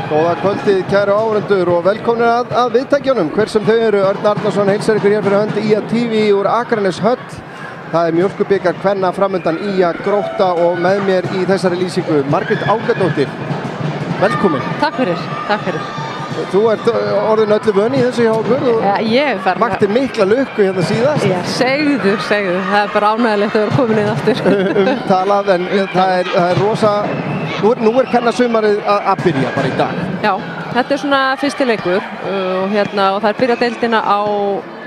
Góða kvöldið, kæru áhorfendur og velkomnir að viðtækjunum. Hver sem þau eru, Örn Arnarsson heilsar ykkur hér fyrir hönd IA TV úr Akraneshöll. Það mjólkurbikar kvenna framundan IA Grótta og með mér í þessari lýsingu Margrét Ágadóttir. Velkomin. Takk fyrir. Þú ert orðin öllu vön í þessu hjá okkur og vaktir mikla lukku hérna síðast. Já, segðu. Það bara ánægilegt að vera komin inn aftur. Talað, en það er rosa... Nú kvennasumarið að byrja bara í dag. Já, þetta svona fyrsti leikur og það byrja deildina á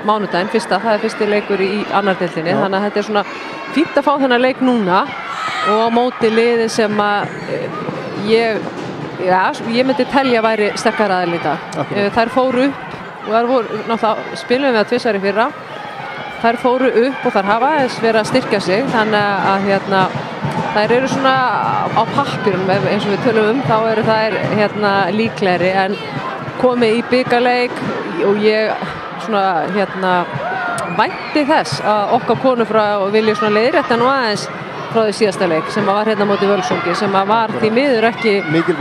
mánudaginn, það er fyrsti leikur í annar deildinni, þannig að þetta svona fínt að fá þennan leik núna og á móti liði sem að ég myndi telja væri sterkara aðeins í dag. Þær fóru upp og þær voru, náttúrulega spilum við að tvisvar í fyrra, þær fóru upp og þær hafa aðeins verið að styrkja sig, þannig að þær eru svona á pappírum, eins og við tölum þá eru þær líklegri, en komið í bikarleik og ég svona vænti þess að okkar konur frá vilja svona leiðrétta nú aðeins frá því síðasta leik sem var móti Völsungi, sem var því miður ekki mikil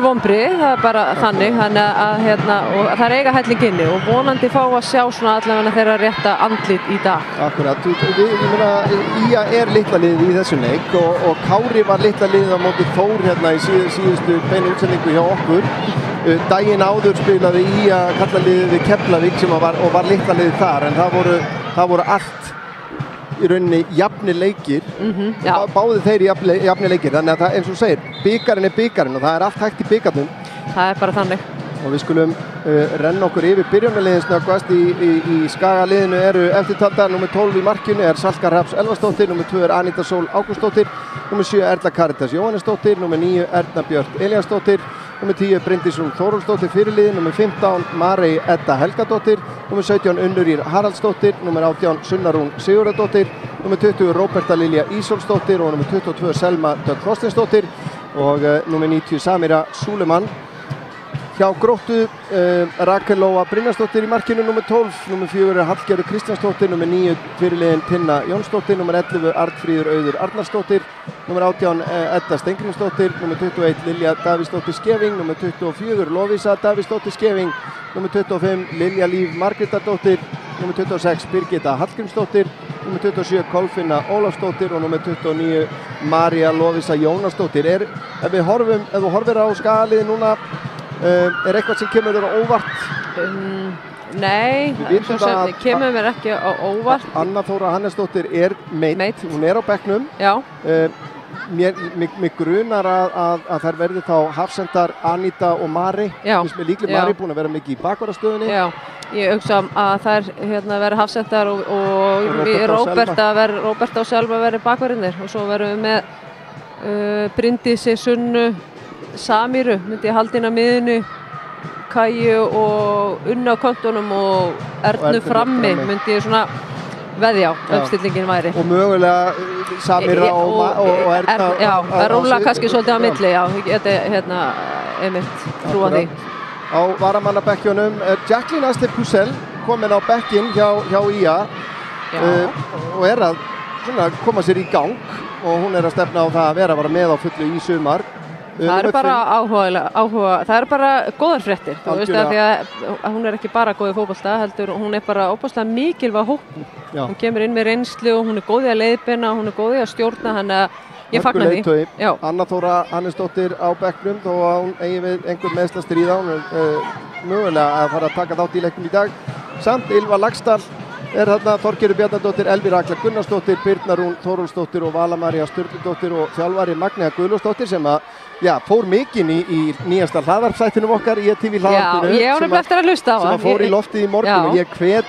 vonbrigði, það er bara þannig að og það eiga helling inni og vonandi fá að sjá svona allavega þeirra rétta andlit í dag. Akkurat, ég meina IA er litla liðið í þessum leik og Kári var litla liðið á móti Þór hérna í síðustu beinu útsendingu hjá okkur. Daginn áður spilaði IA kallaliðið við Keflavík sem var litla liðið þar, en það voru allt í rauninni jafnir leikir, báði þeir jafnir leikir, þannig að eins og segir, bikarinn er bikarinn og það er allt hægt í bikarnum. Það er bara þannig. Og við skulum renna okkur yfir byrjunarliðin snöggvast. Í Skagaliðinu eru eftirtaldar, nummer 12 í markinu er Salka Hrafs Elvarsdóttir, nummer 2 er Anita Sól Ágústsdóttir, nummer 7 Erla Karitas Jóhannesdóttir, nummer 9 Erna Björt Elíasdóttir, nummer 10 Bryndís Rún Þórólfsdóttir fyrirliði, nummer 15 Marey Edda Helgadóttir, nummer 17 Unnur Ýr Haraldsdóttir, nummer 18 Sunna Rún Sigurðardóttir, nummer 20 Róberta Lilja Ísolsdóttir og nummer 22 Selma Dögg Þorsteinsdóttir og nummer 90 Samira Súleman. Hjá Gróttu Rakel Lóa Brynjarsdóttir í markinu, nummer 12, nummer 4 Hallgerður Kristjánsdóttir, nummer 9 fyrirliðin Tinna Jónsdóttir, nummer 11 Arnfríður Auður Arnarsdóttir, nummer 18 Edda Steingrímsdóttir, nummer 21 Lilja Davíðsdóttir Skeving, nummer 24 Lovísa Davíðsdóttir Skeving, nummer 25 Lilja Líf Margrétardóttir, nummer 26 Birgitta Hallgrímsdóttir, nummer 27 Kolfinna Ólafsdóttir og nummer 29 María Lovísa Jónasdóttir. Ef þú horfir á Skagaliðið núna, er eitthvað sem kemur þér á óvart? Nei, það kemur mér ekki á óvart. Anna Þóra Hannesdóttir er meidd, hún er á bekknum. Já. Mig grunar að þær verði þá hafsendar Anita og Mari. Finnst mér líklega Mari búin að vera mikið í bakvarðarstöðunni. Já, ég hugsa að þær verði hafsendar og Róberta og Selma verði bakvarðinir og svo verðum við með Bryndísi, Sunnu, Samiru, myndi ég halda inn á miðinu, Kæju og Unna á kontunum og Ernu frammi, myndi ég svona veðja á uppstillingin væri. Og mögulega Samira og Erna. Já, að rúla kannski svolítið á milli, já, ég geti einmitt trúa því. Á varamannabekkjunum er Jacqueline Asli Pussell komin á bekkinn hjá IA og er að koma sér í gang og hún er að stefna á það að vera með á fullu í sumar. Það er bara það er bara góðar fréttir, þú veist, af því að hún er ekki bara góð í fótbolta, heldur hún er bara óbúslega mikilvæg hópur. Hún kemur inn með reynslu og hún er góð í að leiðbeina, hún er góð í að stjórna, þannig að ég fagna því. Anna Þóra Hannesdóttir á bekknum, þó að hún eigi við einhver meiðsla stríða, hún er mögulega að fara að taka þátt í leiknum í dag. Samt Ylva Laxdal er þarna, Þorgerður Bjarnadóttir, Elvíra Agla Gunnarsdóttir, Birna Rún Þórólfsdóttir og Vala María Sturludóttir og þjálfari Magnea Guðlaugsdóttir sem fór mikinn í nýjasta hlaðvarpsþættinum okkar í TV hlaðvarpinu. Já, ég var eftir að hlusta á hann. Sem fór í loftið í morgun og ég hvet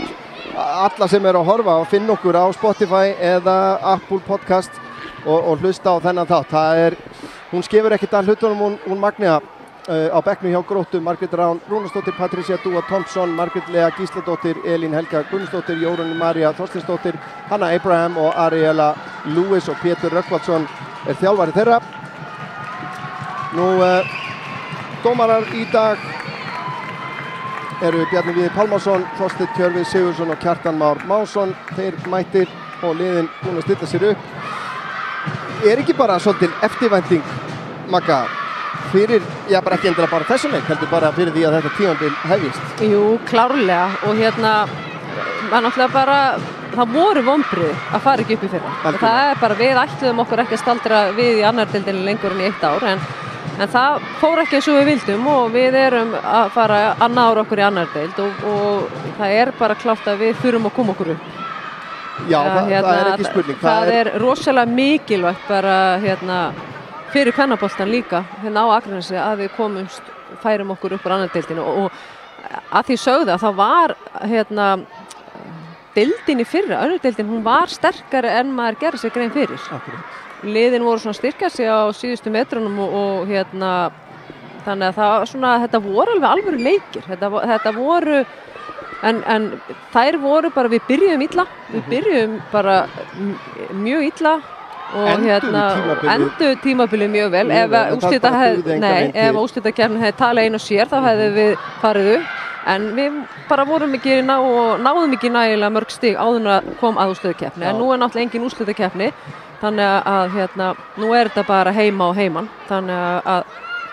alla sem eru að horfa og finna okkur á Spotify eða Apple Podcast og hlusta á þennan þátt. Hún skefur ekkert að hlutunum hún Magnea á bekknum hjá Gróttu, Margrét Rán Rúnarsdóttir, Patricia Dúa Thompson, Margrét Lea Gísladóttir, Elín Helga Gunnarsdóttir, Jórunn María Þorsteinsdóttir, Hanna Abraham og Ariela Lewis og Pétur Rökkvaldsson er þjálfari þeirra. Nú, dómarar í dag eru Bjarni Víðir Pálmason, Þorsteinn Tjörvi Sigurðsson og Kjartan Már Másson. Þeir mættir og liðin búin að stilla sér upp. Er ekki bara svolítil eftirvænting, Magga, fyrir, já bara ekki endilega bara þessum leik, heldur bara fyrir því að þetta tímabil hefjist? Jú, klárlega og maður náttúrulega bara, það voru vonbrigði að fara ekki upp í fyrra. Það bara, við ætluðum okkur ekki að staldra við í annar deildinni lengur en í 1 ár, en það fór ekki eins og við vildum og við erum að fara annað ár okkur í annar deild og það bara klárt að við þurfum að koma okkur upp. Já, það ekki spurning. Það er rosalega mikilvægt bara fyrir kvennaboltan líka á Akranesi að við færum okkur upp úr annar deildinu og að því sögðu að það var deildin í fyrra, önnur deildin, hún var sterkari en maður gerði sér grein fyrir. Akkurat. Liðin voru svona styrkja sig á síðustu metrunum og þannig að þetta voru alveg alvöru leikir. Þetta voru, en þær voru bara, við byrjuðum illa, við byrjuðum bara mjög illa og enduðu tímabilið mjög vel. Ef úrslitakeppnin hefði talað ein og sér þá hefði við farið upp. En við bara náðum ekki nægilega mörg stig áður að kom að úrslitakeppni. En nú náttúrulega engin úrslitakeppni, þannig að nú þetta bara heima og heiman. Þannig að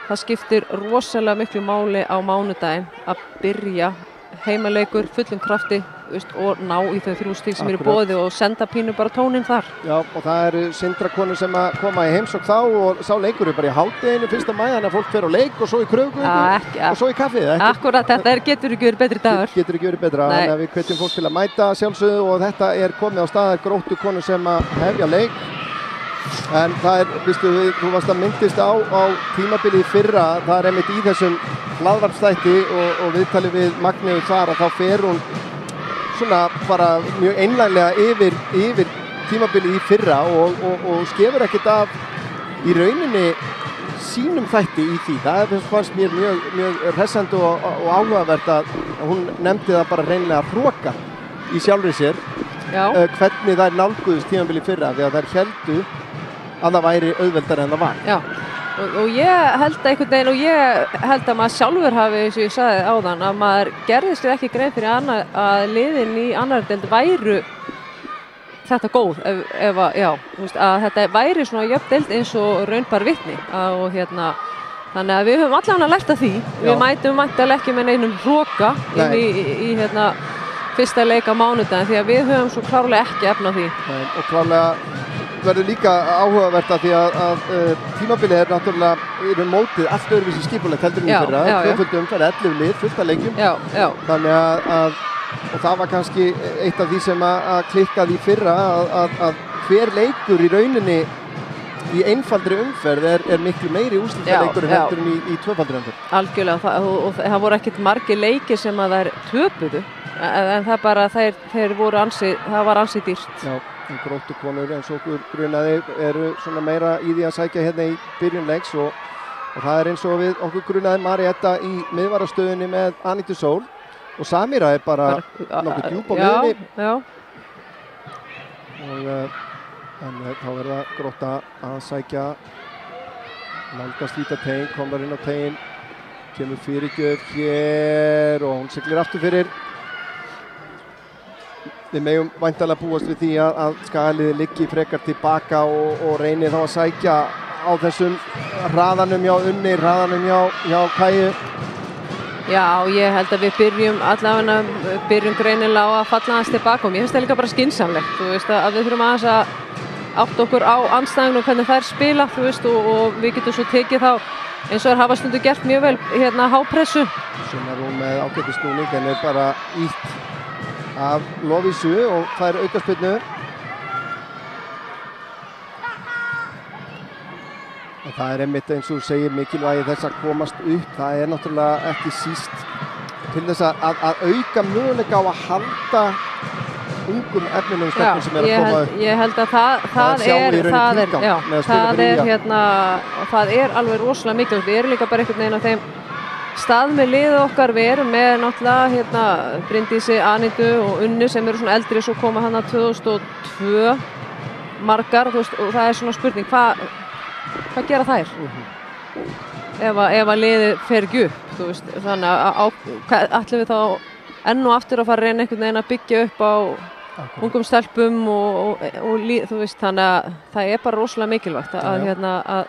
það skiptir rosalega miklu máli á mánudaginn að byrja heimaleikur fullum krafti og ná í þau 3 stig sem eru í boði og senda pínu bara tóninn þar. Já, og það eru Sindrakonur sem að koma í heimsókn þá og sá leikur bara í hádeginu 1. maí, þannig að fólk fer á leik og svo í kröfugöngu og svo í kaffið. Akkurat, þetta getur ekki verið betri dagur. Getur ekki verið betra, þannig að við hvetjum fólk til að mæta sjálfsögðu og þetta komið á staðar Gróttukonur sem að hefja leik. En það þú varst að myndist á tímabilið í fyrra, það einmitt í þessum hlaðvarpsþætti og viðtali við Magneu þar að þá fer hún svona bara mjög einlæglega yfir tímabilið í fyrra og skefur ekkert af í rauninni sínum þætti í því. Það fannst mér mjög hressandi og áhugavert að hún nefndi það bara hreinlega hroka í sjálfri sér. Hvernig þær nálguðust tímabilið í fyrra því að þær héldu að það væri auðveldara en það var. Já, og ég held einhvern veginn og ég held að maður sjálfur hafi, eins og ég sagði áðan, að maður gerðist ekki grein fyrir að liðin í annar deild væru þetta góð, að þetta væri svona jöfn deild eins og raun bar vitni og þannig að við höfum allavega lært af því. Við mætum væntanlega ekki með neinum hroka í fyrsta leik á mánudaginn því að við höfum svo klárlega ekki efni á því. Og klárlega verður líka áhugavert að því að tímabilið náttúrulega mótið allt öðruvísi skipulegt heldur en í fyrra. Tvöföldu umferð, 11 lið, fullt af leikjum. Þannig að og það var kannski eitt af því sem að klikkaði í fyrra að hver leikur í rauninni í einfaldri umferð er miklu meiri úrslitaleikur heldur en í tvöfaldri umferð. Algjörlega, og það voru ekkert margir leikir sem að þær töpuðu en það bara, þeir voru það var ansið dýrt. En Gróttukonur eins og okkur grunaði eru svona meira í því að sækja hérna í byrjun leiks og það eins og við okkur grunaði Marietta í miðvarastöðunni með Anítu Sól og Samira bara nokkuð djúp á miðunni. En þá það Grótta að sækja nálgast líta tegin, komar inn á tegin, kemur fyrirgjöf hér og hún siglir aftur fyrir. Við megum væntanlega búast við því að Skagaliðið liggi frekar tilbaka og reyni þá að sækja á þessum hraðanum hjá Unni, hraðanum hjá Kæju. Já, ég held að við byrjum greinilega á að falla aðeins tilbaka og mér finnst það líka bara skynsamlegt. Þú veist að við þurfum aðeins að átta okkur á andstæðinu og hvernig þær spila, þú veist, og við getum svo tekið þá eins og hafa stundu gert mjög vel hápressu. Svona rúm með ágætis snúning en bara ítt af Lovísu og það aukaspyrnu. Og það einmitt eins og segir mikilvægi þess að komast upp. Það náttúrulega ekki síst til þess að auka möguleika á að halda ungum efnilegum stelpum sem að koma upp. Ég held að það er alveg rosalega mikilvægt. Við erum líka bara einhvern veginn á þeim stað með liðið okkar. Við erum með náttúrulega Bryndísi, Anítu og Unnu sem eru svona eldri, svo koma hana 2002 margar, þú veist, og það er svona spurning hvað gera þær? Ef að liðið fer ekki upp, þú veist, þannig að ætlum við þá enn og aftur að fara að reyna einhvern veginn að byggja upp á ungum stelpum og þú veist, þannig að það er bara rosalega mikilvægt að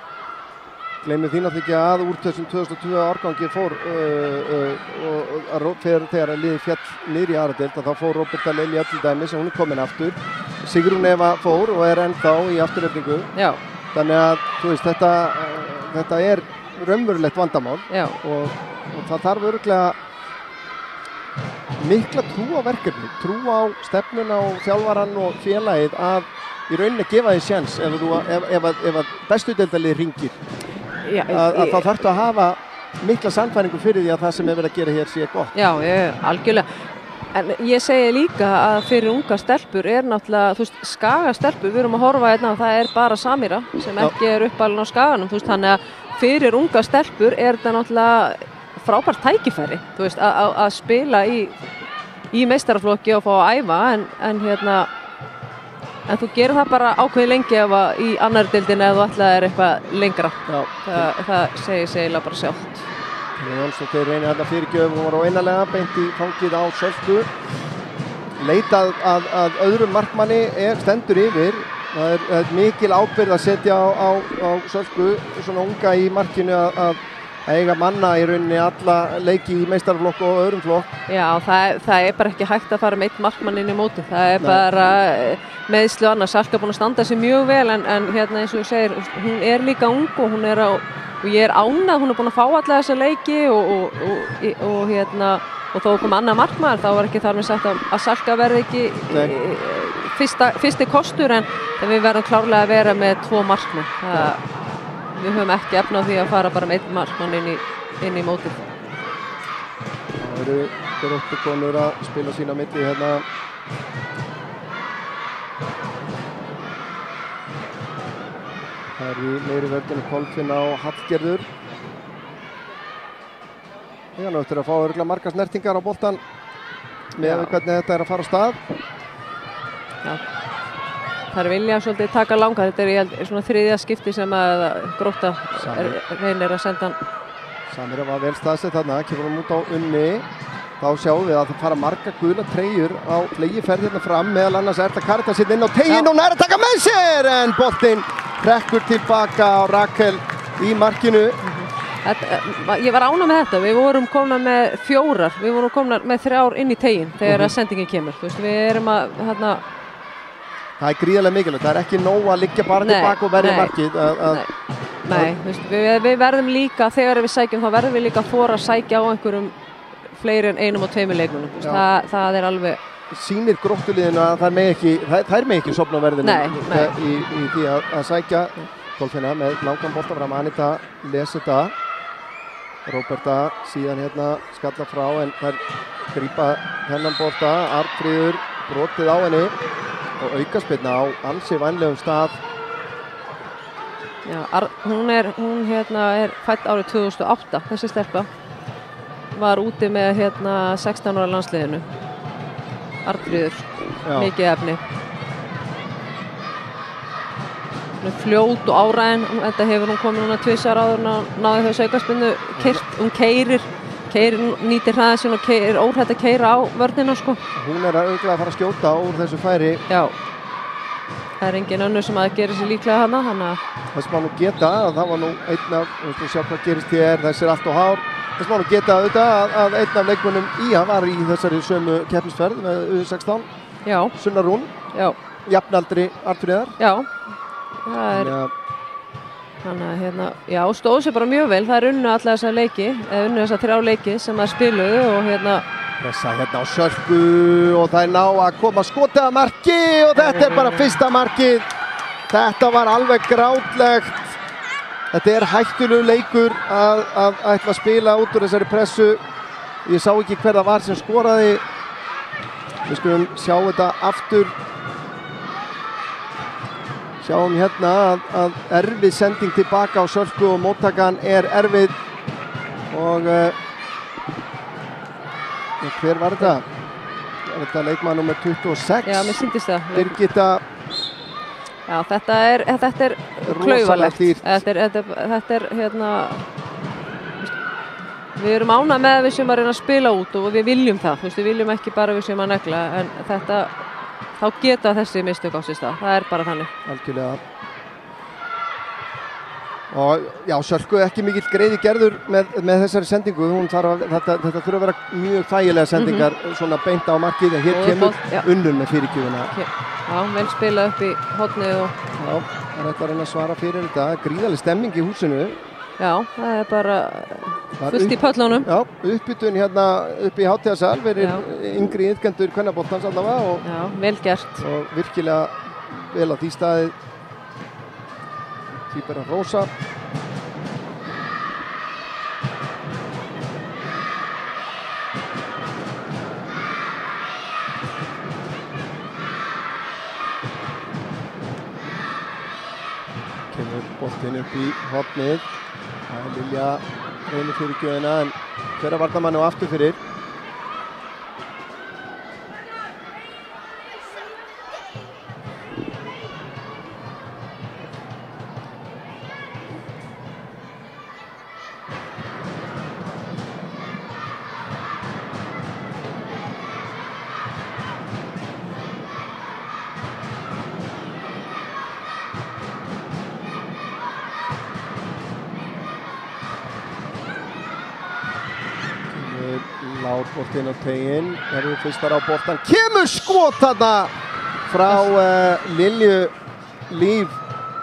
Gleymum því náttúrulega ekki að úr þessum 2002 árgangi fór þegar liðið fjall niður í aðra deild þá fór Róberta Lilja til dæmis og hún komin aftur. Sigrún Eva fór og ennþá í afturefningu. Já. Þannig að þú veist þetta raunverulegt vandamál og það þarf örugglega mikla trú á verkefni, trú á stefnuna og þjálfarann og félagið að í rauninni gefa því sjens ef að bestu deildalið hringir. Að þá þarftu að hafa mikla sannfæringu fyrir því að það sem verið að gera hér sé gott. Já, algjörlega. En ég segi líka að fyrir unga stelpur náttúrulega, þú veist, Skagastelpur, við erum að horfa hérna, það bara Samira sem ekki uppalinn á Skaganum, þú veist, þannig að fyrir unga stelpur þetta náttúrulega frábært tækifæri, þú veist, að spila í meistaraflokki og fá að æfa, en þú gerir það bara ákveði lengi ef í annar deildinni ef þú ætlaðir eitthvað lengra. Það segir sig eiginlega bara sjálft. Jónsdóttir reynir hérna fyrirgjöf og var á einarlega beint í fangið á Sölku. Leitað að öðrum markmanni stendur yfir. Það er mikil ábyrgð að setja á Sölku svona unga í markinu að eiga manna í rauninni alla leiki í meistaraflokk og öðrum flokk. Já, það bara ekki hægt að fara með einn markmann inn í móti. Það bara meiðsli og annað. Salka búin að standa sig mjög vel en hérna eins og þú segir, hún líka ung og hún og ég ánað, hún búin að fá alla þessa leiki og þó kom annað markmaður, þá var ekki þar með sagt að Salka verði ekki fyrsti kostur en við verðum klárlega að vera með 2 markmenn. Við höfum ekki efni á því að fara bara með einn markmann inn í mótið. Það eru Gróttukonur að spila sína milli hérna. Það í meiri vördinu Kolfinn á Hallgerður. Við erum eftir að fá örugglega margar snertingar á boltan með hvernig þetta að fara á stað. Já. Það vilja svolítið taka langa, þetta svona 3. skipti sem að Grótta reynir að senda hann. Samira var vel staðsett þarna, kemur hann út á Unni. Þá sjáum við að það fara marga gula treyjur á flegiferð hérna fram, meðal annars Erla Karitas inn á teginn og nær að taka með sér en boltinn hrekkur tilbaka á Rakel í markinu. Ég var ánað með þetta, við vorum komna með 4, við vorum komna með 3 inn í teginn þegar sendingin kemur. Þú veist, við erum að Það er gríðarlega mikilvægt, það er ekki nóg að liggja bara tilbaka og verja markið. Nei, við verðum líka, þegar við sækjum, þá verðum við líka að þora að sækja á einhverjum fleiri en 1 og 2 leikmönnum. Það er alveg... Sýnir Gróttuliðinu að það er ekki sofna á verðinu í því að sækja Kolfinna með langan bolta fram. Anita lesi þetta. Róberta síðan hérna skalla frá en þær grípa hennan bolta. Arnfríður brotið á henni. Og aukaspyrna á ansi vænlegum stað. Já, hún er fædd árið 2008, þessi stelpa. Var úti með 16 ára landsliðinu. Arnfríður, mikið efni. Hún fljót og áræðin, þetta hefur hún komið núna 2 áður og náði þessu aukaspyrnu. Hún keyrir, nýtir hraðin sinn og er óhrætt að keyra á vörnina sko. Hún auðvitað að fara að skjóta úr þessu færi. Já, það er engin önnur sem að gera sér líklega hana. Þess má nú geta að það var nú einn af, við sjá hvað gerist hér, þessi allt og hár. Þess má nú geta auðvitað að einn af leikmönnum ÍA var í þessari sömu keppnisferð með U16. Já. Sunna Rún. Já. Jafnaldri Arnfríðar. Já, það er... Þannig að stóðu sér bara mjög vel, það er unnu alla þessa leiki, eða unnu þessa 3 leiki sem það spiluðu og pressa á Sölku og það er ná að koma skotið að marki og þetta er bara fyrsta markið. Þetta var alveg grátlegt. Þetta er hættulegu leikur að ætla að spila út úr þessari pressu. Ég sá ekki hver það var sem skoraði. Við skulum sjá þetta aftur. Sjáum hérna að erfið sending tilbaka á Sölku og móttakan er erfið og hver var þetta? Var þetta leikmaður nummer 26? Já, mér sýndist það. Birgitta. Já, þetta er klaufalegt. Þetta er við erum ánægð með að við séum að reyna að spila út og við viljum það, við viljum ekki bara við séum að negla en þá geta þessi mistök á sér stað, það er bara þannig. Algjörlega. Og já, Sölku ekki mikill greiði gerður með þessari sendingu. Þetta þurfa að vera mjög þægilega sendingar svona beint á markið, en hér kemur Unnur með fyrirgjöfina. Já, vel spila upp í hornið og... Já, það er þetta að reyna að svara fyrir þetta. Gríðarleg stemming í húsinu. Já, það er bara fullt í pöllunum. Já, uppbytun hérna upp í hátíðarsal fyrir yngri iðkendur kvennaboltans allavega. Já, vel gert. Og virkilega vel á því staðið. Því bara rósa. Kemur boltinn upp í hornið. Það er Lilja reynir fyrir gjöðina, en hver að varna mann og aftur fyrir. Lárboltinn á teginn, verður fyrstar á boltan, kemur skot þarna frá Lilju Líf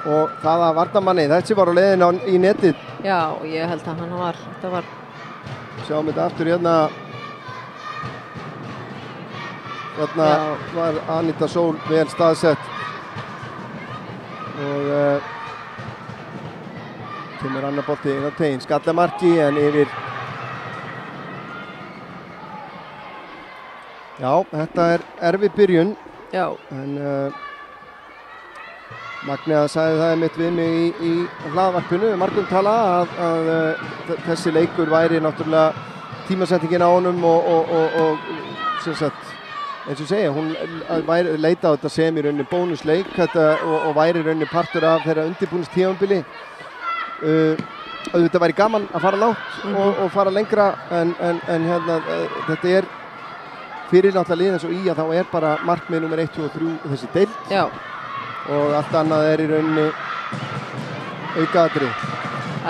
og það að varnamanni, þessi var á leiðin í netið. Já, ég held að þetta var... Sjáum þetta aftur hérna var Anita Sól vel staðsett og kemur annar bolti inn á teginn, skallamarki en yfir. Já, þetta er erfið byrjun. Já. En Magnea sagði það mitt við mig í hlaðvarpinu, margum tala að þessi leikur væri náttúrulega tímasettingin á honum og sem sagt, eins og segja, hún leita á þetta sem í rauninni bónusleik og væri í rauninni partur af þeirra undirbúningstímabili. Þetta væri gaman að fara langt og fara lengra en hérna, þetta er fyrir náttúrulega liðin eins og í að þá er bara markmið nummer 1, 2 og 3 þessi deild. Já. Og allt annað er í rauninni aukaatriði.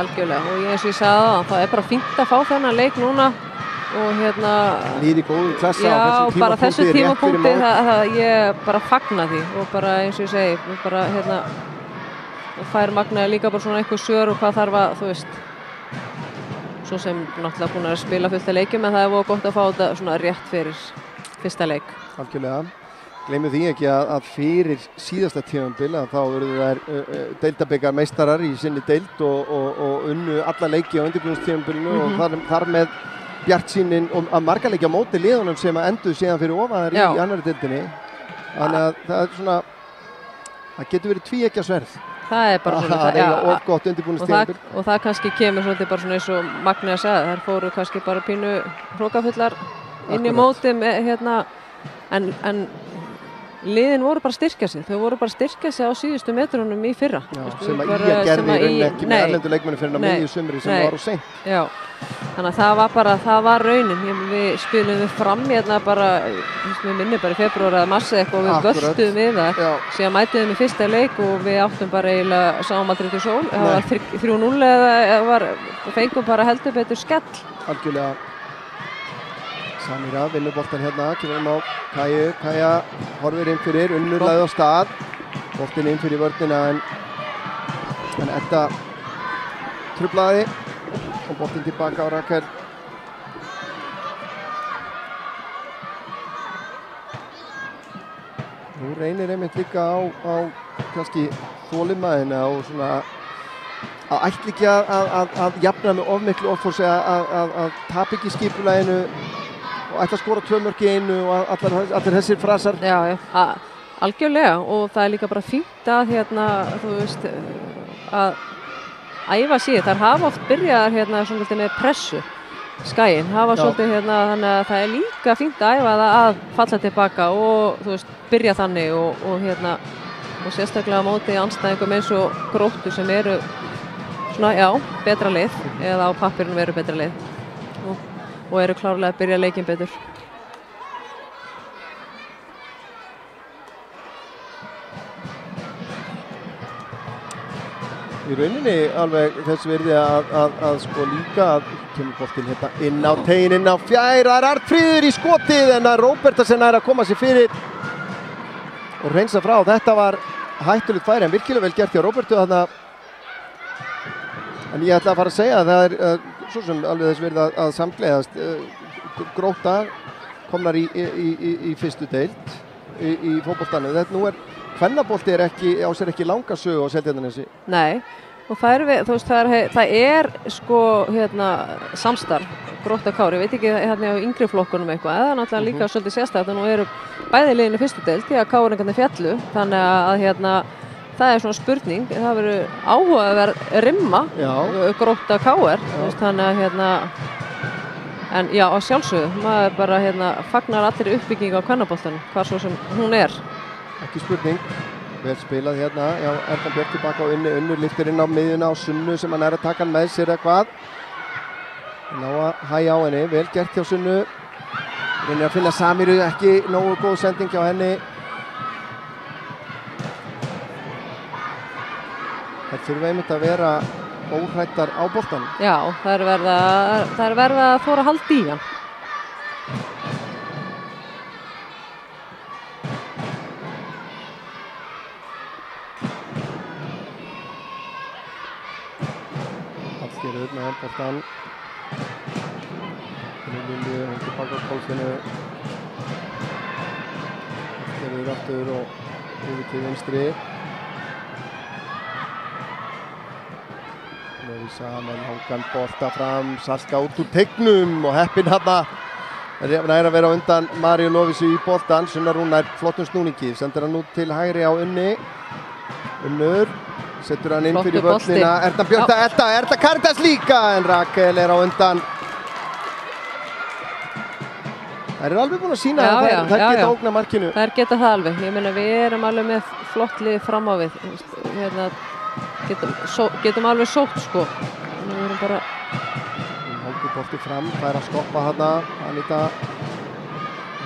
Algjörlega, og eins og ég sagði það er bara fínt að fá þennan leik núna og hérna... Líði góðum klassa á þessu tímapunkti, ég bara fagna því og bara eins og ég segi, bara hérna fær Magnaði líka bara svona eitthvað svör og hvað þarf að, þú veist, svo sem náttúrulega búin að spila fullt af leikjum, en það er gott að fá þetta svona rétt fyrir fyrsta leik. Algjörlega. Gleymum því ekki að fyrir síðasta tímabil að þá verður þær deildabikar meistarar í sinni deild og unnu alla leiki á undirbúningstímabilinu og þar með bjartsýnin og að marga leiki á móti liðunum sem að endur síðan fyrir ofan þær í annarri deildinni. Þannig að það er svona, það getur verið tvíeggja sverð. Það er bara svona of gott undirbúningstímabil. Og það kannski kemur svolítið bara svona eins og Magnea sagði, þær fóru kannski bara pínu hrókafullar inn í móti hérna, en liðin voru bara að styrkja sig, þau voru bara að styrkja sig á síðustu metrunum í fyrra. Já, sem að Ía gerði í rauninni ekki með erlendu leikmennu fyrir að miðju sumri sem var á seint. Já, þannig að það var raunin. Við spilum við fram hérna bara, við minnum bara í febrúar eða mars eitthvað og við völduðum við það. Síðan mætuðum við fyrsta leik og við áttum bara eiginlega sáum aldrei til sól. Það var 3-0 eða fengum bara heldur betur skell. Algjörlega. Samira vinnur boltan hérna, kemur á Kæju, Kæja horfir inn fyrir, Unnur lagði á stað, boltin inn fyrir vörnina en Edda truflaði og boltin tilbaka á Rakel. Nú reynir einmitt líka á kannski þolinmæðina og svona að ætla ekki að jafna með of miklu offorsi að tapa ekki skipulaginu og ætla að skora 2 mörk í einu og allir þessir frasar. Já, algjörlega, og það er líka bara fínt að hérna, þú veist, að æfa sig. Þar hafa oft byrjað hérna svona með pressu. Skaginn hafa svolítið hérna, þannig að það er líka fínt að æfa það að falla tilbaka og þú veist, byrja þannig og hérna og sérstaklega á móti andstæðingum eins og Gróttu sem eru svona, betra lið eða á pappirinu veru betra lið og eru klárlega að byrja leikinn betur. í rauninni alveg þess virði að sko líka að kemur boltinn hérna inn á tegin, inn á fjær, það Arnfríður í skotið en að Róbertsen að koma sér fyrir og reynsa frá. Þetta var hættulegt færi en virkilega vel gert hjá Róbertu þarna, en ég ætla að fara að segja að það svo sem alveg þess virði að samgleðast. Grótta komnar í fyrstu deild í fótboltanum. Þetta nú kvennabolti ekki á sér ekki langa sögu á Seltjarnarnesi. Nei, og það er sko samstarf Grótta Kári, ég veit ekki hérna á yngri flokkunum eitthvað, eða náttúrulega líka svolítið sérstakt og nú eru bæði liðin í fyrstu deild því að Káringarnir fjallu, þannig að það er svona spurning, það verður áhugaverð rimma Grótta Káir, þannig að en já, á sjálfsögðu, maður bara fagnar allir uppbygging á kvennaboltanum, hvað svo sem hún er. Ekki spurning, vel spilað hérna, já, Erna Björk tilbaka á Unnur lyftir inn á miðjuna á Sunnu sem hann að taka hann með sér eða hvað. Ná að hægja á henni, vel gert hjá Sunnu. Reynir að finna Samiru, ekki nógu góð sending hjá henni. Það þurfa einmitt að vera óhrættar á boltanum. Já, það er verið að þora að halda í hann. Hallgerður með boltan. Lilju, hún tilbaka á golfinu. Hallgerður aftur og yfir til vinstri. Lovísa með langan bolta fram, Salka út úr teignum og heppinn hérna nær að vera á undan Maríu Lovísu í boltan. Sunna Rún nær flottum snúningi, sendir hann út til hægri á Unni. Unnur setur hann inn fyrir völlina, Erna Björk að elta, Erna Karitas líka en Rakel á undan. Það alveg búin að sína að þær geta ógna markinu. Þær geta það alveg, ég meina við erum alveg með flott lið fram á við. Getum alveg sótt sko. Við erum bara Hóku bolti fram, fær að skoppa hana Anita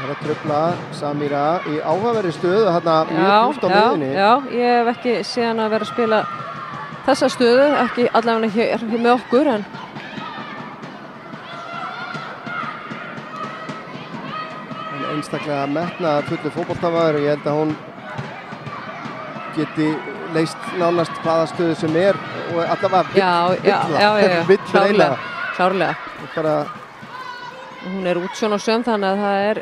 að trufla Samira í áhugaverði stöðu hana mjög djúpt á miðjunni. Já, ég hef ekki séð hana að vera að spila þessa stöðu, ekki allavega hér með okkur en einstaklega metnaðar fullu fótboltamaður og ég held að hún geti leist nánast hvaða stöðu sem er og allavega vill klárlega. Bara hún er útsjón og söm þannig að það er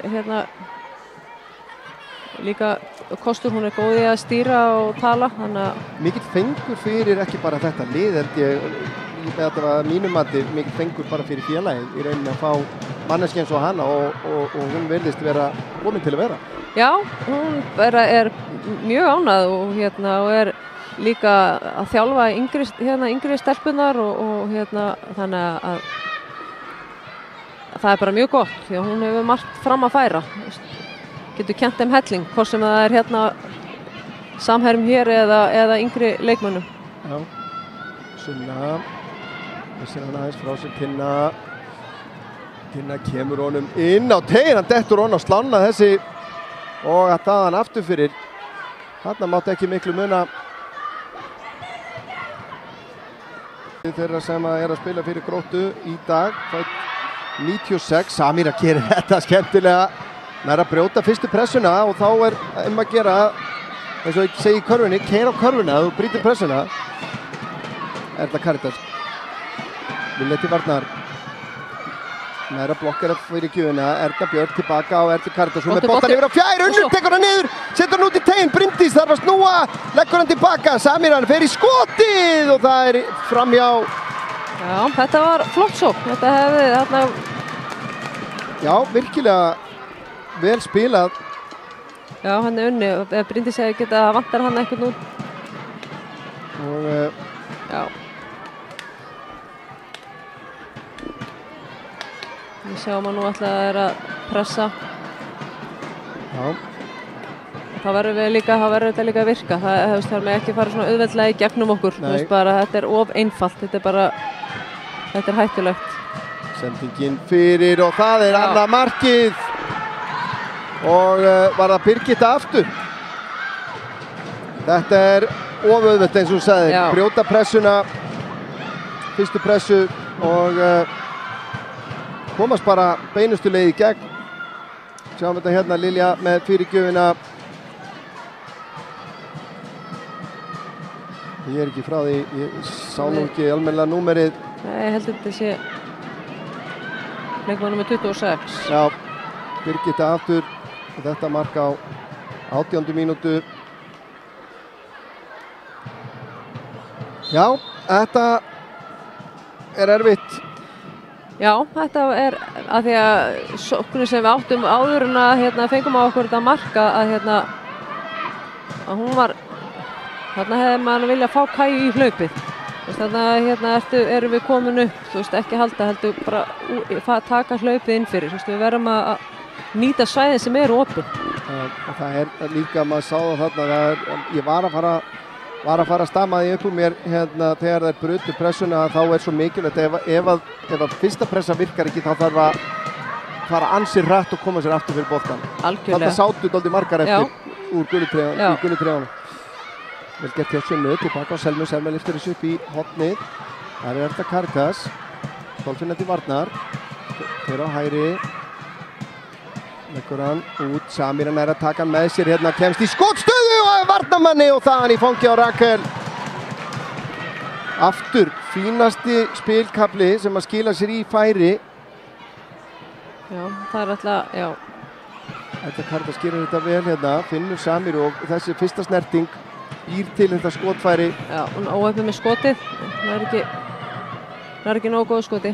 líka kostur, hún er góð í að stýra og tala þannig að mikill fengur fyrir ekki bara þetta lið held ég þetta var mínum mati mikill fengur bara fyrir félagið í rauninni að fá manneski eins og hana og hún virðist vera komin til að vera. Já, hún er mjög ánægð og er líka að þjálfa yngri stelpunar og þannig að það er bara mjög gott því að hún hefur margt fram að færa. Getur kennt þeim helling, hvort sem það er samherjum hér eða yngri leikmönnum. Já, Sunna, missir hann aðeins frá sér Tinna kemur honum inn á tegin, hann dettur honum á slána þessi og að það hann aftur fyrir. Þarna mátti ekki miklu muna þeirra sem að spila fyrir Gróttu í dag. 96, Samira gerir þetta skemmtilega, nær að brjóta fyrstu pressuna og þá er að gera eins og ég segi í körfunni, keyra á körfuna og brýtur pressuna. Erla Karitas Lilja til varnar, nær að blokkera fyrir gjöfuna, Erna Björk tilbaka á Erla Karitas, hún með boltan yfir á fjær, Unnur tekur hann niður, setur hann út í tegin, Bryndís þarf að snúa, leggur hann tilbaka, Samira fer í skotið og það er framhjá. Já, þetta var flott sókn, þetta hefði þarna. Já, virkilega vel spilað. Já, hann er Unni, Bryndís hefði getað að vantar hann eitthvað nú. Og já. Við sjáum að nú ætla að pressa. Já. Það verður þetta líka að virka. Það með ekki fara svona auðveldlega í gegnum okkur. Þetta er of einfalt. Þetta er hættulegt. Sendingin fyrir og það er annað markið. Og var það Birgitta aftur. Þetta er of auðvelt eins og þú sagðir. Já. Brjóta pressuna, fyrstu pressu og komast bara beinustu leið í gegn. Sjáum þetta hérna, Lilja með fyrirgjöfina. Ég er ekki frá því, ég sá nú ekki almennilega númerið. Nei, ég held að þetta sé leikmaður númer 26. Já, Birgitta aftur. Þetta mark á 18. mínútu. Já, þetta er erfitt. Já, þetta er að því að sóknin sem við áttum áður en að fengum á okkur þetta marka að hún var þarna hefði maður viljað fá Kaju í hlaupið. Þarna erum við komin upp, ekki halda heldur bara taka hlaupið inn fyrir. Við verðum að nýta svæðin sem eru opin. Það er líka, maður sá það þarna, ég var að fara að stama því upp úr mér þegar þeir brutu pressuna, þá er svo mikilvægt ef að fyrsta pressa virkar ekki, þá þarf að fara ansið hratt og koma sér aftur fyrir boltan. Algjörlega. Þetta sátu dálítið margar eftir úr gulu trefjunum. Vel gert hjá Sunnu, tilbaka á Selmu, Selma lyftir þessu upp í hotnið. Það er Erla Karitas, Stolfinn til varnar, þeir á hæri. Leggur hann út, Samir er að taka hann með sér hérna, kemst í skotstöðu og varnarmanni og þaðan í fangi á Rakel. Aftur, fínasti spilkafli sem að skila sér í færi. Já, það er alltaf, já. Þetta Karitas gerir þetta vel hérna, finnur Samir og þessi fyrsta snerting býr til þetta skotfæri. Já, hún óheppið með skotið, það er ekki nógu góð skoti.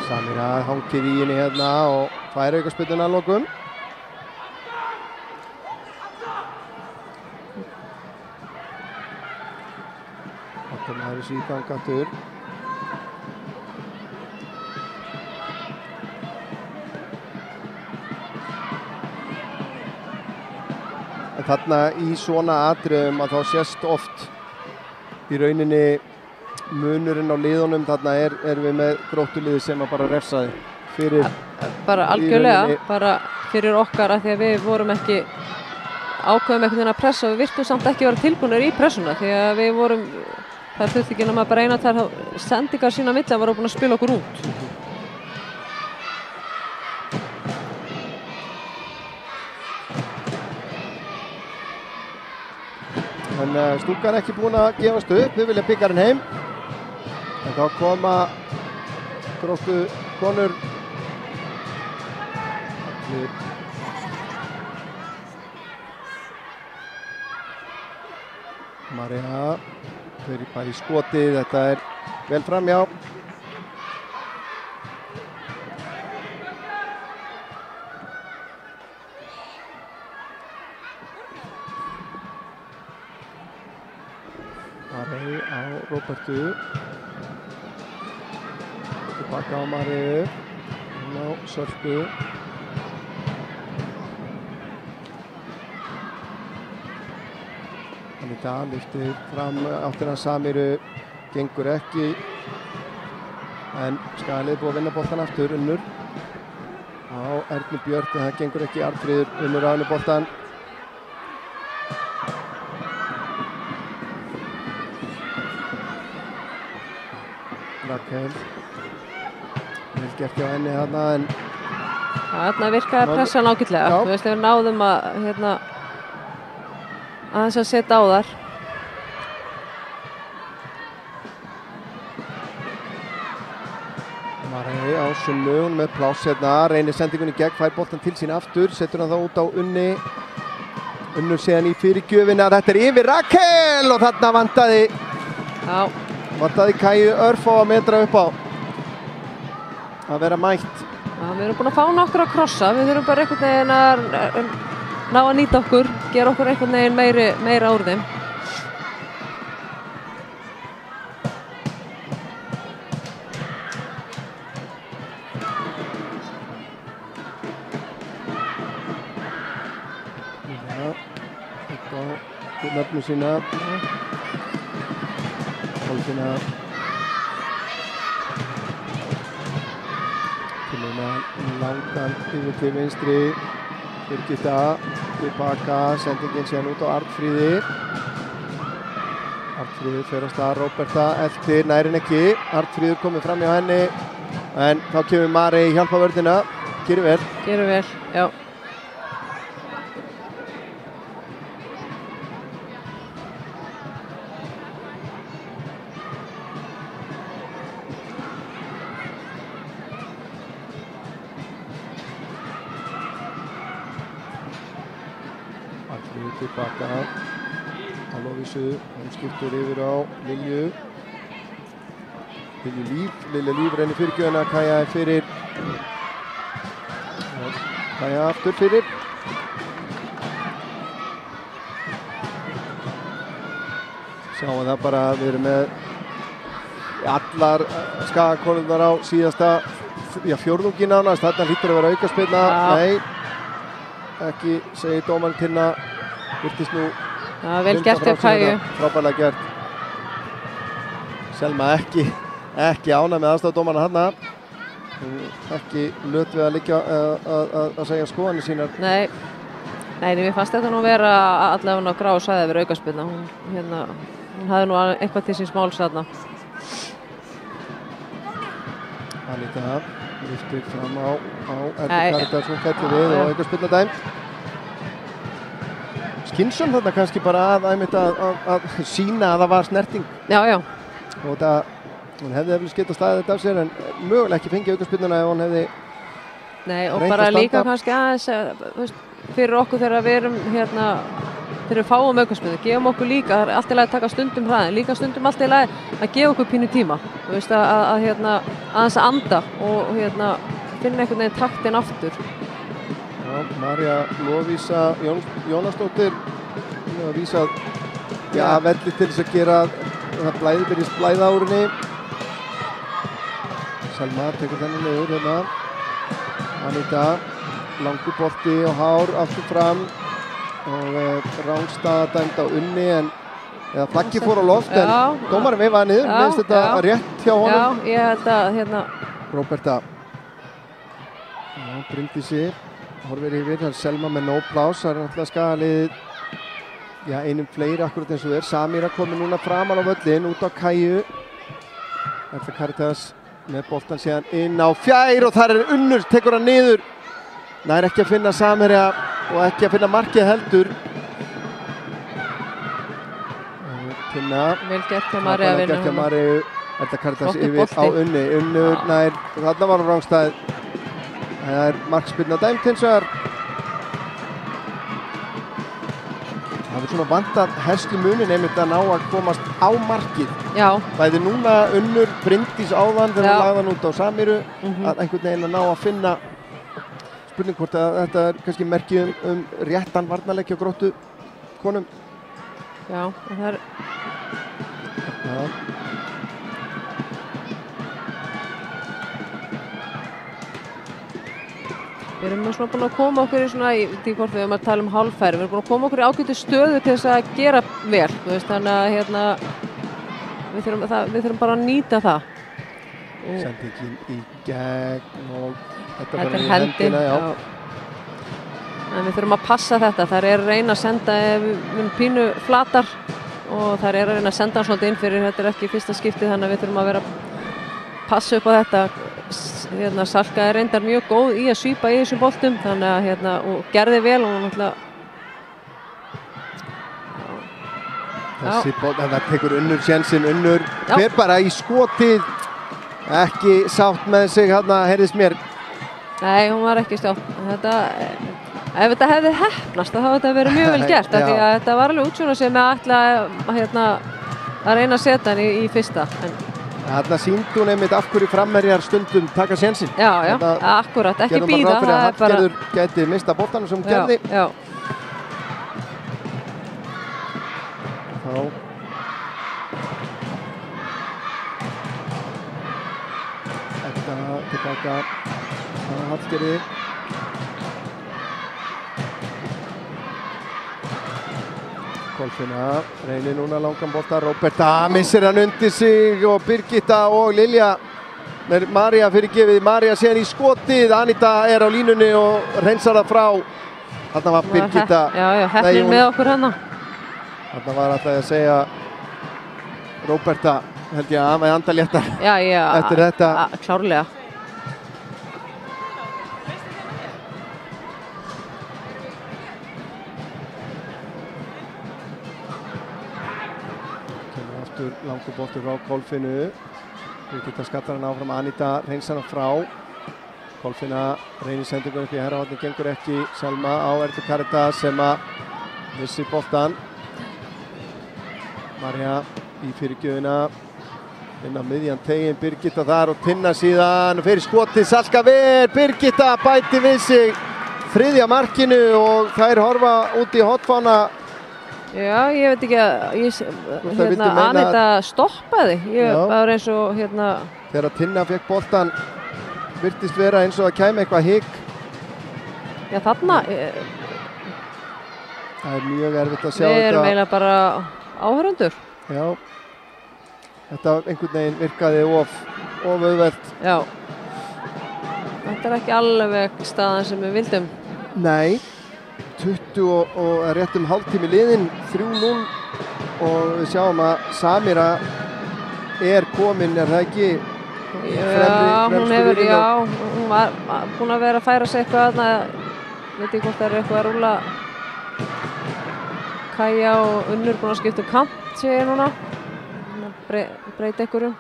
Samira hangir í henni hérna og fær aukaspyrnuna að lokum. Þetta er þessi í gang aftur. En þarna í svona atriðum að þá sést oft í rauninni munurinn á liðunum. Þarna er við með Gróttuliði sem að bara refsaði fyrir bara algjörlega, bara fyrir okkar að því að við vorum ekki ákveðum einhvern veginn að pressa og við virtum samt ekki vera tilbúinir í pressuna því að við vorum, það þurfti ekki nema bara eina þær sendingar sína milli að voru búin að spila okkur út. En stúlkan ekki búin að gefast upp, við vilja byggja hann heim. En þá koma Gróttu konur. María fyrir bara í skotið, þetta er vel framjá. Marey á Róbertu. Tilbaka á Marey. Ná Sölku. Anita lyftir fram áttina Samiru, gengur ekki. En Skagalið búið að vinna boltan aftur, Unnur. Á Ernu Björk, en það gengur ekki. Arnfríður Unnur á henni boltan. Rakel. Vel gert hjá henni þarna en... Þarna virkaði pressan ágætlega. Þú veist, við náðum að aðeins að setja á þar. Marey á Sunnu, hún með pláss hérna, reynir sendingunni gegn, fær boltan til sín aftur, setur hann þá út á Unni. Unnur séðan í fyrirgjöfina, þetta er yfir Rakel og þarna vantaði Kaju örfá að metra upp á að vera mætt. Já, við erum búin að fá nokkra krossa, við þurfum bara einhvern veginn að ná að nýta okkur, gera okkur einhvern veginn meira úr þeim. Já, upp á nöfnu sína. Hálfina núna langan yfir til vinstri. Birgitta tilbaka, sendingin síðan út á Arnfríði. Arnfríður fer af stað, Róberta eltir, nærin ekki. Arnfríður komið fram hjá henni. En þá kemur Mari í hjálpavörðina. Gerir vel. Gerir vel, já. Arnfríður tilbaka. Á Lovísu, hún skiptur yfir á Lilju. Lilja Líf reynir fyrirgjöfuna, Kaja er fyrir. Kaja aftur fyrir. Sjáum það bara að við erum með allar skagakonurnar á síðasta fjórðungi nánast. Þarna hlýtur að vera aukaspyrna. Nei, ekki segir dómarinn Tinna. Virtist nú vel gert af Kaju. Frábærlega gert. Selma ekki ánægð með aðstofdómarna þarna. Ekki löt við að liggja að segja skoðanir sínar. Nei, mér fannst þetta nú vera allavega á grá sæði að vera aukaspyrna. Hún hafði nú eitthvað til síns máls þarna. Anita lyftir fram á Erla Karítas, hún fellur við og aukaspyrna dæmd. Skynsum þarna kannski bara að sína að það var snerting. Já. Og hún hefði eftir getað staðið þetta af sér en mögulega ekki fengið aukaspyrnuna ef hún hefði Nei, og bara líka kannski aðeins fyrir okkur þegar við erum þegar við fáum aukaspyrnu, gefum okkur líka, það er allt í lagi að taka stundum hraðin, líka stundum allt í lagi að gefa okkur pínu tíma, þú veist að aðeins að anda og finna einhvern veginn taktinn aftur. Já, Marja Lovísa Jónasdóttir að vísa velli til þess að gera það byrjist blæða úr henni. Selma tekur þennan niður Anita, langur bolti og hár aftur fram og rangstaða dæmd á Unni eða flaggi fór á loft en dómarinn veifaði niður, minnst þetta rétt hjá honum. Já, ég held að Róberta Bryndísi horfir yfir, það er Selma með no pláss, það er náttúrulega skagaliðið einum fleiri akkurat eins og Samira komið núna framan á völlin út á Kaju. Erla Karítas með boltan síðan inn á fjær og þar er Unnur, tekur hann niður. Nær ekki að finna Samira og ekki að finna markið heldur. Tinna. Vel gert hjá Mari að vinna hún. Erla Karítas yfir á Unni. Unnur nær, þarna var á rangstæð. Það er markspyrna dæmt hins vegar. Það er svona vantað helst í munin einmitt að ná að komast á markið. Já. Bæði núna Unnur, Bryndís áðan þegar hún lagði hann út á Samiru að einhvern veginn að ná að finna spurning hvort að þetta er kannski merki réttan varnarleik hjá Gróttu konum. Já, það er Við erum svona búin að koma okkur í svona, í hvort við erum að tala hálffæri, við erum búin að koma okkur í ágætu stöðu til þess að gera vel, þú veist, þannig að við þurfum bara að nýta það. Sendingin í gegn og þetta er hendina, já. En við þurfum að passa þetta, þær eru að reyna að senda pínu flatar og þær eru að reyna að senda hann svolítið inn fyrir, þetta er ekki fyrsta skiptið, þannig að við þurfum að vera að passa upp á þetta. Salka er reyndar mjög góð í að svípa í þessum boltum þannig að og gerði vel og náttúrulega þessi bolt, það tekur Unnur sénsinn, Unnur fer bara í skotið ekki sátt með sig heyrðist mér. Nei, hún var ekki sátt. Ef þetta hefði heppnast þá hefði þetta verið mjög vel gert af því að þetta var alveg útsjóna sem að ætla að reyna að setja hann í fyrsta. Þarna sýndi hún einmitt af hverju framherjar stundum taka sénsinn. Já, akkurat, ekki bíða. Gerðum að Hallgerður gæti mista boltanum sem hún gerði. Já. Þá Þetta tilbaka að Hallgerði. Kolfinna reynir núna langan bolta, Róberta missir hann undir sig og Birgitta og Lilja María fyrirgefið, María síðan í skotið, Anita á línunni og reynsar það frá. Þarna var Birgitta. Já, heppnin með okkur hana. Þarna var alltaf að segja Róberta, held ég að með andaléttar. Já, eftir þetta. Klárlega. Kemur aftur langur boltur frá Kolfinnu. Birgitta skattar hann áfram, Anita reynsar hann frá. Kolfinna reynir sendingun upp í herrahotni, gengur ekki. Selma á Erlu Caritas sem að missir boltan. María í fyrirgjöfina, inn á miðjan tegin, Birgitta þar og Tinna síðan fyrir skotið, Salka vel, Birgitta bæti við sig 3. markinu og þær horfa út í hotfána. Já, ég veit ekki að Anita stoppaði, var eins og Þegar Tinna fekk boltan virtist vera eins og að kæmi eitthvað higg. Já, þarna það er mjög erfitt að sjá þetta. Við erum eiginlega bara áhörundur. Já, þetta einhvern veginn virkaði of auðvelt. Já, þetta er ekki alveg staðan sem við vildum. Nei, 20 og rétt hálftími liðin, 3-0 og við sjáum að Samira er komin, er það ekki? Já, hún var búin að vera að færa sig eitthvað þarna, veit ekki hvort það er eitthvað að rúlla. Kaja og Unnur búin að skipta kant, sé ég núna. Breyta einhverjum.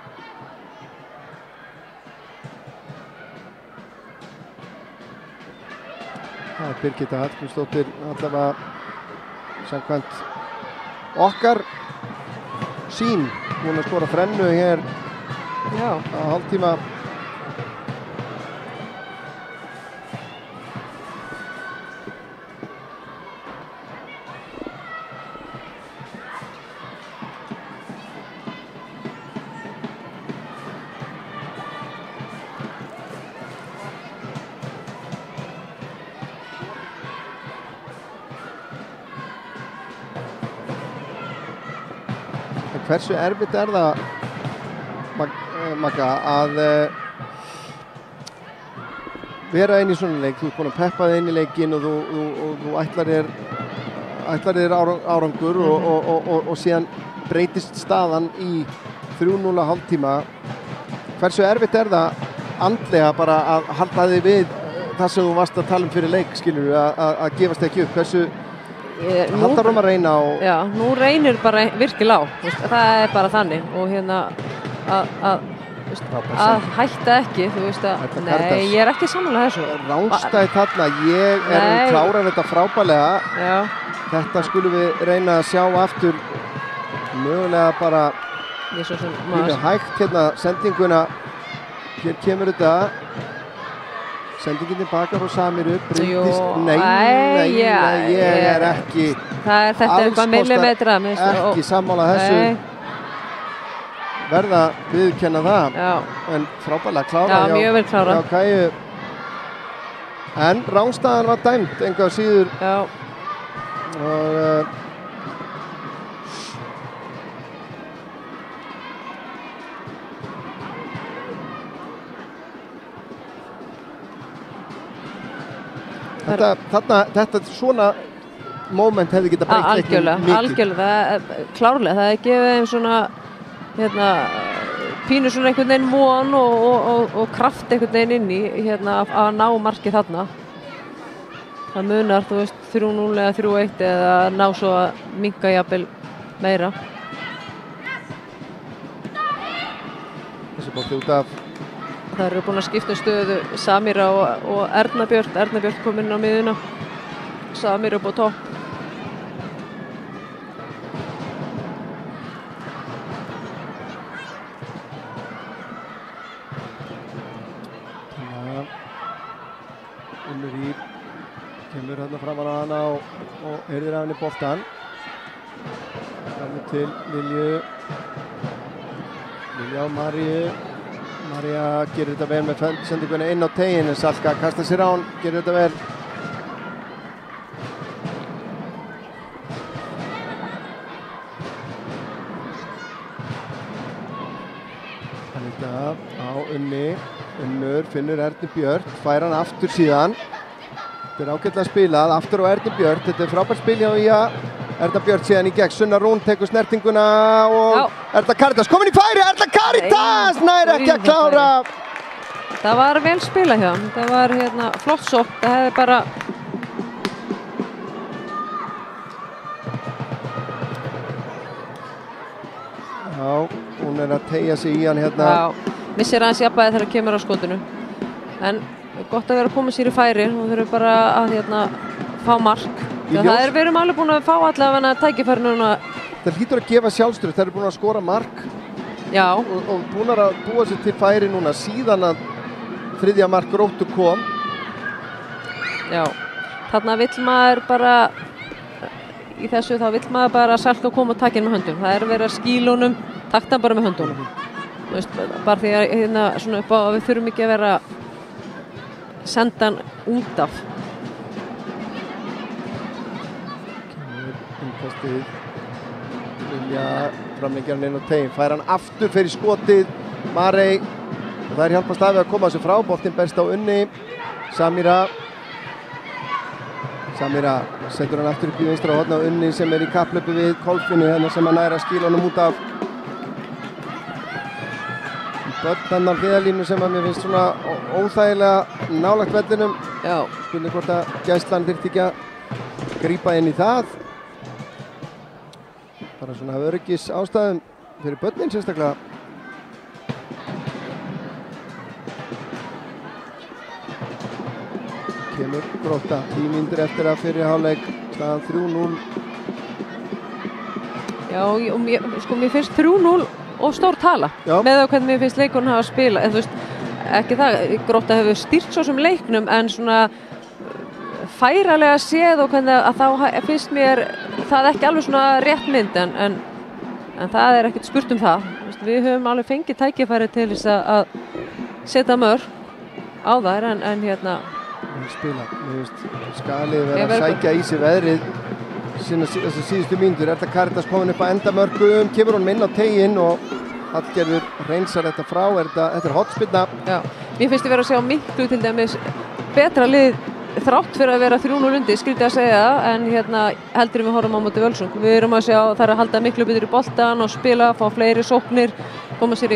Það er Birgitta Hallgrímsdóttir, allavega samkvæmt okkar sín, búin að skora þrennu hér á hálftíma. Hversu erfitt er það, Magga, að vera inn í svona leik? Þú ert búin að peppa þig inn í leikinn og þú ætlar þér árangur og síðan breytist staðan í 3-0 hálftíma. Hversu erfitt er það andlega bara að halda þig við það sem þú varst að tala fyrir leik, skilur við, að gefast ekki upp? Hversu haldar að reyna á? Já, nú reynir bara virkilega á, það er bara þannig og að hætta ekki, þú veist að nei, ég er ekki sammála þessu. Rangstæð þarna, ég er klárar þetta frábælega. Já. Þetta skulum við reyna að sjá aftur, mögulega bara hægt hérna sendinguna, hér kemur þetta. Sendingin tilbaka frá Samiru, Bryndís, nei, ég er ekki þetta er eitthvað millimetra ekki sammála þessu. Verða viðurkenna það. Já. En frábærlega klára. Já, mjög vel klára. Já, Kæju. En rangstæðan var dæmt engu að síður. Já. Og þetta svona moment hefði getað breytt leiknum mikið. Algjörlega, klárlega. Það er gefið þeim svona pínu svona einhvern veginn von og kraft einhvern veginn inn í að ná markið þarna. Það munar, þú veist, 3-0 eða 3-1 eða ná svo að minnka jafnvel meira. Þessi bolti út af. Það eru búin að skipta stöðu Samira og Erna Björk. Erna Björk kom inn á miðuna. Samira upp á topp. Unnur Ír kemur hérna framan á hana og heyrðir af henni boltan. Þannig til Lilju á Maríu. María gerir þetta vel með sendinguna inn á teginu. Salka kastar sér á hann, gerir þetta vel. Þannig Þetta á Unnur finnur Erni Björn, fær hann aftur síðan. Þetta ágætlega spilað, aftur á Erni Björn, þetta frábært spil hjá Ía. Erna Björn síðan í gegn, Sunna Rún tekur snertinguna og Erla Caritas komin í færi, Erla Caritas nær ekki að klára. Það var vel spila hjá hann, það var flott sókn, það hefði bara... Já, hún að teygja sig í hann Já, missir aðeins jafnvægi þegar kemur á skotinu. En gott að vera að koma sér í færi, hún þurfur bara að fá mark. Það við erum alveg búin að fá allavega tækifæri núna. Það hlýtur að gefa sjálfstraust, það eru búin að skora mark. Já. Og búin að búa sér til færi núna síðan að þriðja mark Gróttu kom. Já, þarna vill maður bara, í þessu þá vill maður bara Salka koma og taka inn með höndum. Það er verið að skýla honum, takta hann bara með höndunum. Bara því að svona upp á að við þurfum ekki að vera senda hann út af. Vilja framlengja hann inn á tegin, fær hann aftur fyrir skotið, Marey, og það hjálpast að við að koma þessu frá, boltinn berst á Unni, Samira setur hann aftur upp í vinstra horn á Unni sem í kapplöpu við Kolfinni, þannig sem hann nær að skýla honum út af. Börn á hliðarlínu sem að mér finnst svona óþægilega nálægt vellinum. Já. Spurning hvort að gæslan þyrfti ekki að grípa inn í það. Bara svona öryggis ástæðum fyrir börnin sérstaklega. Kemur Grótta, 10 mínútur eftir að fyrri hálfleik, staðan 3-0. Já, og mér finnst 3-0 og stór tala. Já. Með hvernig mér finnst leikurinn hafa spila. En þú veist, ekki það, Grótta hefur stýrt svo sem leiknum, en svona færalega séð og hvernig að þá finnst mér það ekki alveg svona rétt mynd, en það er ekkert spurt um það. Við höfum alveg fengið tækifæri til þess að setja mörk á þær, en spila, Skalið verið að sækja í sig veðrið þessu síðustu mínútur. Erla Caritas komin upp að enda mörkum, kemur hún inn á teginn og Hallgerður reynsar þetta frá. Þetta er hotspinna. Já, mér finnst ég vera að sjá miklu til dæmis betra lið þrátt fyrir að vera 3-0 undir, skrítið að segja það, en heldur við horfum á móti Völsung. Við erum að sjá það er að halda miklu betur í boltan og spila, fá fleiri sóknir, koma sér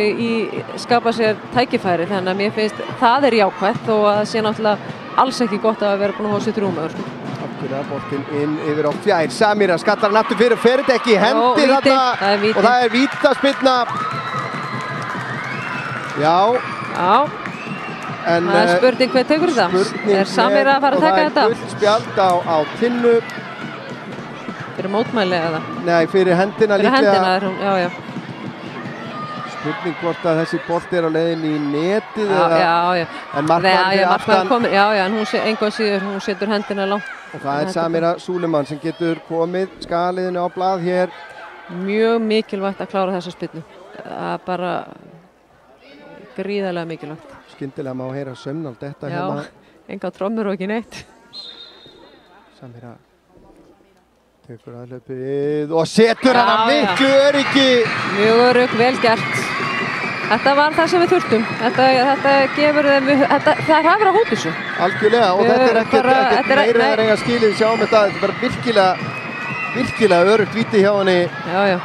skapa sér tækifæri, þannig að mér finnst það er jákvætt og að það sé náttúrulega alls ekki gott að vera búin að fá sér 3 mörk. Afturlega boltinn inn yfir á fjær, Samira skallar hann aftur fyrir, fer þetta ekki í hendi þarna og það er vítaspyrna. Já. En það er spurning hver tekur þetta? Er Samira að fara að taka þetta? Og það er gult spjald á Tinnu. Fyrir mótmæli eða? Nei, fyrir hendina líklega. Fyrir hendina er hún, já. Spurning hvort að þessi bolt er á leiðin í netið eða... Já. En markmann komið, já, en engan síður, hún setur hendina langt. Og það er Samira Súleman sem getur komið skaliðinu á blað hér. Mjög mikilvægt að klára þessa spilnu. Það er bara gríðarlega mikilvægt. Skyndilega má heyra sömnald þetta hérna. Já, enga trommur og ekki neitt. Samira tekur aðhlaupið og setur hana miklu öryggi. Mjög örygg, vel gert. Þetta var það sem við þurftum. Þetta gefur þeim, það er hafður að hóta þessu. Algjörlega, og þetta er ekkert meira að reyna skilið sjá þetta. Þetta er bara virkilega öryggt víti hjá henni. Já.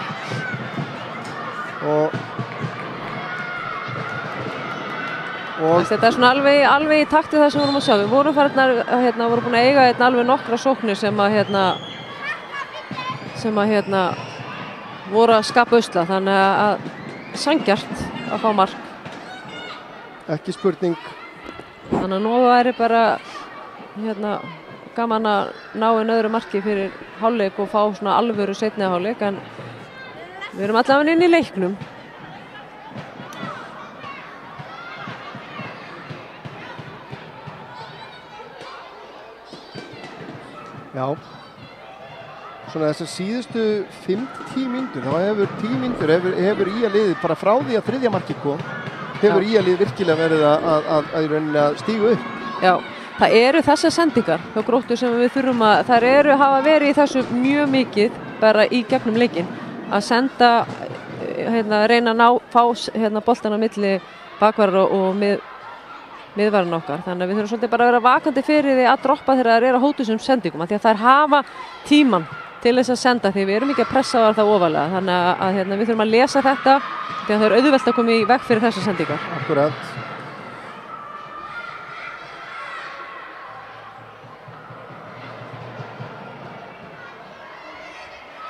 Og þetta er svona alveg í takt við það sem við vorum að sjá. Við vorum voru búin að eiga alveg nokkra sóknir sem voru að skapa usla, þannig að sanngjarnt að fá mark. Ekki spurning. Þannig að nú væri bara gaman að ná einn öðru marki fyrir hálfleik og fá svona alvöru seinni hálfleik, en við erum allavega inn í leiknum. Já, svona þessar síðustu 5-10 mínútur, þá hefur 10 mínútur hefur Ía liðið, bara frá því að þriðja markið kom, hefur Ía liðið virkilega verið að stíga upp. Já, það eru þessar sendingar hjá Gróttu sem við þurfum þær hafa verið í þessu mjög mikið bara í gegnum leikinn, að senda reyna að fá boltan á milli bakvarðar og miðvarðin okkar, þannig að við þurfum svolítið bara að vera vakandi fyrir því að droppa þegar það er að hóta þessum sendingum, því að þær hafa tíman til þess að senda því við erum ekki að pressa á það ofalega, þannig að við þurfum að lesa þetta því að það er auðvelt að koma í veg fyrir þessar sendingar. Akkurat.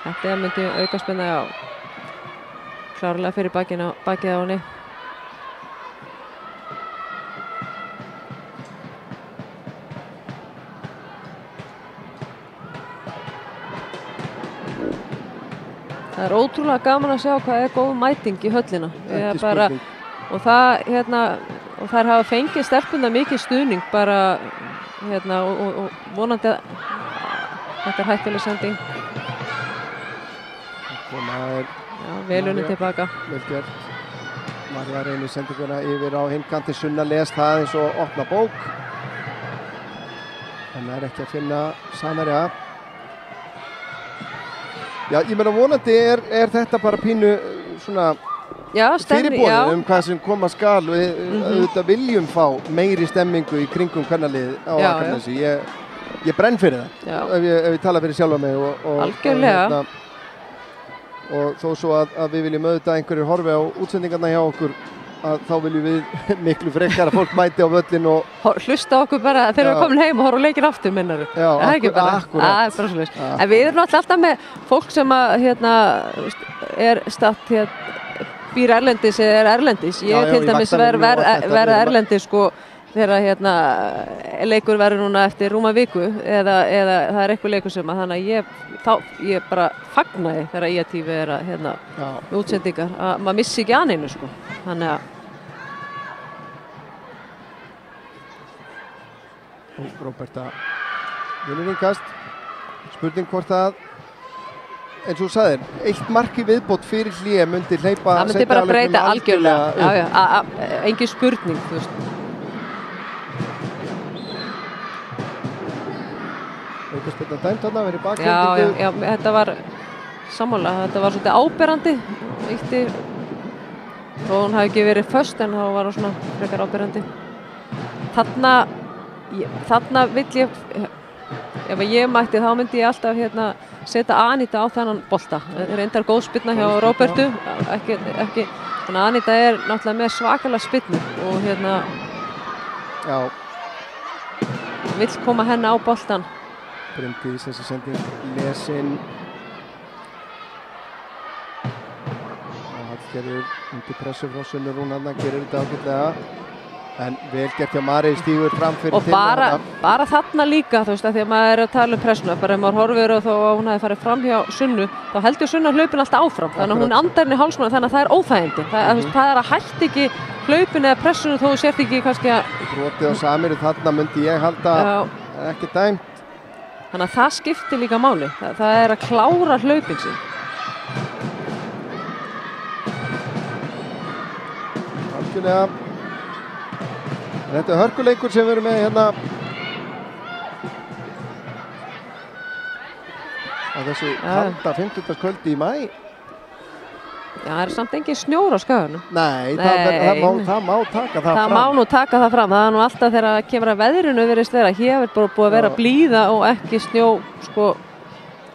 Þetta myndi aukaspinna klárlega fyrir bakið á henni. Það er ótrúlega gaman að sjá hvað er góð mæting í höllina. Og þær hafa fengið stelpuna mikið stuðning bara og vonandi að þetta er hættuleg sending. Vel unnið tilbaka. Vel gert. Marja reynir sendinguna yfir á hinkanti, Sunna les það eins og opna bók. Þannig er ekki að finna Samherja. Já, ég meina vonandi er þetta bara pínu svona fyrirbúið hvað sem koma skal og auðvitað viljum fá meiri stemmingu í kringum kvennalið á Akranesi. Ég brenn fyrir það ef ég tala fyrir sjálfa mig algjörlega. Og þó svo að við viljum auðvitað einhverjir horfi á útsendingarna hjá okkur að þá viljum við miklu frekar að fólk mæti á völlin og hlusta okkur bara þegar við komum heim og horfa leikinn aftur minnaru. Já, akkurat. En við erum alltaf með fólk sem að er statt býr erlendis eða er erlendis. Ég til dæmis verða erlendis þegar leikur verður núna eftir rúma viku eða það er eitthvað leikur sem þannig að ég bara fagnaði þegar IATV er með útsendingar að maður missi ekki að neinu þannig að Róberta vinnur innkast, spurning hvort að eins og þú sagðir, eitt mark í viðbót fyrir hlé myndi hleypa það myndi bara breyta algjörlega engin spurning þú veist. Aukaspyrna dæmt þarna, verið bakhendingu. Já, þetta var sammála, þetta var svolítið áberandi þó hún hafi ekki verið föst en þá var hún svona frekar áberandi. Þarna vill ef ég mætti þá myndi ég alltaf setja Anita á þennan bolta. Reyndar góð spyrna hjá Róbertu, ekki Anita er náttúrulega með svakalega spyrnu og vill koma henni á boltan. Bryndís þessi sending lesin og Hallgerður undir pressu frá Sunnu Rún gerir þetta ágætlega en vel gert hjá Mari stígur fram fyrir og bara þarna líka þú veist að því að maður er að tala pressuna bara ef maður horfir og þó að hún hefði farið fram hjá Sunnu þá heldur Sunna hlaupin alltaf áfram þannig að hún andar henni hálsmann þannig að það er óþægindi það er að hætta ekki hlaupin eða pressuna þó þú sért ekki kannski að brotið á Samiru þarna myndi ég halda ekki dæmt. Þannig að það skiptir líka máli. Það er að klára hlaupin sín. Algjörlega. Þetta er hörkuleikur sem við erum með á þessu kalda 50. í maí. Já, það er samt engin snjór á Skaganum. Nei, það má taka það fram. Það má nú taka það fram. Það er nú alltaf þegar það kemur að veðrinu virðist vera. Hér er bara búið að vera blíða og ekki snjó,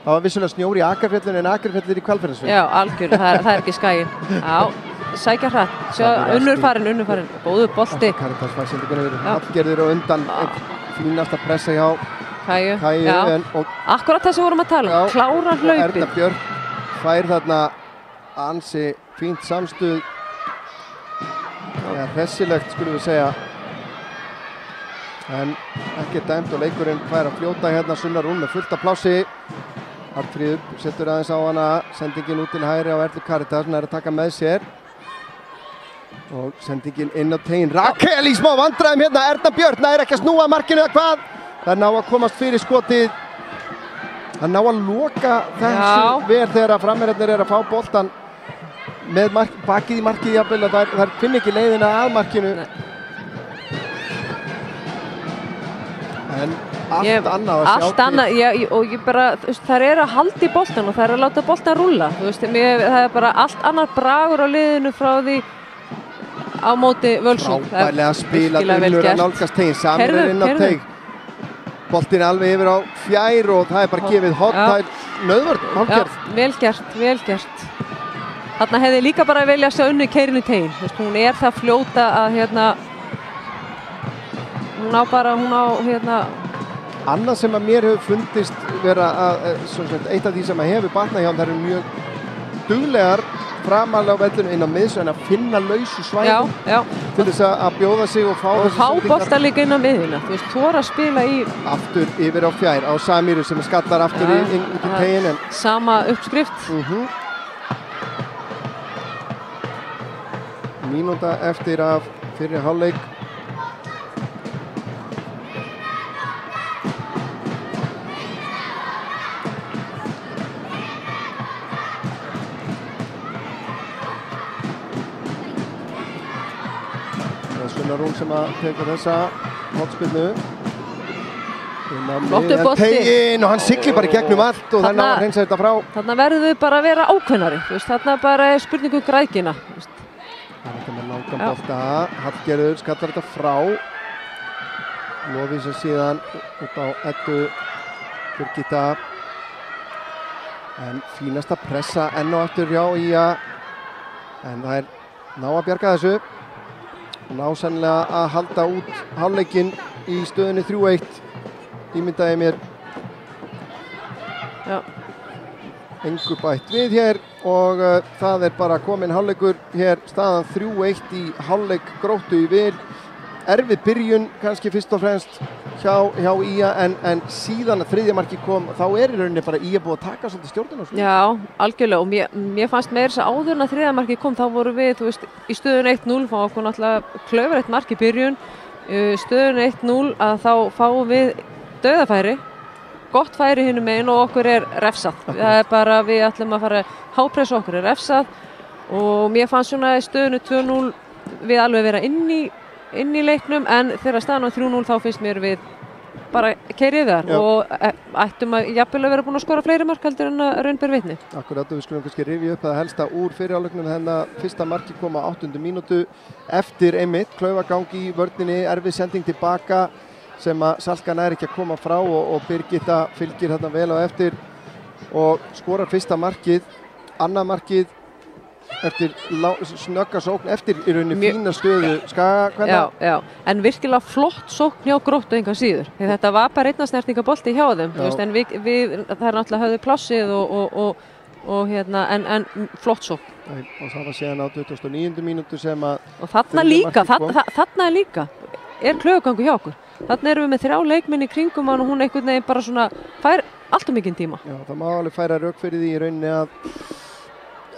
Það var vissulega snjór í Akrafjallinu en Akrafjall er í Hvalfjarðarsveit. Já, algjörlega. Það er ekki Skaginn. Já, sækja hratt. Sjá, unnur farin. Góður bolti. Karitas var sendingunni verið Hallgerður og undan fínasta pressa hjá Kæju. Akkurat þessi vorum að tala. Klára hlaupin. Erna Björk fær þarna ansi fínt samstuð hressilegt skulum við segja en ekki dæmt og leikurinn fær að fljóta Sunna Rún með fullt af plássi Arnfríður setur aðeins á hana sendingin út til hægri á Erlu Karitas hún er að taka með sér og sendingin inn á tegin Rakel í smá vandræðum Erna Björk nær ekki að snúa markinu eða hvað það ná að komast fyrir skotið það ná að loka þessu vel þegar að framherjarnir er að fá boltan með bakið í markið jafnvel að þær finn ekki leiðina að markinu en allt annað að sjá allt annað, og ég bara, þú veist, þær eru að halda í boltan og þær eru að láta boltan rúlla, þú veist, það er bara allt annar bragur á liðinu frá því á móti Völsung. Frábærlega spilað, Unnur að nálgast tegin, Samir inn á teig, boltin alveg yfir á fjær og það er bara gefið hot, það er nöðvörn, hálfgerð. Vel gert. Þarna hefði líka bara velja að sjá Unnu keirinu tegin, þú veist, hún er það fljóta að hún á Annað sem að mér hefur fundist vera eitt af því sem að hefur batnað hjá hann, það eru mjög duglegar framalega á vellinu inn á miðsvæðinu að finna lausu svæðum til þess að bjóða sig og fá bolta líka inn á miðjuna, þú veist, þora að spila í aftur yfir á fjær á Samiru sem skallar aftur inn út í tegin. Sama uppskrift. Mínúta eftir af fyrri hálfleik. Sunna Rún sem að tekur þessa hotspinnu. Flottur bolti. Tegin og hann siglir bara í gegnum allt og þannig að hreinsa þetta frá. Þarna verður við bara að vera ákveðnari, þú veist, þarna bara er spurningu græðgina. Það er með langan bolta, Hallgerður skallar þetta frá. Lovísa síðan út á Eddu Birgitta. En fínasta pressa enn og aftur hjá Ía. En það er ná að bjarga þessu. Ná sennilega að halda út hálfleikinn í stöðunni 3-1. Ímyndaði mér. Engu bætt við hér og það er bara komin hálfleikur hér, staðan 3-1 í hálfleik Gróttu í Vil. Erfið byrjun kannski fyrst og fremst hjá Ía en síðan að þriðja marki kom þá er í rauninni bara Ía búið að taka svolítið stjórnina. Já, algjörlega og mér fannst meira þess að áður en að þriðja marki kom þá voru við, þú veist, í stöðun 1-0 fá okkur náttúrulega klaufalegt mark í byrjun, stöðun 1-0 að þá fáum við dauðafæri, gott færi hinum megin og okkur er refsað. Það er bara, við ætlum að fara hápressa, okkur er refsað og mér fannst svona í stöðunu 2-0 við alveg vera inn í leiknum en þegar staðan á 3-0 þá finnst mér við bara keyrið þar og ættum að jafnvel að vera búin að skora fleiri mark heldur en að raun ber vitni. Akkurat og við skulum kannski rifja upp það helsta úr fyrri hálfleiknum þannig að fyrsta marki kom á 8. mínútu eftir einmitt klaufagang í vörninni, erfið sending tilbaka sem að Salka nær ekki að koma frá og Birgitta fylgir þarna vel á eftir og skorar fyrsta markið, annað markið eftir snögga sókn eftir í rauninni fína stöðu Skagakvenna. Já, en virkilega flott sókn hjá Gróttu engan síður. Þetta var bara einna snertingabolti hjá þeim, þú veist, en við það er náttúrulega höfðu plássið og en flott sókn. Og það var síðan á 29. mínútu sem að og þarna líka er klaufagangur hjá okkur. Þarna erum við með 3 leikmenn í kringum hann og hún einhvern veginn bara svona fær allt mikinn tíma. Já, það má alveg færa rök fyrir því í rauninni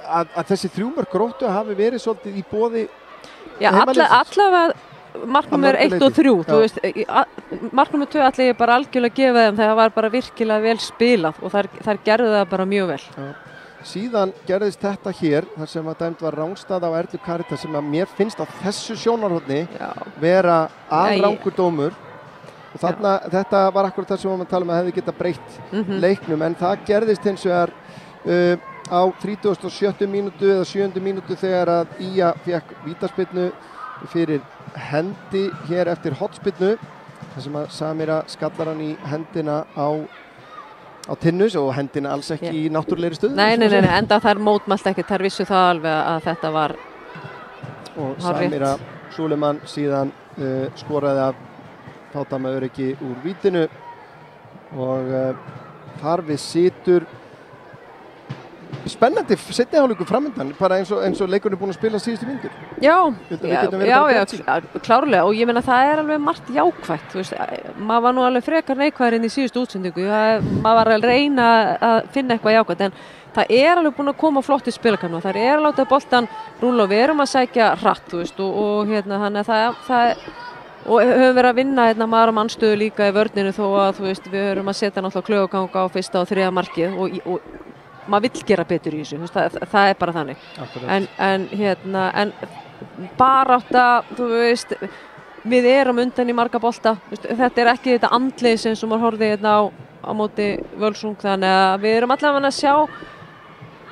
að þessi 3 mörk Gróttu hafi verið svolítið í boði allavega marknúmer 1 og 3, þú veist, marknúmer 2 ætla ég bara algjörlega að gefa þeim, það var bara virkilega vel spilað og þær gerðu það bara mjög vel. Já. Síðan gerðist þetta hér, þar sem að dæmt var rangstæða á Erlu Karitas sem að mér finnst á þessu sjónarhorni vera rangur dómur og þarna, þetta var akkurat það sem við talum að hefði geta breytt leiknum en það gerðist hins vegar á 37. mínútu eða 7. mínútu þegar að Ía fékk vítaspyrnu fyrir hendi hér eftir hotspyrnu þar sem að Samira skallar hann í hendina á Tinnus og hendina alls ekki í náttúrulegri stöðu. Nei, enda þær mótmælt ekki, þær vissu það alveg að þetta var og Samira Súleman síðan skoraði af fátamaður ekki úr vítinu og þar við situr spennandi seinni hálfleikur framöndan bara eins og leikurinn er búinn að spila síðustu mínútur. Já, klárlega og ég meina það er alveg margt jákvætt, þú veist, maður var nú alveg frekar neikvæður inn í síðustu útsendingu, maður var að reyna að finna eitthvað jákvætt en það er alveg búinn að koma flott í spilakamna, það er að láta boltan rúlla og við erum að sækja hratt, þú veist, og þannig að það og höfum verið að vinna maður á mannstöðu líka í vörninu þó að þú veist, við höfum að setja náttúrulega klaufagang á fyrsta og þriðja markið og maður vill gera betur í þessu, það er bara þannig. En barátta, þú veist, við erum undan í marga bolta. Þetta ekki þetta andleysi eins og maður horfði hérna á móti Völsung, þannig að við erum allavega að sjá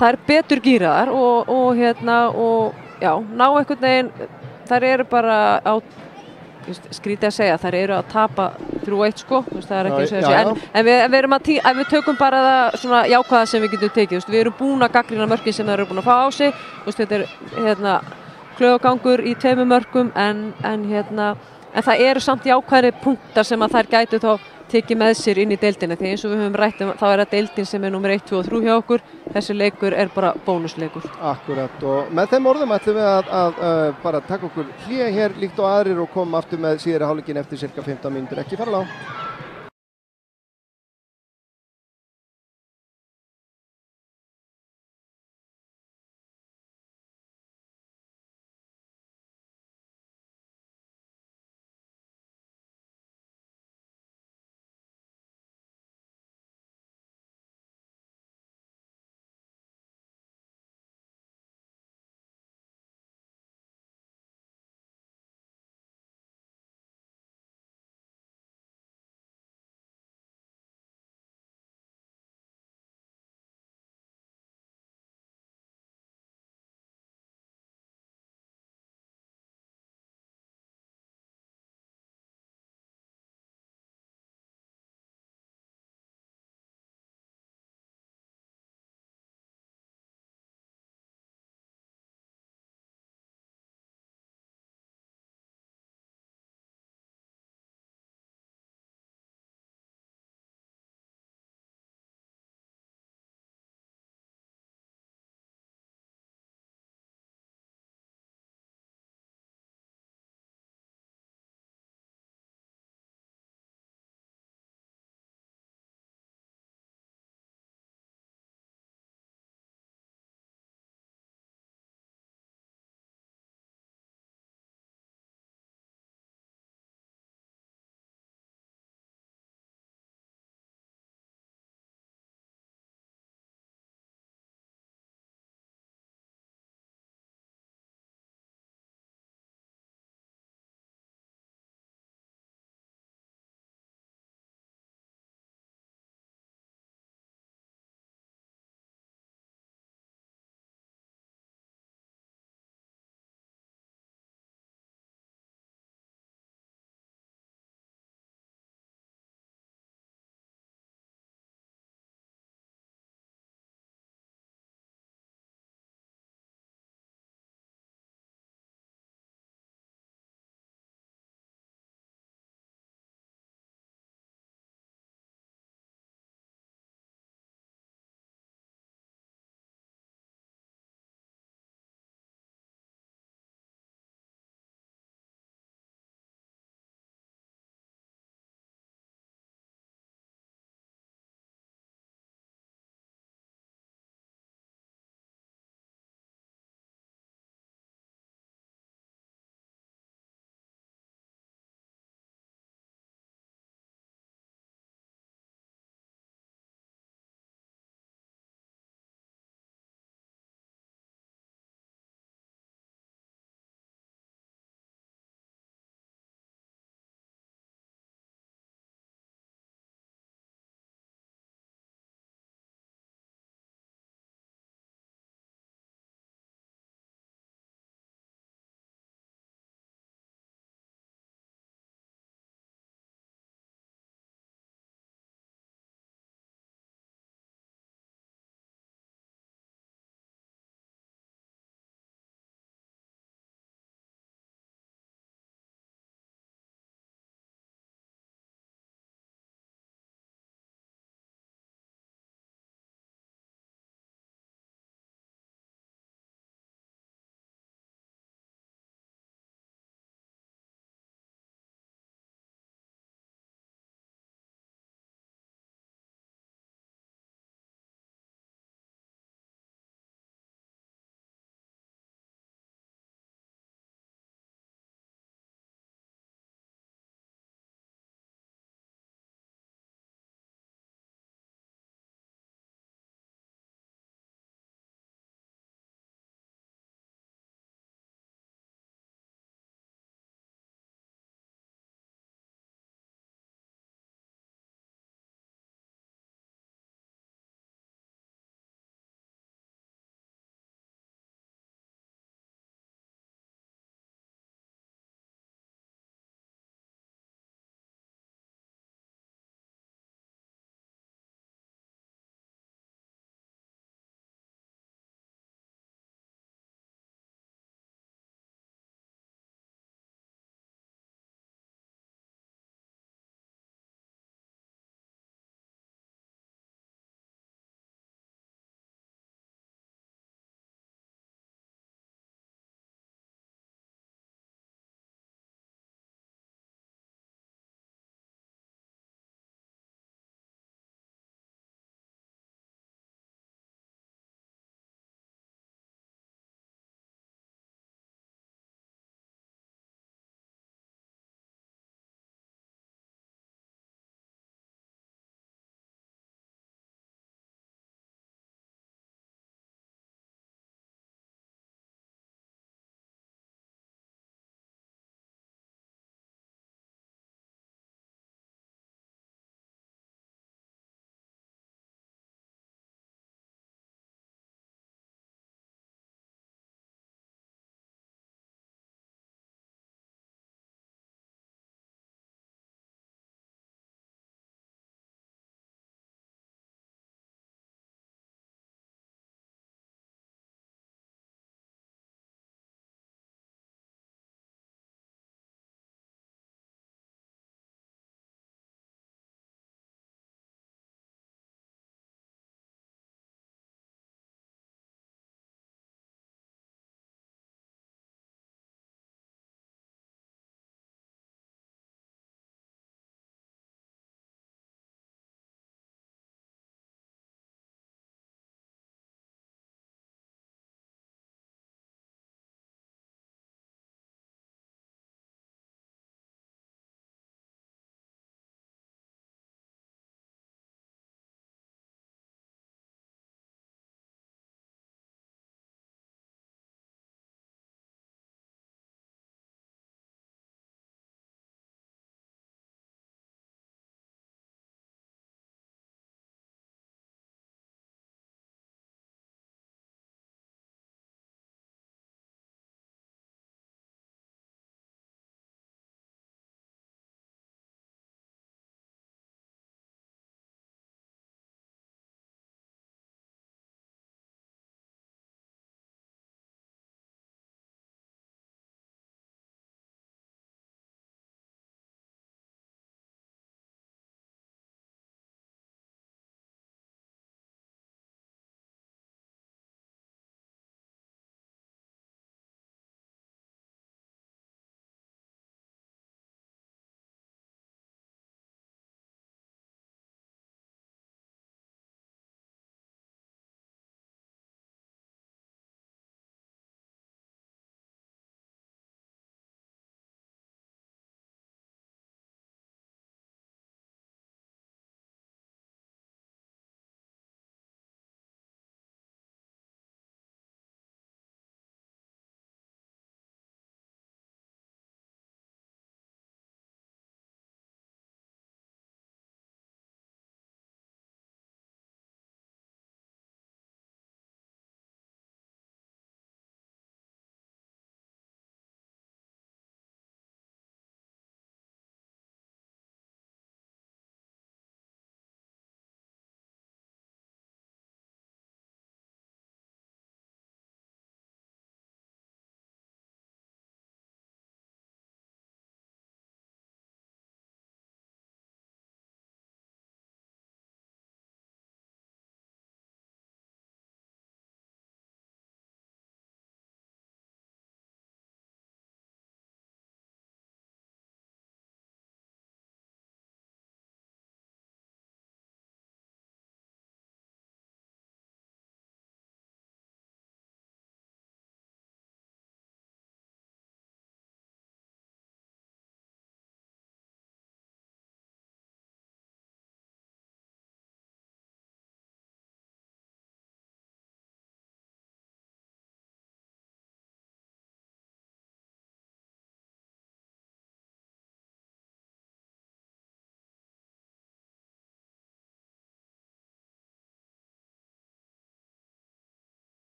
það betur gíraðar og já, ná einhvern veginn, þær eru bara á skrítið að segja, þær eru að tapa 3-1 sko, það ekki eins og þessi, en við erum ef við tökum bara það svona jákvæða sem við getum tekið, við erum búin að gagnrýna mörkin sem þær eru búin að fá á sig, þetta klöfugangur í 2 mörkum en það eru samt jákvæðri punktar sem að þær gætu þá tekið með sér inn í deildina, því eins og við höfum rætt þá er það deildin sem er númer 1, 2 og 3 hjá okkur, þessi leikur er bara bónusleikur. Akkurat, og með þeim orðum ætlum við að bara taka okkur hlé hér líkt og aðrir og koma aftur með síðari hálfleikinn eftir cirka 15 mínútur, ekki fara lág.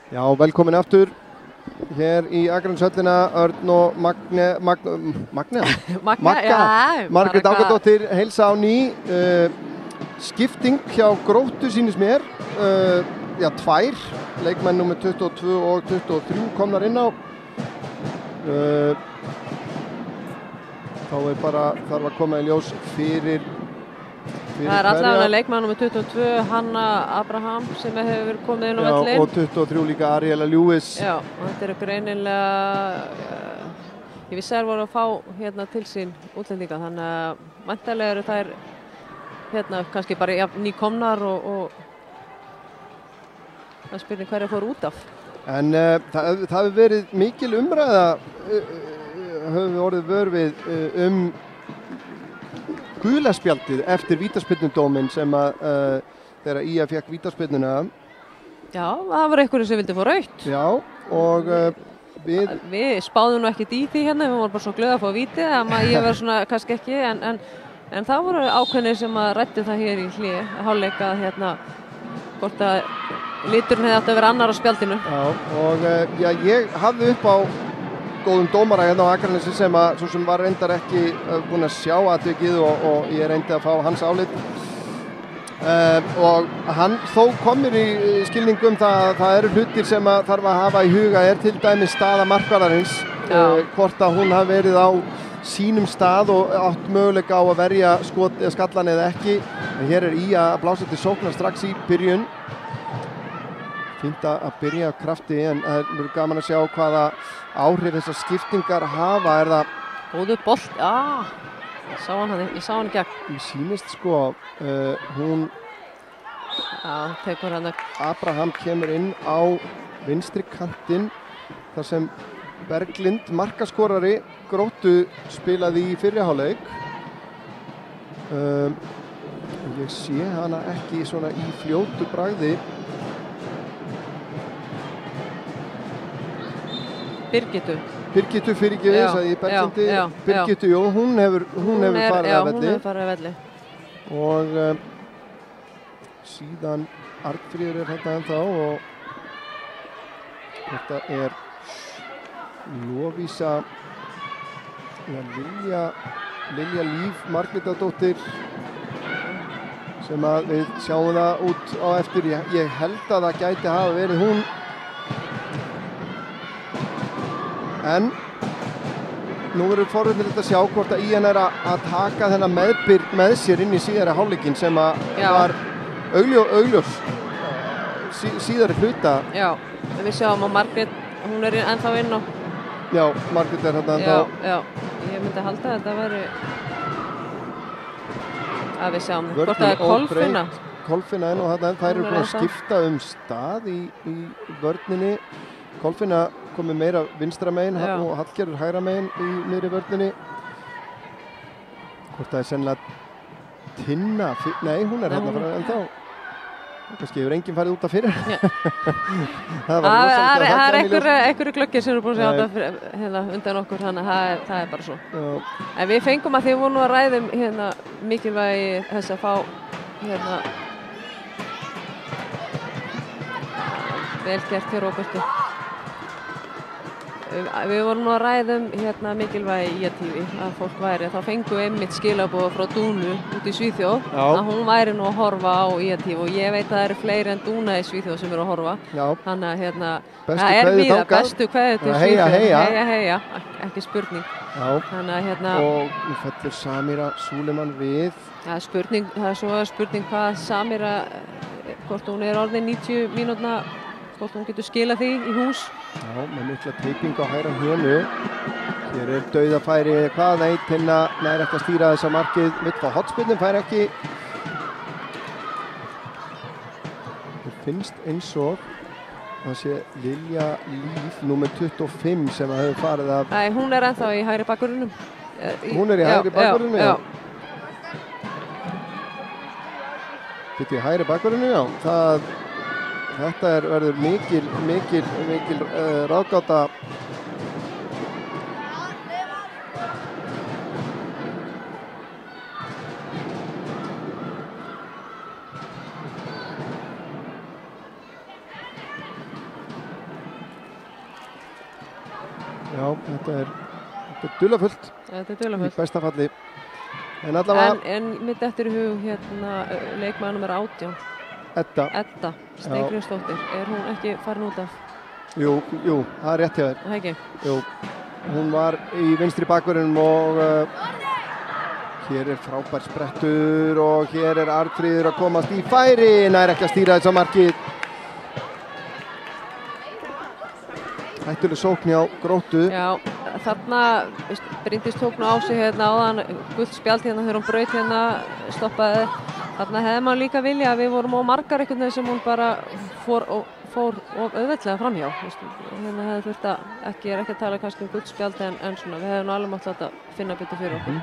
Já, velkomin aftur hér í Akraneshöllina, Örn og Magna Margrét Ágadóttir heilsa á ný. Skipting hjá Gróttu sýnist mér, tvær leikmenn númer 22 og 23 komnar inn á. Þá bara þarf að koma í ljós fyrir það allavega leikmann númer 22, Hanna Abraham, sem hefur komið inn á völlinn. Og 23 líka Ariela Lewis. Já, og þetta eru greinilega, ég vissi að þær voru að fá hérna til sín útlendinga, þannig að væntanlega eru þær hérna kannski bara nýkomnar og það spurning hverja fór út af. En það hefur verið mikil umræða, höfum við orðið vör við gula spjaldið eftir vítaspyrnudóminn sem þegar IA fékk vítaspyrnuna. Já, það var einhverju sem vildi fá rautt. Já, og við spáðum nú ekkert í því hérna, við vorum bara svo glöð að fá vítið, ég var svona kannski ekki, en það voru ákveðnir sem að ræddu það hér í hálfleika hérna, hvort að liturinn hefði átt að vera annar á spjaldinu. Já, og ég hafði upp á góðum dómara hérna á Akranesi sem var reyndar ekki búinn að sjá atvikið og ég reyndi að fá hans álit. Og hann þó kom mér í skilningum það eru hlutir sem þarf að hafa í huga, til dæmis staða markvarðarins, hvort að hún hafi verið á sínum stað og átt möguleika á að verja skallan eða ekki. En hér IA að blása til sóknar strax í byrjun. Fínt að byrja á krafti, en það er gaman að sjá hvaða áhrif þessar skiptingar hafa. Er það góðu bolt? Ég sá hann í gegn. Mér sýnist hún tekur hann. Abraham kemur inn á vinstri kantinn þar sem Berglind, markaskorari Gróttu, spilaði í fyrri hálfleik. Ég sé hana ekki svona í fljótu bragði. Birgittu fyrirgefið, sagði ég Berglindi. Birgittu, jú, hún hefur farið af velli. Og síðan Arnfríður hérna ennþá og þetta Lovísa Lilja Líf Margrétardóttir sem við sjáum það út á eftir. Ég held að það gæti hafa verið hún. En nú verður forvitnilegt að sjá hvort að IN að taka þennan meðbyrg með sér inn í síðari hálfleikinn sem var augljós síðari hluta. Já, við sjáum að Margrét, hún ennþá inn á. Já, Margrét hérna ennþá. Já, ég myndi halda að þetta væri að við sjáum hvort það Kolfinna enn og þarna, þær eru búin að skipta stað í vörninni. Kolfinna komið meira vinstra megin og Hallgerður hægra megin í miðri vörninni. Hvort það sennilega Tinna, nei, hún hérna frá ennþá. Kannski hefur enginn farið út af fyrir. Það er einhverju glöggir sem eru búin að sjá þetta undan okkur, þannig að það er bara svo. En við fengum að því við vorum að ræðum mikilvægi þess að fá vel gert hjá Róbertu. Við vorum nú að ræðum mikilvægi IA-TV að fólk væri, þá fengum við einmitt skilaboð frá Dúnu út í Svíþjóð að hún væri nú að horfa á IA-TV og ég veit að það eru fleiri en Dúna í Svíþjóð sem eru að horfa. Þannig að það er víða, bestu kveðið til Svíþjóð. Heia, ekki spurning. Þannig að og nú fellur Samira Súleman við. Það er svo spurning hvað Samira, hvort hún er orðin 90 mínútna, hvort hún getur skilað því í hús. Já, með mikla teipingu á hægra hjönu. Hér dauðafæri, nei, Tinna nær ekki að stýra þessa markið. Mitt á hotspinnin fær ekki. Það finnst eins og það sé Lilja Líf, númer 25, sem hefur farið af. Nei, hún er ennþá í hægri bakvörðunum. Hún er í hægri bakvörðunum, já. Þetta í hægri bakvörðunum, já. Þetta verður mikil ráðgáta. Já, þetta er dularfullt. Þetta er dularfullt. Í besta falli. En allavega... En mitt eftir í hug leikmaður númer 18. Edda Steingrímsdóttir. Er hún ekki farin út af? Jú, það er rétt hjá þér. Það ekki? Jú, hún var í vinstri bakverðinum og hér er frábær sprettur og hér er Arnfríður að komast í færi. Nær ekki að stýra þess að markið. Hættuleg sókn hjá Gróttu. Já, þarna Bryndís tók nú á sig áðan gult spjald þegar hún braut stoppaði. Þarna hefði maður líka vilja að við vorum á margar einhvern veginn sem hún bara fór auðveldlega framhjá. Hérna hefði þurft að ekki að tala kannski gult spjald en svona, við hefðum alveg mátt að finna betur fyrir okkur.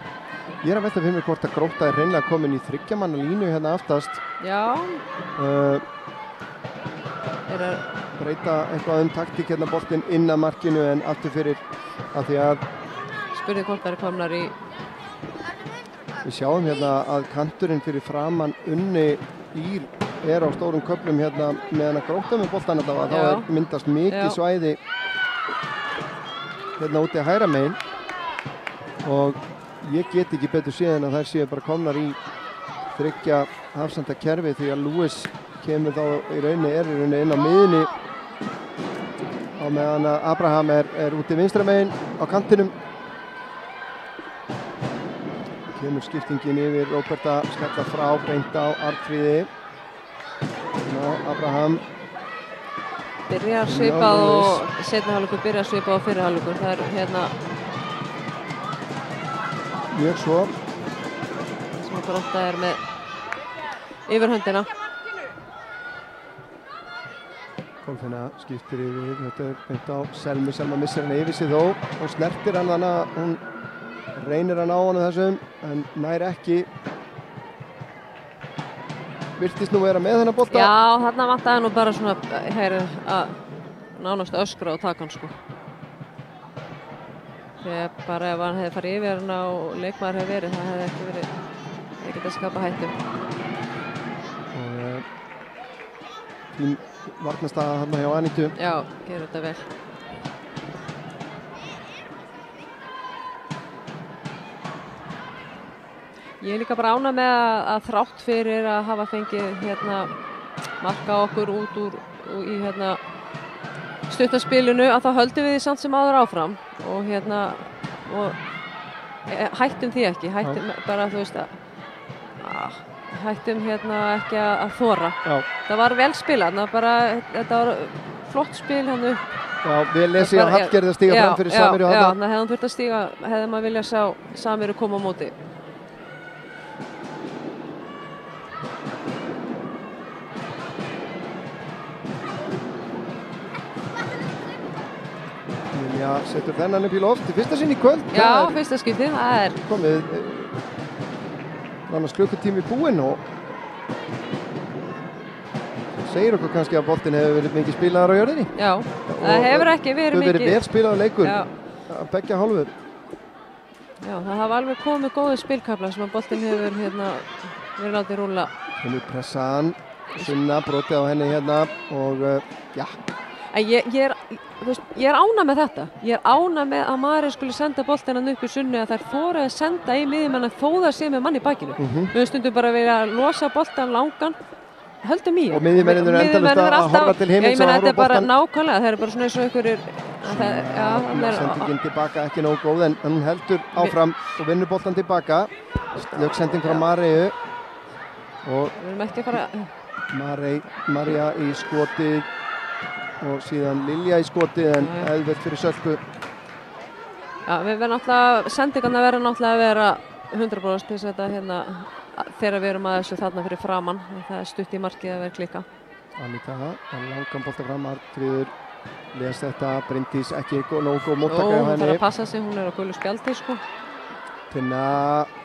Ég er að velta fyrir mig hvort að Grótta er hreinlega komin í 3 manna línu hérna aftast. Já. Breyta eitthvað taktík hérna boltinn inn að markinu en aftur fyrir að því að spurði hvort það er komnar í við sjáum hérna að kanturinn fyrir framann Unni Ír er á stórum köflum hérna meðan að Grótta með boltan þá myndast mikið svæði hérna úti að hægra megin og ég get ekki betur séð en að þær séu bara komnar í 3 hafsenda kerfi því að Lewis kemur þá í rauninni inn á miðunni á meðan að Abraham er úti vinstra megin á kantinum. Kemur skiptingin yfir Róberta, skella frá, beint á Arnfríði. Abraham. Byrjar svipað og seinni hálfleikur byrjar svipað og fyrri hálfleikur. Það er hérna mjög svo. Sem að Grótta er með yfirhöndina. Kolfinna skiptir yfir, þetta er beint á Selma missir hann yfir sig þó og snertir hann þannig að hún reynir að ná hann þessum en nær ekki. Virtist nú vera með þennan bolta. Já, þarna vantaði nú bara svona að nánast öskra og taka hann sko. Þegar bara ef hann hefði farið yfir hann og leikmaður hefði verið, það hefði ekki verið ekkert að skapa hættu. Og fín varnarstaða þarna hjá Anítu. Já, gerur þetta vel. Ég er líka bara ánægð með að þrátt fyrir að hafa fengið marka okkur út í stuttaspilinu að þá höldum við því samt sem áður áfram og hættum því ekki, bara þú veist hættum ekki að þora. Já. Það var vel spilað, þetta var flott spil hann upp. Já, við lesið að Hallgerði að stíga fram fyrir Samiru. Já, þannig hefði hann þurft að stíga, hefði maður viljað sjá Samiru koma á móti. Lilja setur þennan upp í loft í fyrsta sinn í kvöld. Já, fyrsta skiptið, það er komið annars klukkutími búinn og segir okkur kannski að boltinn hefur verið mikið spilaðar á jörðinni. Já, það hefur ekki verið mikið. Það hefur verið vel spilaður leikur að beggja hálfu. Já, það hafa alveg komið góðir spilkaflar sem að boltinn hefur verið látið rúlla. Henni pressan, Sunna brotið á henni og já. Ég er ánægð með þetta. Ég er ánægð með að Mari skuli senda boltina upp í Sunnu að þær fóru að senda í miðjumann að þó það sé með mann í bakinu. Við höfum stundum bara verið að losa boltan langan, höldum í. Og miðjumennir eru endalaust að horfa til himins og horfa á boltan. Þetta er bara nákvæmlega, það er bara svona eins og einhverjir. Sendingin tilbaka ekki nógu góð en hún heldur áfram og vinnur boltan tilbaka. Slökk sending frá Mariu. Og við erum ekki að fara. María í skotið. Og síðan Lilja í skoti en auðvelt fyrir Sölku. Já, við verðum náttúrulega, sendingarna verður náttúrulega að vera 100% til þetta þegar við erum að þessu þarna fyrir framann. Það er stutt í markið að vera klika. Anita, langan bolta fram, Arnfríður les þetta, Bryndís ekki nógu góð móttaka á henni. Hún þarf að passa sig, hún er á gulu spjaldi sko. Tinna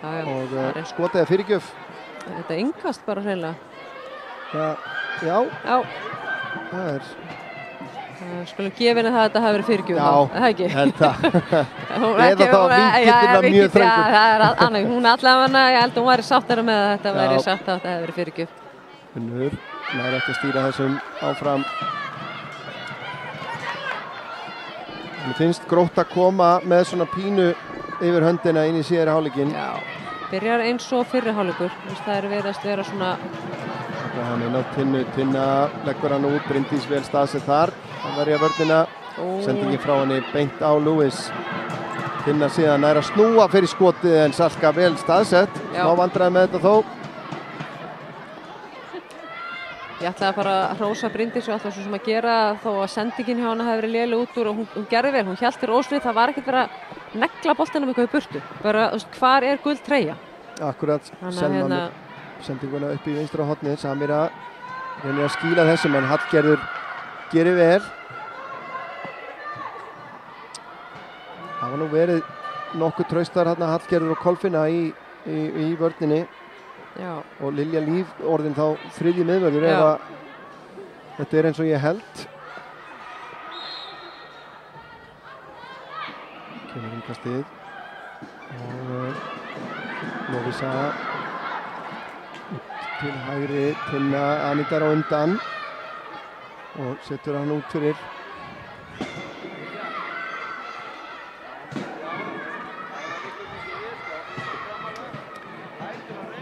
og skotið er fyrirgjöf. Þetta yngast bara hreinlega. Já. Það er skulum gefa henni það að þetta hafi verið fyrirgjöf. Já, held það. Eða þá vinkillina mjög þröngur. Það er annað, hún allavega, ég held að hún væri sáttara með að þetta væri sagt að þetta hefði verið fyrirgjöf. Unnur, nær ekki að stýra þessum áfram. Mér finnst Grótta koma með svona pínu yfir höndina inn í síðari hálfleikinn. Já, byrjar eins og fyrri hálfleikur. Það er verið að vera svona... Hann inn á Tinnu, Tinna leggur hann út, Bryndís vel staðsett þar. Hann verja vörnina, sendingin frá henni beint á Lewis. Tinna síðan nær að snúa fyrir skotið en Salka vel staðsett. Smá vandræði með þetta þó. Ég ætlaði bara að hrósa Bryndís og alltaf svo sem að gera þó að sendingin hjá hana hefði verið léleg út úr og hún gerði vel, hún hélt þér ósvið, það var ekkert verið að negla boltanum eitthvað í burtu. Bara, hvar er guld treyja? Akkurat, Selma sendinguna upp í vinstra hornið, Samira reynir að skýla þessum en Hallgerður gerir vel. Það var nú verið nokkuð traustar hérna Hallgerður og Kolfinna í vörninni. Já. Og Lilja Líf orðin þá þriðji miðvörður ef að þetta er eins og ég held. Kemur innkastið og Lovísa til hægri, Tinna Anítar á undan og setur hann út fyrir.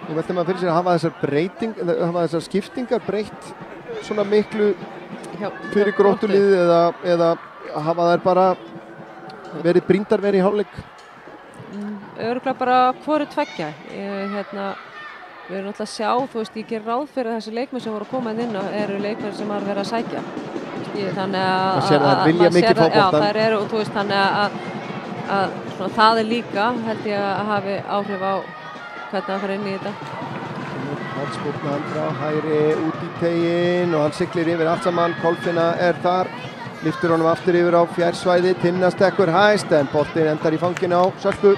Nú veldur maður fyrir sér að hafa þessar skiptingar breytt svona miklu fyrir Gróttuliðið eða hafa þær bara verið brýndar verið í hálfleik? Örugglega bara hvoru tveggja. Við erum alltaf að sjá, þú veist, ég ger ráð fyrir að þessi leikmenn sem voru að koma inn á eru leikmenn sem maður verið að sækja. Þannig að maður sér það vilja mikið fótboltan. Já, það eru, og þú veist, þannig að svona, það er líka, held ég að hafi áhrif á hvernig það fyrir inn í þetta. Hálskotna hann frá hægri út í teginn og hann siglir yfir allt saman. Kolfinna er þar, lyftur honum aftur yfir á fjársvæði, Tinna stekkur hæst en boltinn endar í fanginu á Sölku.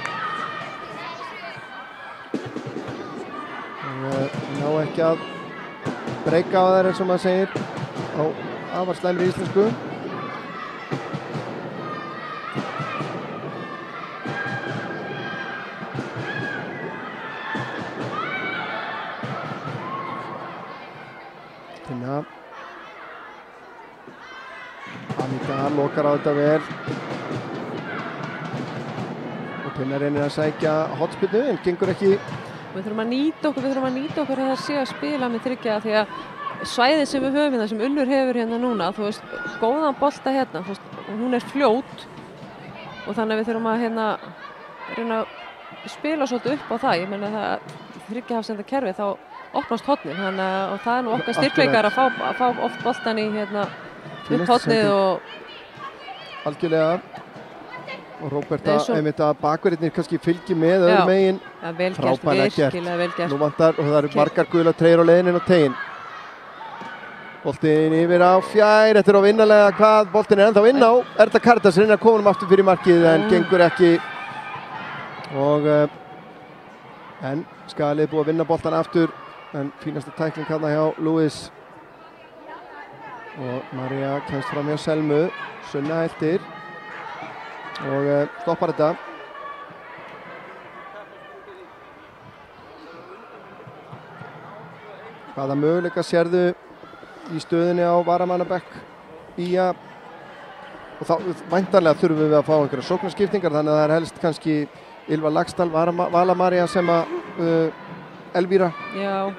Ná ekki að breyka á þær eins og maður segir á afar slæmri íslensku. Tinna Aníta lokar á þetta vel og Tinna reynir að sækja hotspinnu en gengur ekki. Við þurfum að nýta okkur að það sé að spila með tryggja því að svæðið sem við höfum hérna, sem Unnur hefur hérna núna, þú veist, góðan bolta hérna, þú veist, hún er fljót og þannig að við þurfum að hérna reyna að spila svolítið upp á það. Ég meina það tryggja hafsenda kerfi þá opnast hornin, þannig að það er nú okkar styrkleikar að fá oft boltan í hérna upp hornið og algjörlega. Og Róberta, einmitt að bakverðirnir kannski fylgi með öðrum megin. Já, vel gert, virkilega vel gert. Nú vantar, og það eru margar gula treyjur á leiðinni á teginn. Boltinn yfir á fjær, þetta er á vinnalega hvað, boltinn er ennþá inn á. Erla Karitas reynir að koma aftur fyrir markið en gengur ekki. Og en Skalið búið að vinna boltan aftur, en fínasta tækling hérna hjá Lewis. Og María kemst fram hjá Selmu, Sunna eftir. Og stoppar þetta. Hvaða möguleika sérðu í stöðunni á varamannabekk Ía? Og þá væntanlega þurfum við að fá einhverja sóknarskiptingar, þannig að það er helst kannski Ylva Laxdal, Vala María sem að Elvíra. Já.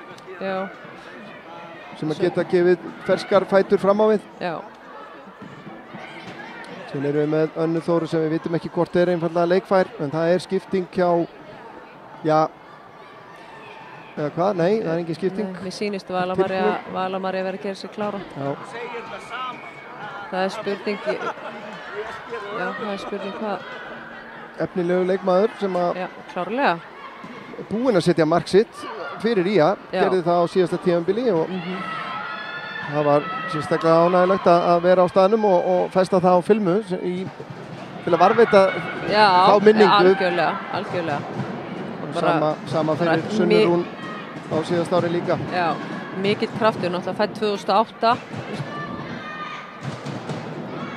Sem að geta gefið ferskar fætur fram á við. Já. Svo erum við með Önnu Þóru sem við vitum ekki hvort er einfallega leikfær, en það er skipting hjá, já, eða hvað? Nei, það er engin skipting. Mér sýnist Vala María verið að gera sig klára. Já. Það er spurning, hvað? Efnilegu leikmaður sem að... Já, klárlega. Búinn að setja mark sitt fyrir Ía, gerði það á síðasta tímabili og... Það var sérstaklega ánægilegt að vera á staðnum og festa það á filmu til að varðveita þá minningu. Já, algjörlega. Sama fyrir Sunnu Rún á síðast ári líka. Já, mikill kraftur, náttúrulega fædd 2008.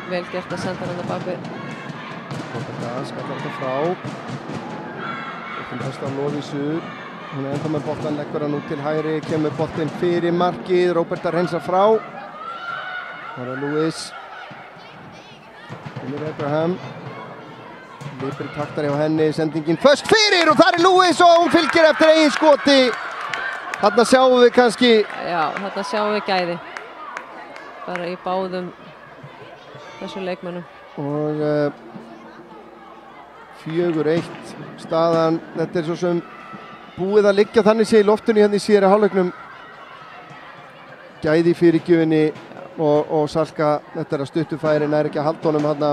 Vel gert að senda hann að bakvið. Þetta skallar þetta frá. Þetta festa á Lovísu. Hún er ennþá með boltan, leggur hann út til hægri, kemur boltinn fyrir markið, Róberta reynsar frá. Það er Lewis. Emir Abraham. Lipri taktar hjá henni, sendingin föst fyrir og þar Lewis og hún fylgir eftir eigin skoti. Þarna sjáum við kannski... Já, þarna sjáum við gæði. Bara í báðum þessum leikmönnum. Og 4-1 staðan. Þetta svo sem búið að liggja þannig sé í loftunni hérna í síðari hálfleiknum. Gæði í fyrirgjöfinni og Salka, þetta að stuttufæri nær ekki að halda honum hérna.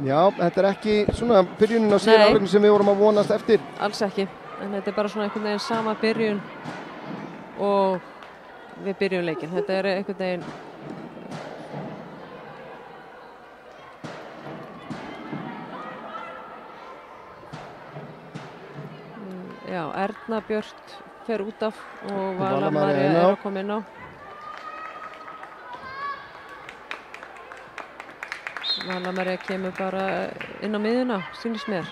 Já, þetta ekki svona byrjunin á síðari hálfleiknum sem við vorum að vonast eftir. Alls ekki, en þetta bara svona einhvern veginn sama byrjun og við byrjum leikinn. Þetta einhvern veginn Já, Erna Björt fer út af og Vala María að koma inn á. Vala María kemur bara inn á miðjuna, sýnist mér.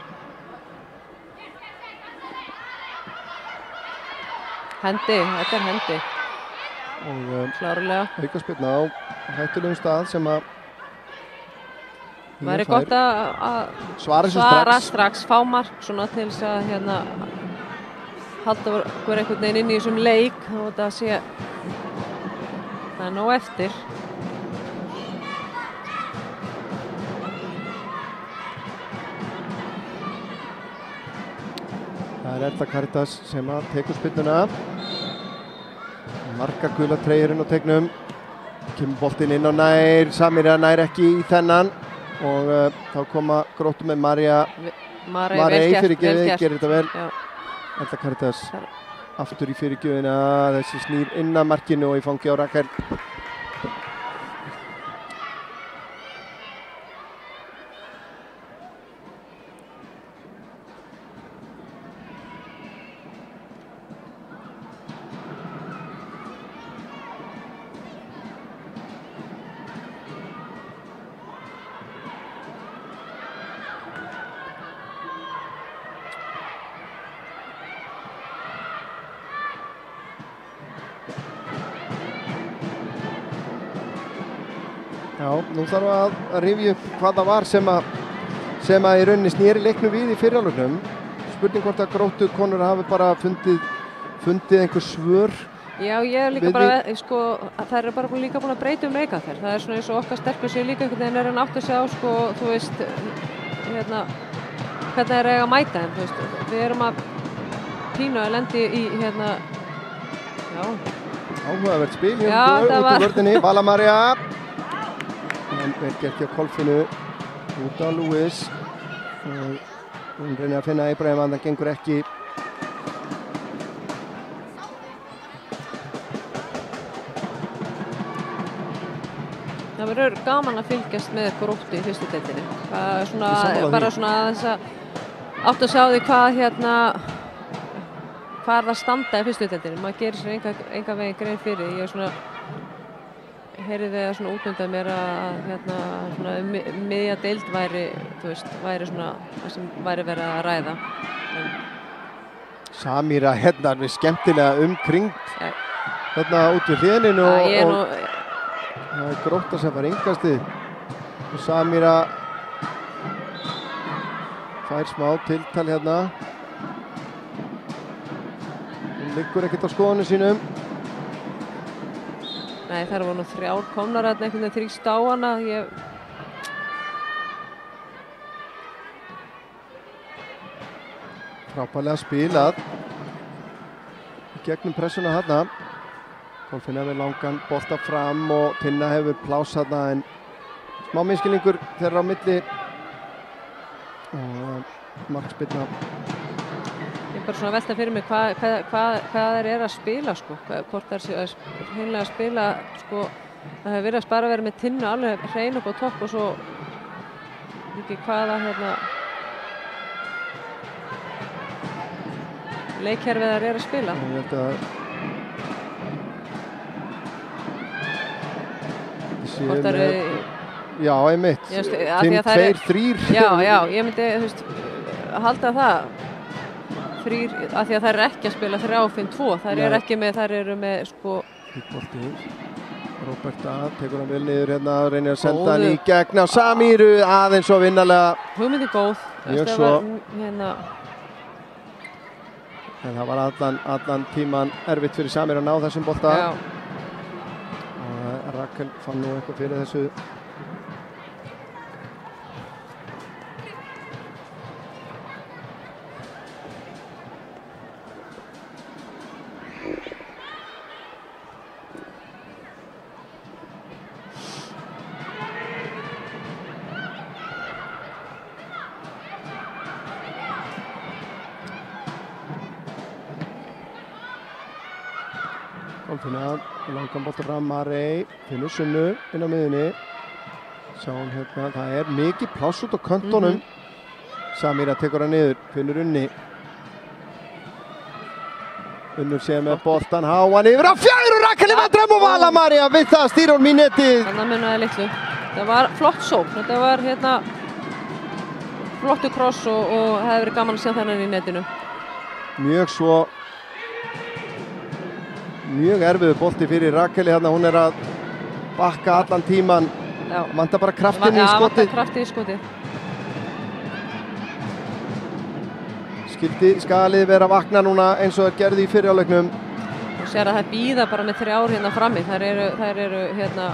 Hendi, þetta hendi. Og klárlega. Aukaspyrna á hættulegum stað sem að Það gott að svara strax, fá mark svona til þess að halda okkur einhvern veginn inn í þessum leik og þetta sé það nóg eftir. Það Erla Karítas sem að tekur spyrnuna. Margar gula treyjurinn á teiknum. Kemur boltinn inn á nær, Samira nær ekki í þennan og þá koma Gróttu með Marey fyrirgefið, gerir þetta vel. Já. Erla Karítas aftur í fyrirgjöfina, þessi snýr inn að markinu og í fangi á Rakel. Já, nú þarf að rifja upp hvað það var sem að í rauninni snýri leiknum við í fyrri hálfleiknum. Spurning hvort að Gróttu konur hafi bara fundið einhver svör. Já, ég líka bara, sko, það bara líka búin að breyta leika þér. Það svona eins og okkar sterkur sér líka einhvern veginn hann átt að sjá, sko, þú veist, hvernig eiga að mæta þeim, þú veist. Við erum að pínu að lendi í, já. Áhugavert spil út úr vörninni, Vala María. En vel gert hjá Kolfinu út á Lewis og hún reynir að finna Ibrahim en það gengur ekki. Það verður gaman að fylgjast með Gróttu í fyrstu deildinni. Bara svona þess að átt að sjá því hvað það standa í fyrstu deildinni. Maður gerir sér enga veginn grein fyrir. Ég svona heyrði það svona útnundað mér að svona miðja deild væri svona það sem væri verið að ræða. Samira við skemmtilega umkringt út við hliðinu og það Grótta sem var yngastið og Samira fær smá tiltal hún liggur ekkert á skoðunum sínum. Nei, það voru nú 3 komnar einhvern veginn þrýst á hana. Frábærlega spilað í gegnum pressuna þarna. Kolfinna við langan bolta fram og Tinna hefur pláss þarna en smá minnskilningur þeirra á milli og markspyrna. Ég bara svona velta fyrir mig hvað þeir eru að spila, sko. Hvort þeir séu hreinlega að spila, sko. Það hefur verið að bara vera með Tinnu alveg hrein upp á topp og svo ekki hvaða leikkerfið þeir eru að spila. Ég held að Hvort þeir eru... Já, einmitt. 5-2-3. Já, ég myndi, þú veist, halda það. 3, af því að þær eru ekki að spila 3-5-2. Þær eru ekki með, þær eru með, sko... Róberta tekur hann vel niður hérna, reynir að senda hann í gegn á Samíru, aðeins svo vinnalega. Hugmyndin góð. Mjög svo. Hérna. En það var allan tíman erfitt fyrir Samíru að ná þessum bolta. Já. Rakel fann nú eitthvað fyrir þessu. Kolfinna, langan bolta fram, Marey, finnur Sunnu inn á miðunni. Sjáum hérna, það er mikið pláss út á köntunum. Samíra tekur hann niður, finnur Unni. Unnur sé með boltan, háan yfir á fjær og Rakel í vandræðum og Vala María við það stýra hún í netið. Þannig munaði litlu. Það var flott sókn, þetta var hérna flottu kross og það hefði verið gaman að sjá þennan í netinu. Mjög svo. Mjög erfiður bolti fyrir Rakeli hérna, hún er að bakka allan tíman. Vantar bara kraftin í skotið. Já, vantar krafti í skotið. Skildi Skagalið vera að vakna núna eins og það gerði í fyrri hálfleiknum. Þú sér að það býða bara með 3 ár hérna frammi. Þær eru hérna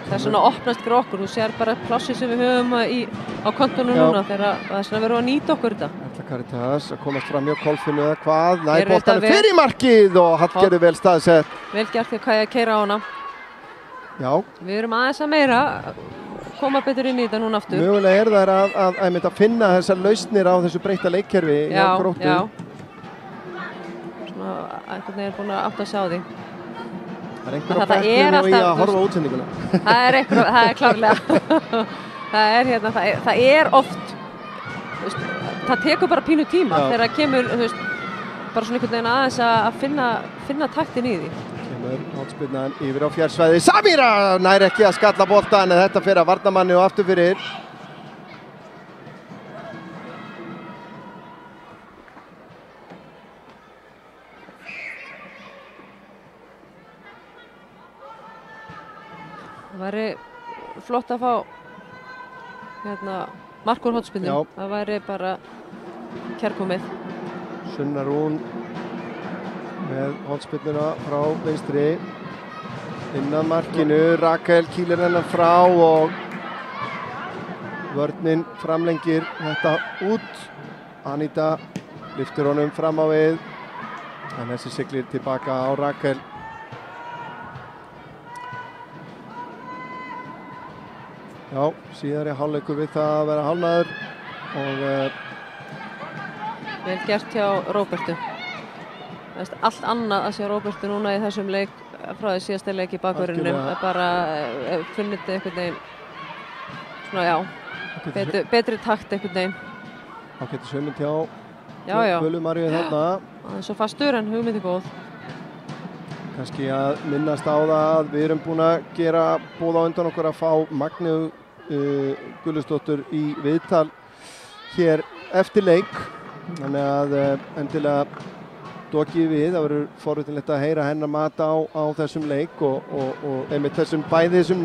það er svona opnast fyrir okkur. Þú sér bara plássið sem við höfum á kontunum núna þegar það er svona verið að nýta okkur þetta. Erla Karitas að komast fram hjá Kolfinnu eða hvað. Næ, boltan er fyrir markið og Hallgerður vel staðsett. Vel gert því hvað ég að keyra á hana. Já. Við erum aðeins að meira koma betur inn í þetta núna aftur. Mögulega er það að finna þessar lausnir á þessu breytta leikkerfi hjá Gróttu. Já. Svona einhvern veginn er búin að átta að sjá því. Það er einhver á bekknum og í að horfa á útsendinguna. Það er klárlega. Það er oft, það tekur bara pínu tíma þegar það kemur, bara svona einhvern veginn aðeins að finna taktin í því. Kemur hotspinnan yfir á fjársvæði. Samíra nær ekki að skalla boltan en þetta fer að varnarmanni og aftur fyrir. Það væri flott að fá mark úr hotspinnu. Það væri bara kærkomið. Sunna Rún með hotspinnuna frá vinstri. Innan markinu, Rakel kýlir hennar frá og vörnin framlengir þetta út. Anita lyftir honum fram á við. En þessi siglir tilbaka á Rakel. Já, síðari hálfleikur við það að vera hálfnaður og vel gert hjá Róbertu. Allt annað að sjá Róbertu núna í þessum leik frá því síðasta leik í bakvörðinu. Það er bara funnit einhvern veginn svona betri takt einhvern veginn. Það getur sömynd hjá Völu Maríu þarna. Það er svo fastur en hugmyndi góð. Kannski að minnast á það að við erum búin að gera bóða undan okkur að fá Magneu Gullusdóttur í viðtal hér eftir leik. Þannig að endilega dokið við, það verður forvitinlegt að heyra hennar mat á þessum leik og einmitt þessum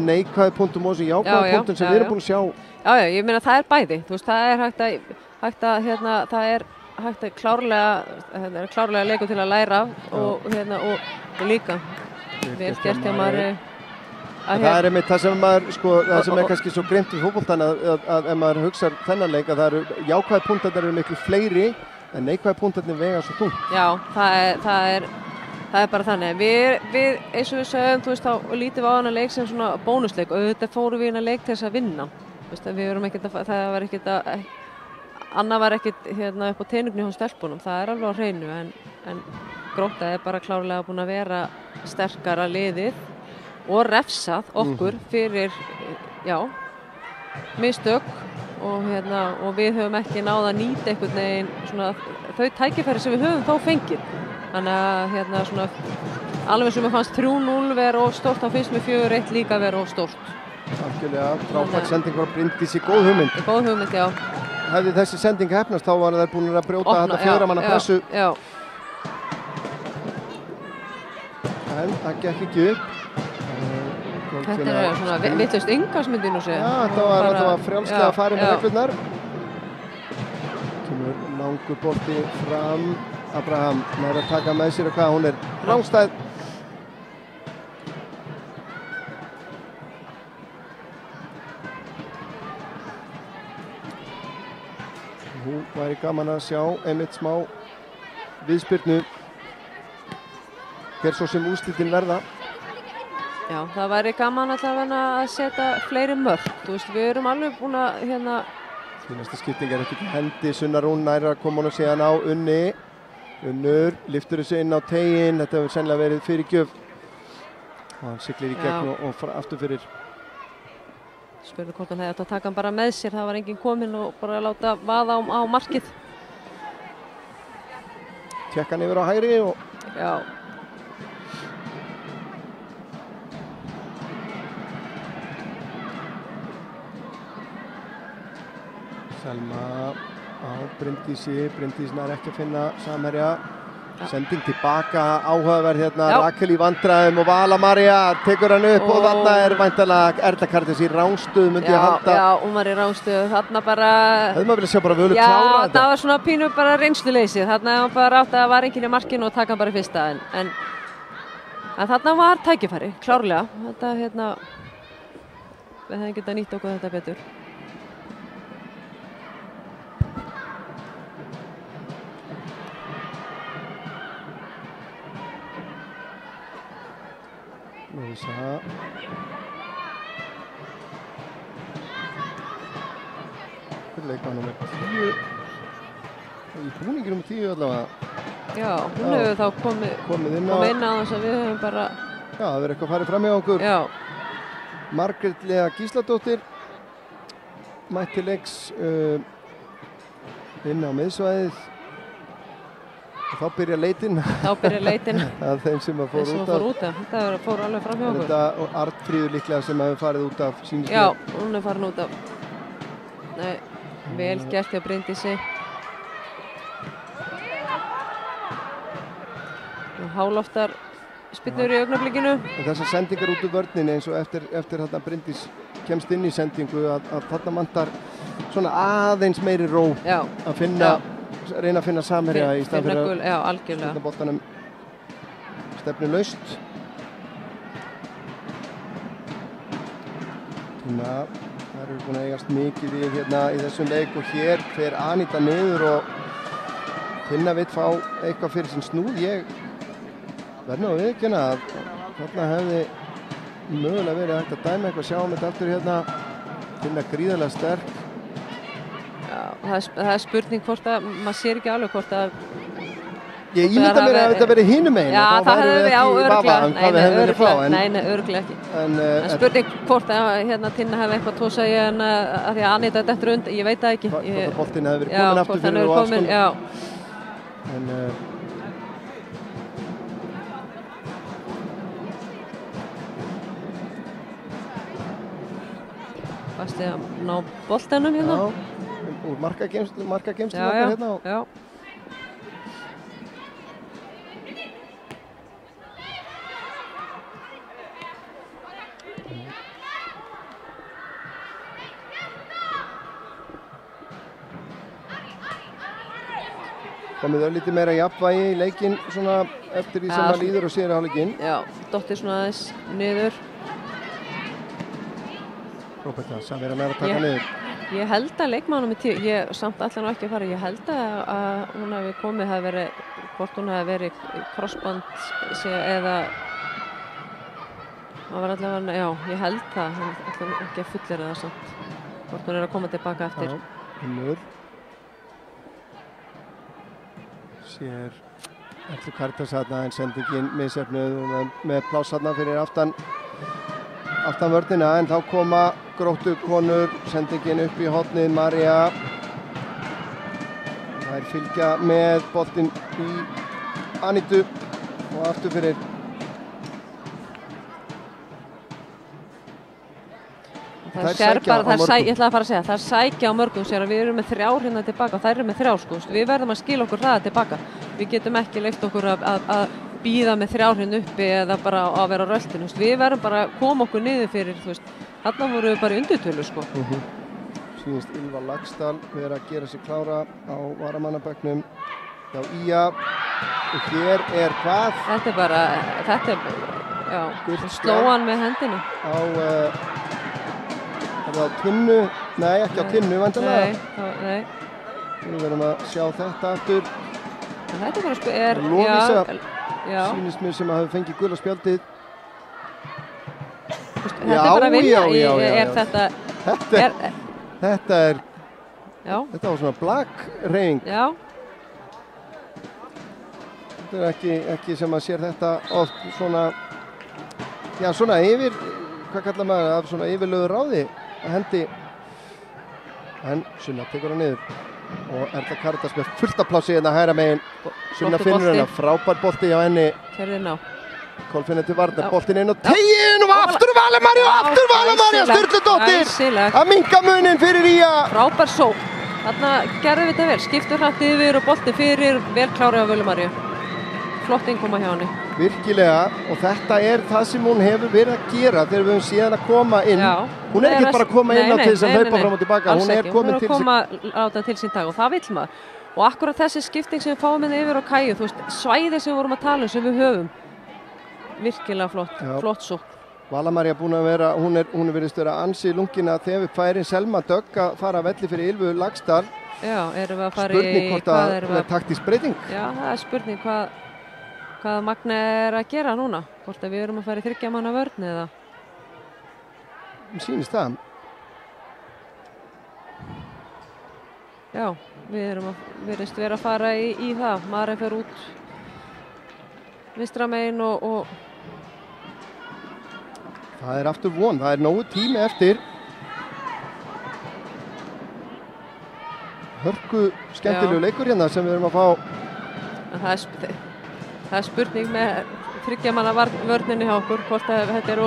neikvæðu punktum og þessum jákvæðu punktum sem við erum búin að sjá. Já, ég meina það er bæði. Þú veist, það er hægt að klárlega leikur til að læra og líka vel gert hjá maður. Það er einmitt það sem maður, það sem er kannski svo grimt við fótboltann að ef maður hugsar þennan leik að það eru jákvæðu punktarnir eru miklu fleiri en neikvæðu punktarnir vega svo þungt. Já, það er bara þannig. Við eins og við sögum, þú veist, þá lítið við á hana leik sem svona bónusleik og auðvitað fórum við hana leik til þess að vinna. Þú veist, við vorum ekkert að, það var ekkert að Anna var ekkert upp á teinugni hjá stelpunum, það er alveg á hreinu en Grótta er bara klárlega búin að vera sterkara liðið og refsað okkur fyrir mistök og við höfum ekki náð að nýta einhvern veginn svona þau tækifæri sem við höfum þó fengið. Þannig að svona alveg sem ég fannst 3-0 vera of stórt, þá finnst mér 4-1 líka vera of stórt. Algjörlega, frábær sending frá Bryndísi, góð hugmynd. Góð hugmynd, já. Hefði þessi sending hefnast þá var þær búin að brjóta þetta 4 manna pressu. Já. en það gekk ekki upp. Þetta er svona vitlaust innkastmynd inn og segja. Já, þetta var frjálslega að fara með reglurnar. Kemur langur bolti fram. Abraham nær að taka með sér eitthvað, hún er rangstæð. Hún væri gaman að sjá einmitt smá viðspyrnu. Hver svo sem úrslitin verða. Já, það væri gaman allavega að setja fleiri mörk. Þú veist, við erum alveg búin að Því næsta skipting er ekki hendi. Sunna Rún nær að koma hún og síðan á Unni. Unnur lyftur þessu inn á teginn. Þetta hefur sennilega verið fyrir gjöf. Og hann siglir í gegn og aftur fyrir. Spurðu hvort hann hefði átt að taka hann bara með sér. Það var enginn kominn og bara láta vaða á markið. Tékka hann yfir á hægri og... Já. Selma á Bryndísi. Bryndís nær ekki að finna samherja. Sending tilbaka, áhugaverð hérna. Rakel í vandræðum og Vala María tekur hann upp og þarna er væntanlega Erla Karítas í rángstöðu, myndi ég halda. Já, hún var í rángstöðu. Þarna bara... Hefði maður viljað sjá bara Völu klára þetta? Já, það var svona pínu bara reynsluleysið. Þarna var bara átt að var enginn í markinu og taka hann bara í fyrsta. En þarna var tækifæri, klárlega. Þetta, við hefðum getað nýtt okkur þetta betur. Lóisa. Hver leikmann númer 10? Í búningi númer 10 allavega. Já, hún hefur þá komið inn á þess að við höfum bara... Já, það verður eitthvað að fara fram hjá okkur. Já. Margrét Lea Gísladóttir mætti leiks inn á miðsvæðið. Og þá byrja leitin. Það þeim sem að fór út af. Það fór alveg fram hjá okkur. Þetta og Arnfríður líklega sem hefur farið út af sýnisleik. Já, hún hefur farið út af. Nei, vel gert hjá Bryndísi. Og háloftar spyrnur í augnablikinu. Þessar sendingar út úr vörninni eins og eftir þarna Bryndís kemst inn í sendingu að þarna vantar svona aðeins meiri ró að reyna að finna samherja í stað fyrir að setja boltanum stefnulaust. Það eru búin að eigast mikið við hérna í þessum leik og hér fer Anita niður og Tinna vill fá eitthvað fyrir sinn snúð. Ég verð nú að viðurkenna að þarna hefði mögulega verið hægt að dæma eitthvað, sjáum þetta aftur hérna. Tinna gríðarlega sterk. Það er spurning hvort að, maður sér ekki alveg hvort að... Ég ímynda mér að þetta verið hinum megin. Já, það hefði við á örglega. Nei, örglega ekki. En spurning hvort að Tinna hefði eitthvað tósa í en að því að Anita dettur undir, ég veit það ekki. Hvort að boltinn hefði verið komin aftur fyrir og afskon. Varst þið að ná boltanum hérna? Já. Úr markageymslu okkar hérna. Já. Komið örlítið meira jafnvægi í leikinn svona eftir því sem það líður og síðan hálfleikinn. Já, dottir svona aðeins niður. Róberta, Samira nær að taka niður. Ég held að leikmannum í tíu, ég samt allar nú ekki að fara, ég held að hún hafi komið, hvort hún hafi verið crossband eða það var allavega, já, ég held það, hann allavega ekki að fullera það samt, hvort hún er að koma tilbaka eftir. Já, Unnur. Sér Erla Karítas þarna en sendingin misjöfnuð með pláss þarna fyrir aftan vörnina en þá koma Gróttukonur, sendingin upp í hornið, María. Þær fylgja með boltinn í Anitu og aftur fyrir. Ég ætla að fara að segja, það er sækja á mörgum sér að við erum með 3 hérna tilbaka og þær eru með 3 sko. Við verðum að skila okkur hraða tilbaka. Við getum ekki leyft okkur að bíða með 3 hrein uppi eða bara að vera á röltinu. Við verðum bara að koma okkur niður fyrir, þarna voru við bara í undirtölu, sko. Sýnist Ylva Laxdal vera að gera sig klára á varamannabökknum hjá IA. Og hér hvað? Þetta er já, sló hann með hendinu. Er það á tinnu? Nei, ekki á tinnu, vantanlega. Nei. Við verðum að sjá þetta aftur. Þetta bara Lovísa sýnist mér sem að hafa fengið gula spjaldið. Þetta er bara að vinna. Þetta var svona blakk-reyning. Já. Þetta er ekki sem að sér þetta oft svona, svona yfir, hvað kallar maður, af svona yfirlögu ráði að hendi. En Sunna tekur hann niður og Erla Karítas með fullt af plássi hérna hægra megin. Sunna finnur hennar, frábær bolti hjá henni. Kerðin á. Kolfinnur til varnar, boltin inn og tegin og aftur Vala María Sturludóttir að minnka munin fyrir IA. Frábær sókn. Þarna gerðum við þetta vel, skiptur hratt yfir og bolti fyrir, vel klárið á Völu Maríu. Flott innkoma hjá henni. Virkilega, og þetta er það sem hún hefur verið að gera þegar við höfum síðan að koma inn. Já, hún er ekki bara að koma inn á til þess að hlaupa fram og tilbaka, hún er komin til sín. Hún er að láta til sín dag og það vill maður. Og akkurat þessi skipting sem við fáum hérna yfir á Kæju, svæði sem við vorum að tala sem við höfum. Virkilega flott sókn. Vala María búin að vera, hún er verið störa ansi lungina þegar við færin Selma Dögg að fara að velli fyrir Ylvu Laxdal. Já, erum við að fara spurning hvort það er taktísk breyting. Já, það er spurning hvað Magna er að gera núna. Hvort að við erum að fara í 3 manna vörn eða? Sýnist það. Já, við virðumst vera að fara í það. Maren fer út vinstra megin og það er aftur von, það er nógu tími eftir. Hörku skemmtilegu leikur hérna sem við erum að fá. Það er spurning með 3 manna vörninni hjá okkur hvort þetta er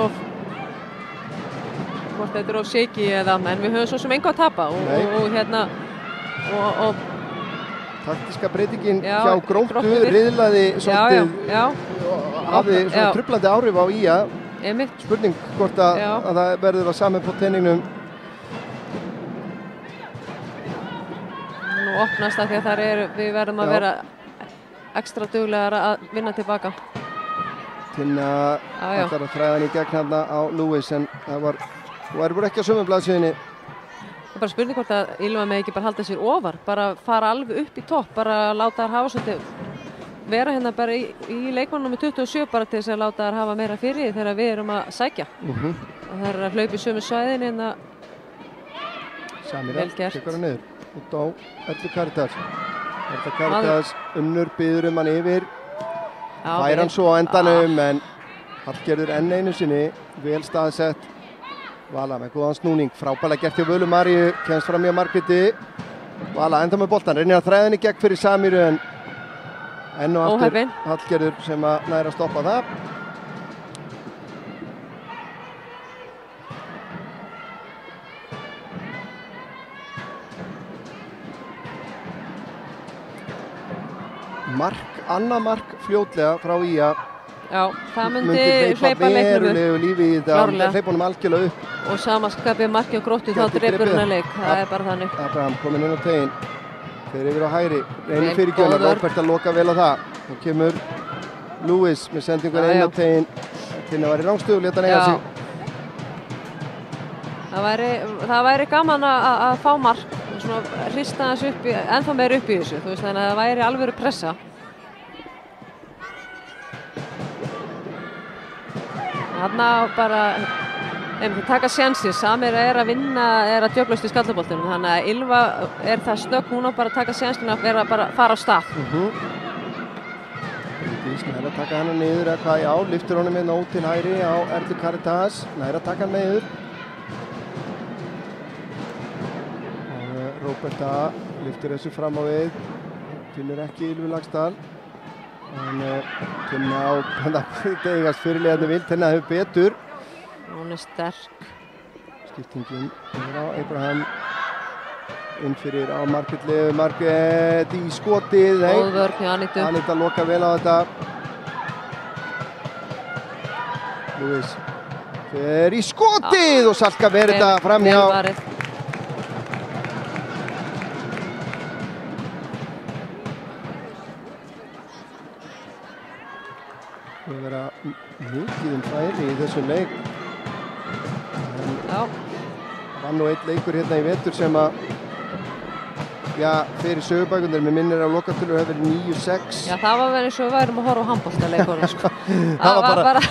of shaky eða, en við höfum svo sem engu að tapa og taktíska breytingin hjá Gróttu riðlaði svolítið hafði svona truflandi áhrif á IA. Spurning hvort að það verður að sami på teiningnum. Nú opnast það því að við verðum að vera ekstra duglegar að vinna tilbaka. Tinna ætlar að þræða hann í gegn hérna á Lewis en það voru ekki á sömu blaðsíðunni. Það er bara spurning hvort að Ylva með ekki bara halda sér ofar, bara fara alveg upp í topp, bara láta þær hafa svolítið vera hérna bara í leikmannum með 27 bara til þess að láta þær hafa meira fyrir þegar við erum að sækja. Og það er að hlaupa í sömu svæðin hérna. Samira tekur hann niður út á Erlu Karítas. Erla Karítas Unnur biður hann yfir. Fær hann svo á endanum en Hallgerður enn einu sinni, vel staðsett. Vala með góðan snúning, frábælega gert hjá Völu Maríu, kemst fram í að Margréti. Vala enda með boltan, reynir að þræða henni gegn fyrir Samiru en enn og aftur Hallgerður sem að næra að stoppa það. Annað mark fljótlega frá IA. Já, það myndi hleypa leiknum upp. Lífi í þetta, hleypa honum algjörlega upp. Og samaskapið marki á Gróttu þá dreipur hann að leik, það er bara þannig. Abraham kominn inn á teginn, þeir yfir á hægri, reynir fyrir gjöla, Róbert að loka vel á það. Þá kemur Lewis með sendingun inn á teginn, Tinna var í rangstöðu, leta hann eiga sig. Það væri gaman að fá mark, svona hrista þessu upp, ennþá meira upp í þessu, þannig að það væri alvöru pressa. Þarna bara, taka sjansir, Samira er að vinna, er að djöflast í skallaboltinum, þannig að Ylva er það snögg, hún á bara að taka sjansina að vera bara fara á stað. Næra að taka hann niður eða hvað, já, lyftur honum með nóg til hægri á Erlu Karítas, næra að taka hann niður. Og Róberta lyftur þessu fram á við, finnur ekki Ylvu Laxdal. En Tinna á degast fyrirliðandi vild, Tinna hefur betur. Hún er sterk. Skiptingin er á Abraham inn fyrir á Margrét í skotið. Góð vörn hjá Anítu. Aníta loka vel á þetta. Lewis fer í skotið og Salka verið þetta framhjá. Það vera mikið færi í þessum leik. Já. Var nú einn leikur hérna í vetur sem að fyrir sögubækundir, með minnir á lokatölur hefur verið 9-6. Já, það var verið eins og við værum að horfa á handboltaleikunum, sko. Það var bara...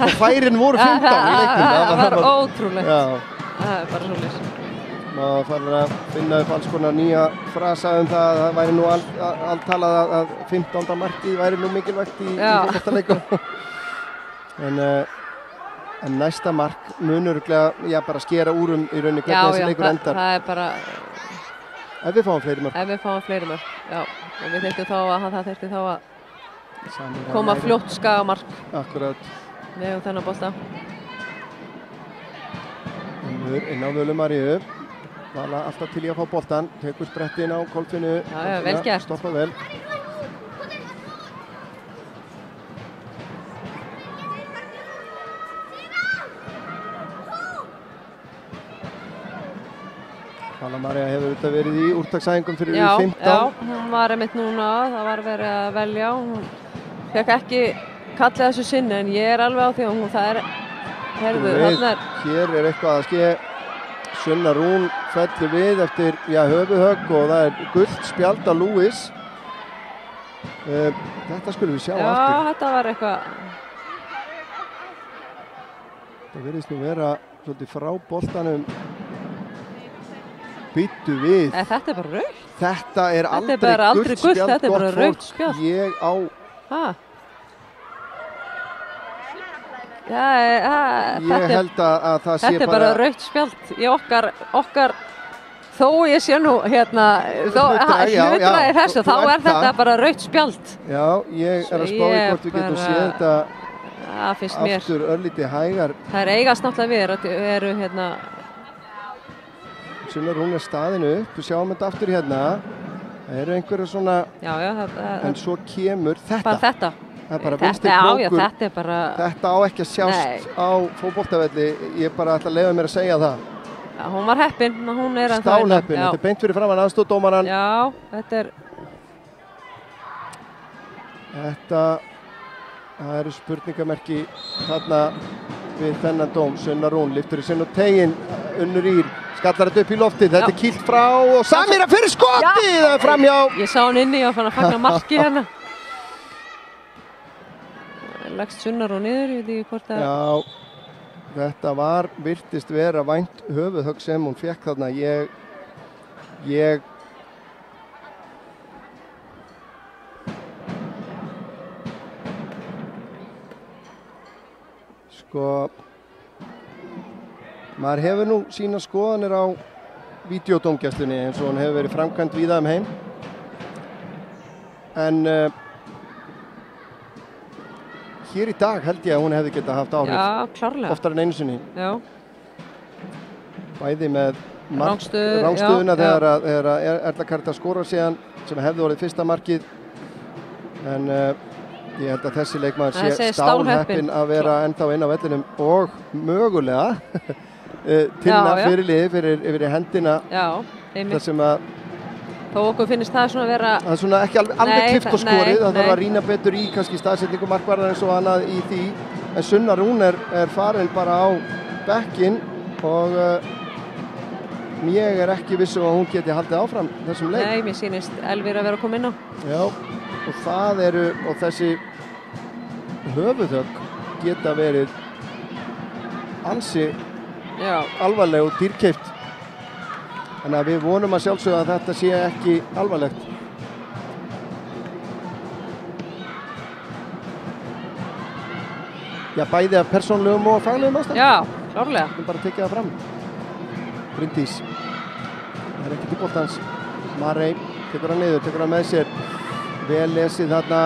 Og færin voru 15 í leiknum. Það var ótrúlegt. Já. Það er bara svolítið. Maður farin að finna upp alls konar nýja frasa það að það væri nú allt talað að 15. markið væri nú mikilvægt í handboltaleikunum. En næsta mark munur bara skera úr í rauninni hvernig þessi leikur endar. Já, það er bara... Ef við fáum fleiri mörk. Ef við fáum fleiri mörk, já. Og við þyrftum þá að, það þyrfti þá að koma fljótt Skagamark. Akkurat. Við hefum þennan bolta. Inn á Völu Maríu. Vala alltaf til í að fá boltan. Tekur sprettin á Kolfinnu. Já, vel gert. Stoppa vel. Vala María hefur auðvitað verið í úrtaksæfingum fyrir 15. Já, hún var einmitt núna, það var verið að velja. Hún fekk ekki kallið þessu sinni, en ég er alveg á því og það er, Hér er eitthvað að ske. Sunna Rún fellur við eftir höfuðhögg og það er gult spjald á Lewis. Þetta skulum við sjá aftur. Já, þetta var eitthvað. Það virðist nú vera svolítið frá boltanum. Býttu við. Þetta er bara rautt. Þetta er aldrei gult spjald, þetta er bara rautt spjald. Ég á... Ég held að það sé bara... Þetta er bara rautt spjald í okkar þó ég sé nú hlutræði þessu, þá er þetta bara rautt spjald. Já, ég er að spá í hvort við getum séð þetta aftur örlítið hægar. Það er eigast náttúrulega við eru Sunna Rún staðinu upp, við sjáum þetta aftur hérna. Það eru einhverja svona, en svo kemur þetta. Bara þetta. Það er bara vinstri krókur. Þetta er bara... Þetta á ekki að sjást á fótboltavelli, ég bara ætla að leyfa mér að segja það. Já, hún var heppin, hún er að það. Stálheppin, þetta er beint fyrir framan aðstoðdómarann. Já, þetta er... Það eru spurningamerki þarna við þennan dóm. Sunna Rún lyftur í sinn og teginn, Unnur Ír. Skallar þetta upp í loftið, þetta er kýlt frá og Samira fyrir skotið, það er framhjá. Ég sá hann inni og fann að fagna marki hérna. Lagst Sunna Rún niður, ég veit ekki hvort að... Já, þetta virtist vera vænt höfuðhögg sem hún fékk þarna. Ég... Sko... Maður hefur nú sína skoðanir á vídeódómgæslunni eins og hún hefur verið framkvæmd víða heim. En hér í dag held ég að hún hefði getað haft áhrif. Já, klárlega. Oftar en einu sinni. Já. Bæði með rangstöðuna þegar Erla Karítas skorar síðan sem hefði orðið fyrsta markið. En ég held að þessi leikmaður sé stálheppinn að vera ennþá inn á vellinum og mögulega Tinna fyrirliði fyrir hendina. Já, einmitt. Það sem að þó okkur finnst það svona vera... Það er svona ekki alveg klift og skorið, það þarf að rýna betur í kannski staðsetningu markvarðarins og annað í því. En Sunna Rún er farin bara á bekkinn og ég er ekki viss um að hún geti haldið áfram þessum leik. Nei, mér sýnist Elvíra að vera að koma inn á. Já, og það eru, og þessi höfuðhögg geta verið ansi alvarleg og dýrkeypt. Þannig að við vonum að sjálfsögðu að þetta sé ekki alvarlegt. Já, bæði af persónulegum og faglegum ástæðum. Já, klárlega. Við bara tekja það fram. Bryndís. Það er ekki til boltans. Marey tekur hann niður, tekur hann með sér. Vel lesið þarna.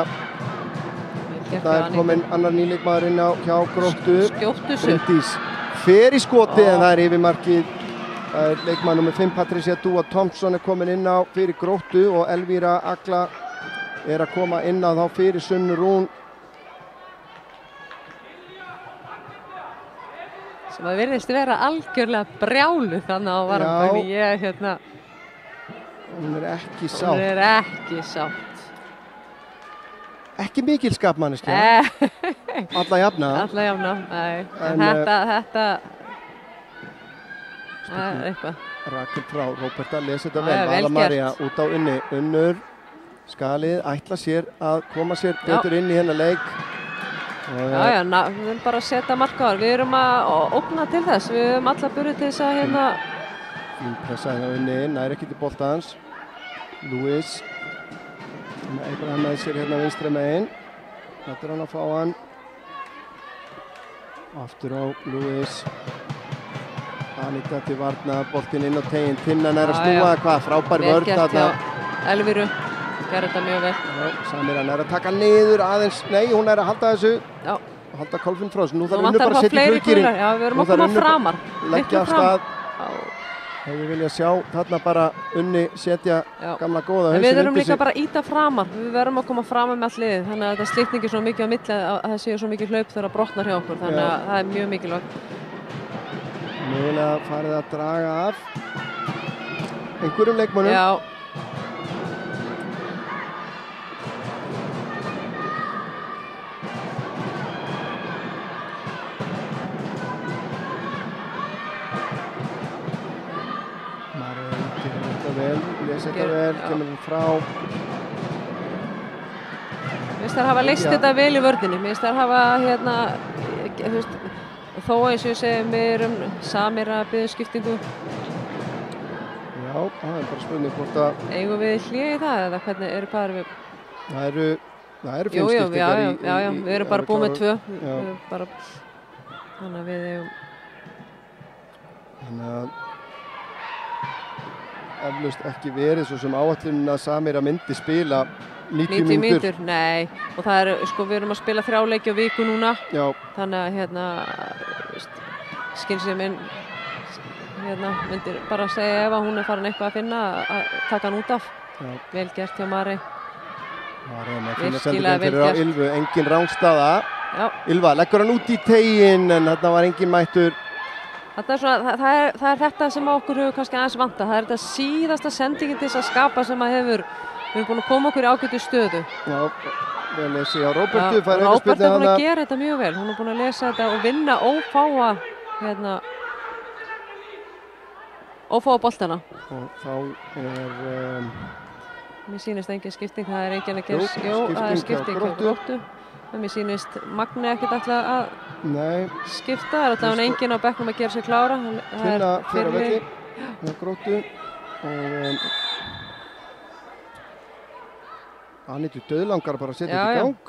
Það er kominn annar nýleikmaður inn á hjá Gróttu. Skjóttu sig. Bryndís fer í skoti en það er yfirmarkið. Það er leikmaður nummer 5, Patricia Dúa Thompson er komin inn á fyrir Gróttu og Elvíra Agla er að koma inn á þá fyrir Sunnu Rún. sem að virðist vera algjörlega brjálu þannig að varum ég hérna hún er ekki sátt. Hún er ekki sátt. Ekki mikil skapmanneskja. Alla jafna. Alla jafna, nei. En þetta er eitthvað. Rakel frá Róberta lesi þetta vel. Vala María út á Unni. Unnur skalið ætla sér að koma sér betur inn í hennar leik. Já, við viljum bara setja markaðar. Við erum að ógna til þess. Við höfum alla burði til þess að hérna. Fín pressa hérna Unni, nær ekki til boltans. Lewis. Eitthvað með sér hérna vinstri megin. Þetta er hann að fá hann. Aftur á Lewis. Anita til varna, boltinn inn á teginn. Tinnan er að snúa, hvað frábær vörn þarna. Elviru, gerði þetta mjög vel. Samir hann er að taka niður aðeins. Nei, hún er að halda þessu. Já. Halda Kolfinn frá þessu. Nú þarf Unnur bara að setja í flugkýrin. Já, við erum að koma framar. Leggja af stað. Hefur viljað sjá þarna bara Unni setja gamla góða hausinn undir sig. Við erum líka bara að íta framar. Við verðum að koma framar með allt liðið. Þannig að þetta slitningi svo mikið á milli að það séu svo mikið hlaup þegar brotnar hjá okkur. Þannig að það er mjög mikilvægt. Mögulega farið að draga af einhverjum leikmönnum. Já. Þetta vel, kemur hún frá. Mér finnst þær hafa leyst þetta vel í vörðinni. Mér finnst þær hafa hérna, þú veist, þó eins og ég segi, við erum Samir að biðja skiptingu. Já, það er bara spurning hvort að... Eigum við hlé í það eða hvernig, hvað erum við? Það eru 5 skiptingar í... Já, við erum bara búið með 2. Þannig að við eigum... Þannig að... eflaust ekki verið svo sem áætlunin að Samir að myndi spila 90 mínútur. Nei, og það er, sko, við erum að spila 3 leiki á viku núna. Já. Þannig að, hérna, skynseminn, hérna, myndir bara segja ef að hún er farin eitthvað að finna að taka hann út af. Já. Vel gert hjá Mari. Mari með fína sendingin fyrir á Ylfu, engin rángstaða. Já. Ylfa leggur hann út í teginn en þarna var engin mættur. Það er þetta sem okkur hefur kannski aðeins vanta. Það er þetta síðasta sendingin til þess að skapa sem að við erum búin að koma okkur í ágætu stöðu. Já, vel lesi á Róbertu. Róbert er búin að gera þetta mjög vel. Hún er búin að lesa þetta og vinna ófáa, ófáa boltana. Og þá er... Mér sýnist engin skipting, það er engin að gera... Jú, það er skipting hjá Gróttu. Mér sýnist Magni ekkert alltaf að skipta. Það er alltaf enginn á bekknum að gera sig klára. Tinna fyrir að velli með Gróttu. Anitu döðlangar bara að setja þetta í gang.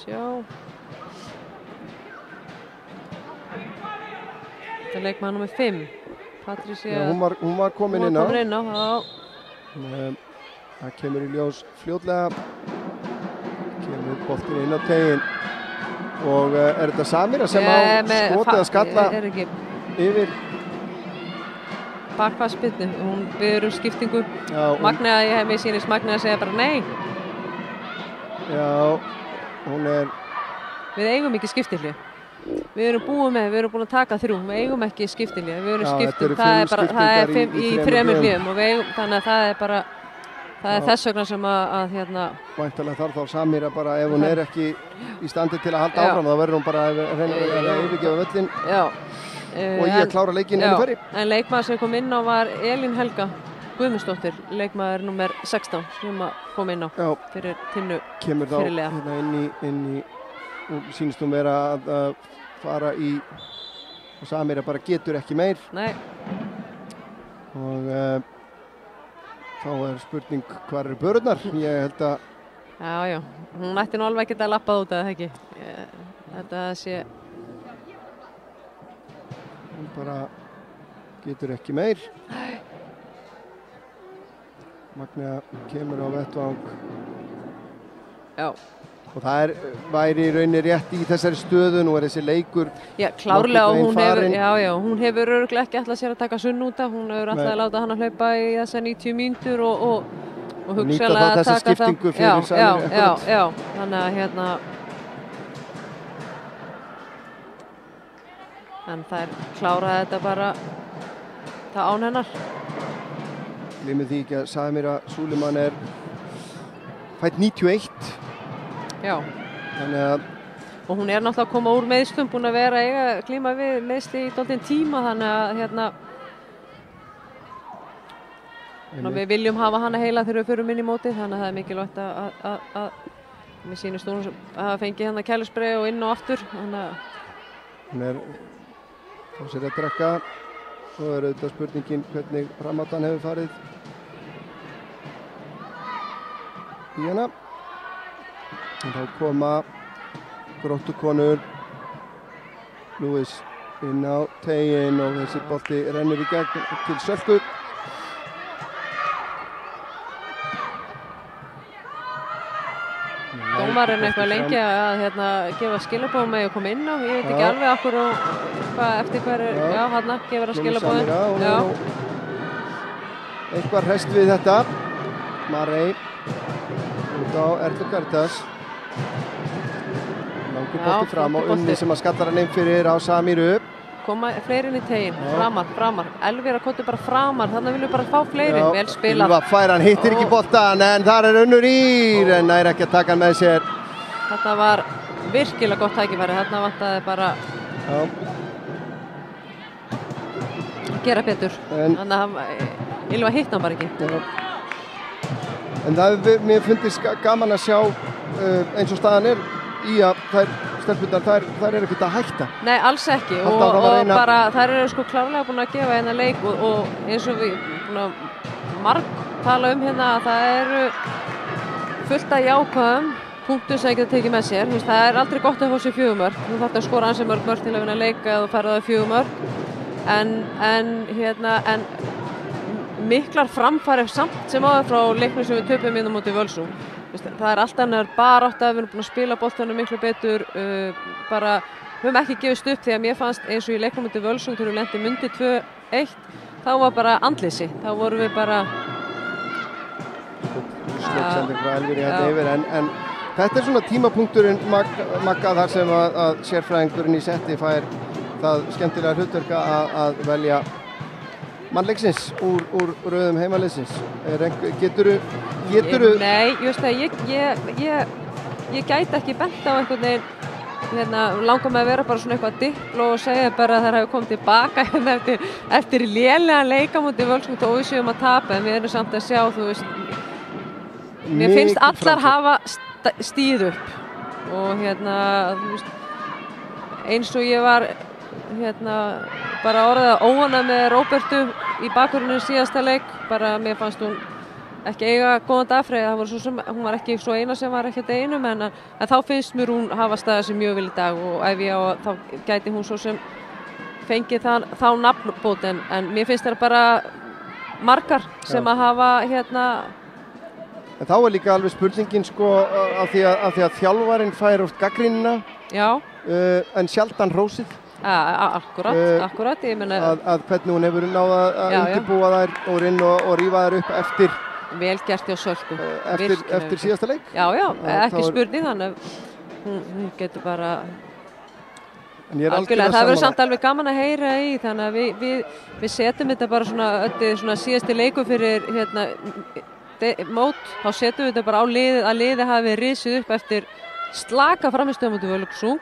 Sjá. Þetta er leikmaður númer 5. Patricia. Hún var komin inn á. Já. Það kemur í ljós fljótlega. Kemur boltinn inn á teginn. Og er þetta Samira sem á skotið að skalla yfir? Bakvaðspilnu. Hún biður skiptingu. Magna, ég hef mér sýnist Magna að segja bara nei. Já, hún er... Við eigum ekki skiptilju. Við erum búin að taka 3, við eigum ekki skiptilið, við erum skiptum, það er 5 í 3 hliðum og þannig að það er bara, það er þess vegna sem að hérna... Væntanlega þarf þá Samir að bara, ef hún er ekki í standi til að halda áfram, þá verður hún bara að yfirgefa völlin og í að klára leikinn inn í færi. En leikmaður sem kom inn á var Elín Helga Guðmundsdóttir, leikmaður nummer 16 sem kom inn á fyrir Tinnu fyrirliða. Kemur þá hérna inn í og sýnist hún vera að fara í og Samir bara getur ekki meir. Nei. Og þá er spurning hvar eru börurnar. Ég held að... Já, hún ætti nú alveg ekki að lappa út eða ekki. Þetta sé... Hún bara getur ekki meir. Nei. Magna kemur á vettvang. Já. Og það væri í rauninni rétt í þessari stöðu, nú er þessi leikur... Já, klárlega og hún hefur örugglega ekki ætlað sér að taka Sunn út af, hún hefur ætlað að láta hana hlaupa í þessar 90 mínútur og og hugsanlega að taka skiptingu fyrir Samir. Já, þannig að en þær kláraði þetta bara það án hennar. Gleymum því ekki að Samira Suleiman fædd 91. Já. Þannig að og hún náttúrulega að koma úr meiðslum, búin að vera að glíma við meiðsli í dálítinn tíma, þannig að við viljum hafa hana heila þegar við förum inn í mótið, þannig að það mikilvægt að mér sýnist hún að fengi hérna kælusprey og inn og aftur, þannig að hún á sér að drekka. Svo auðvitað spurningin hvernig framáttan hefur farið í hana. En þá koma Gróttukonur, Lewis inn á teiginn og þessi bolti rennur í gegn til Sölku. Dómarinn eitthvað lengi að gefa skilaboð með að koma inn á, ég veit ekki alveg okkur og hvað eftir hverju, hann gefur að skilaboðin. Eitthvað hræst við þetta. Marey út á Erlu Caritas. Langur bolti fram og Unni sem að skallar hann inn fyrir á Samiru. Koma fleiri inn í teginn, framar. Elvira Kottu bara framar, þannig viljum við bara fá fleiri, vel spilað. Ylva fær hann, hittir ekki boltan, en þar Unnur Ýr, en nær ekki að taka hann með sér. Þetta var virkilega gott tækifæri, þarna vantaði bara að gera betur. Þannig að Ylva hitt hann bara ekki. En það mér fundist gaman að sjá eins og staðan í að stelpurnar, þær ekkert að hætta. Nei, alls ekki og bara þær sko klárlega búin að gefa hérna leik og eins og við búin að marg tala um hérna að það fullt af jákvæðum punktum sem geta tekið með sér. Það aldrei gott að fá sér 4 mörk. Þú þarft að skora ansi mörg til að vinna leik eða þú færð það 4 mörk. En miklar framfæri samt sem áður frá leiknum sem við töpum inn á móti Völsung. Það alltaf annar barátta, við erum búin að spila boltanum miklu betur, við höfum ekki gefist upp því að mér fannst eins og í leiknum móti Völsung þegar við lentum undir 2-1, þá var bara andleysi, þá vorum við bara slökksending frá Elvíri yfir, en þetta svona tímapunkturinn Magga þar sem að sérfræðingurinn í setti fær það skemmtilega hlutverk að velja mannleiksins úr röðum heimaliðsins. Geturðu? Nei, ég gæti ekki bent á einhvern veginn, langar mig að vera bara svona eitthvað dippl og segja bara að þær hafi komið tilbaka eftir lélegan leik á móti Völsung og við séum að tapa, en við erum samt að sjá, þú veist, mér finnst allar hafa stíð upp og þú veist, eins og ég var bara orðið óánægð með Róbertu í bakvörðinu síðasta leik, bara mér fannst hún ekki eiga góðan dagfrið, hún var ekki svo eina sem var ekki að einum, en þá finnst mér hún hafa staðið sig mjög vel í dag og ef ég þá gæti hún svo sem fengið þá nafnbót, en mér finnst það bara margar sem að hafa En þá líka alveg spurningin sko af því að þjálfarinn fær oft gagnrýnina, en sjaldan hrósið. Akkurat, ég meina að hvernig hún hefur náð að undirbúa þær og reyna og rífa þær upp eftir vel gert hjá Sölku eftir síðasta leik. Já, ekki spurning, þannig hún getur bara algjörlega, það verður samt alveg gaman að heyra í, þannig að við setjum þetta bara svona síðasti leiku fyrir mót, þá setjum við þetta bara á liðið, að liðið hafi risið upp eftir slaka framistöðu móti Völsung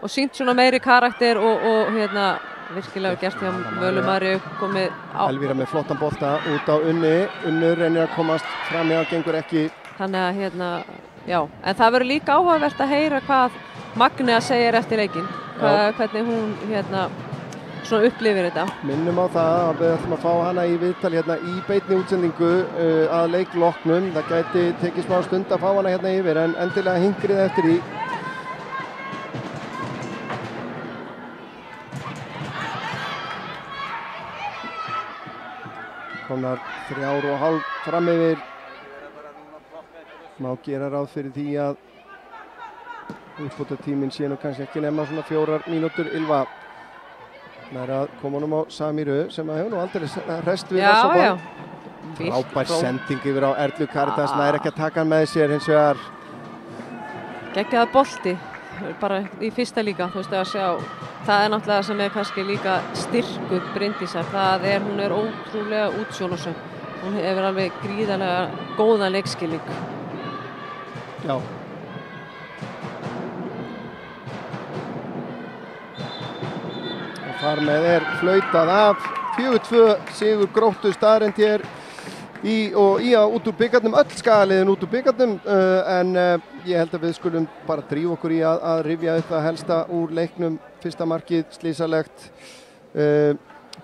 og sýnt svona meiri karakter og virkilega gert hjá Völumari komið á. Elvíra með flottan bolta út á Unnur reynir að komast fram í að gengur ekki. Þannig að en það verður líka áhugavert að heyra hvað Magnea segir eftir leikinn, hvernig hún svona upplifir þetta. Minnum á það að við ætlum að fá hana í viðtal í beinni útsendingu að leikloknum. Það gæti tekið smá stund að fá hana yfir, en endilega hingrið eftir því. Komnar 3,5 fram yfir. Má gera ráð fyrir því að uppbótartíminn sé nú kannski ekki nema svona 4 mínútur. Ylva nær að koma honum á Samiru sem að hefur nú aldrei rest við Já, Frábær sending yfir á Erlu Karítas, nær ekki að taka hann með sér hins vegar. Geggjaður bolti, bara í fyrsta líka, þú veist að sjá. Það náttúrulega sem kannski líka styrkur Bryndísar, hún ótrúlega útsjónarsöm. Hún hefur alveg gríðarlega góðan leikskilning. Já. Og þar með flautað af 4-2 sigur Gróttu staðreynd hér út úr bikarnum, öll skagaliðin út úr bikarnum, en ég held að við skulum bara drífa okkur í að rifja upp það helsta úr leiknum. Fyrsta markið slísalegt,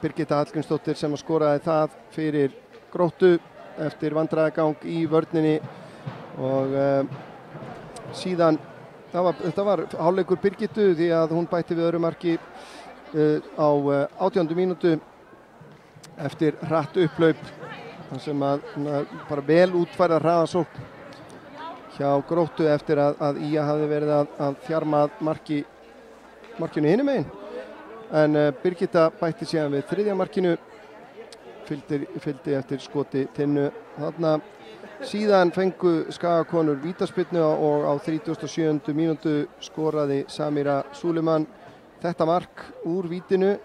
Birgitta Hallgrímsdóttir sem skoraði það fyrir Gróttu eftir vandræðagang í vörninni og síðan þetta var hálfleikur Birgittu því að hún bætti við öðru marki á 18. mínútu eftir hratt upplaup þar sem að bara vel útfærða hraðasókn hjá Gróttu eftir að IA hafði verið að þjarma markinu hinum megin, en Birgitta bætti síðan við þriðja markinu, fylgdi eftir skoti Tinnu þarna. Síðan fengu Skagakonur vítaspyrnu og á 37. mínútu skoraði Samira Suleiman þetta mark úr vítinu.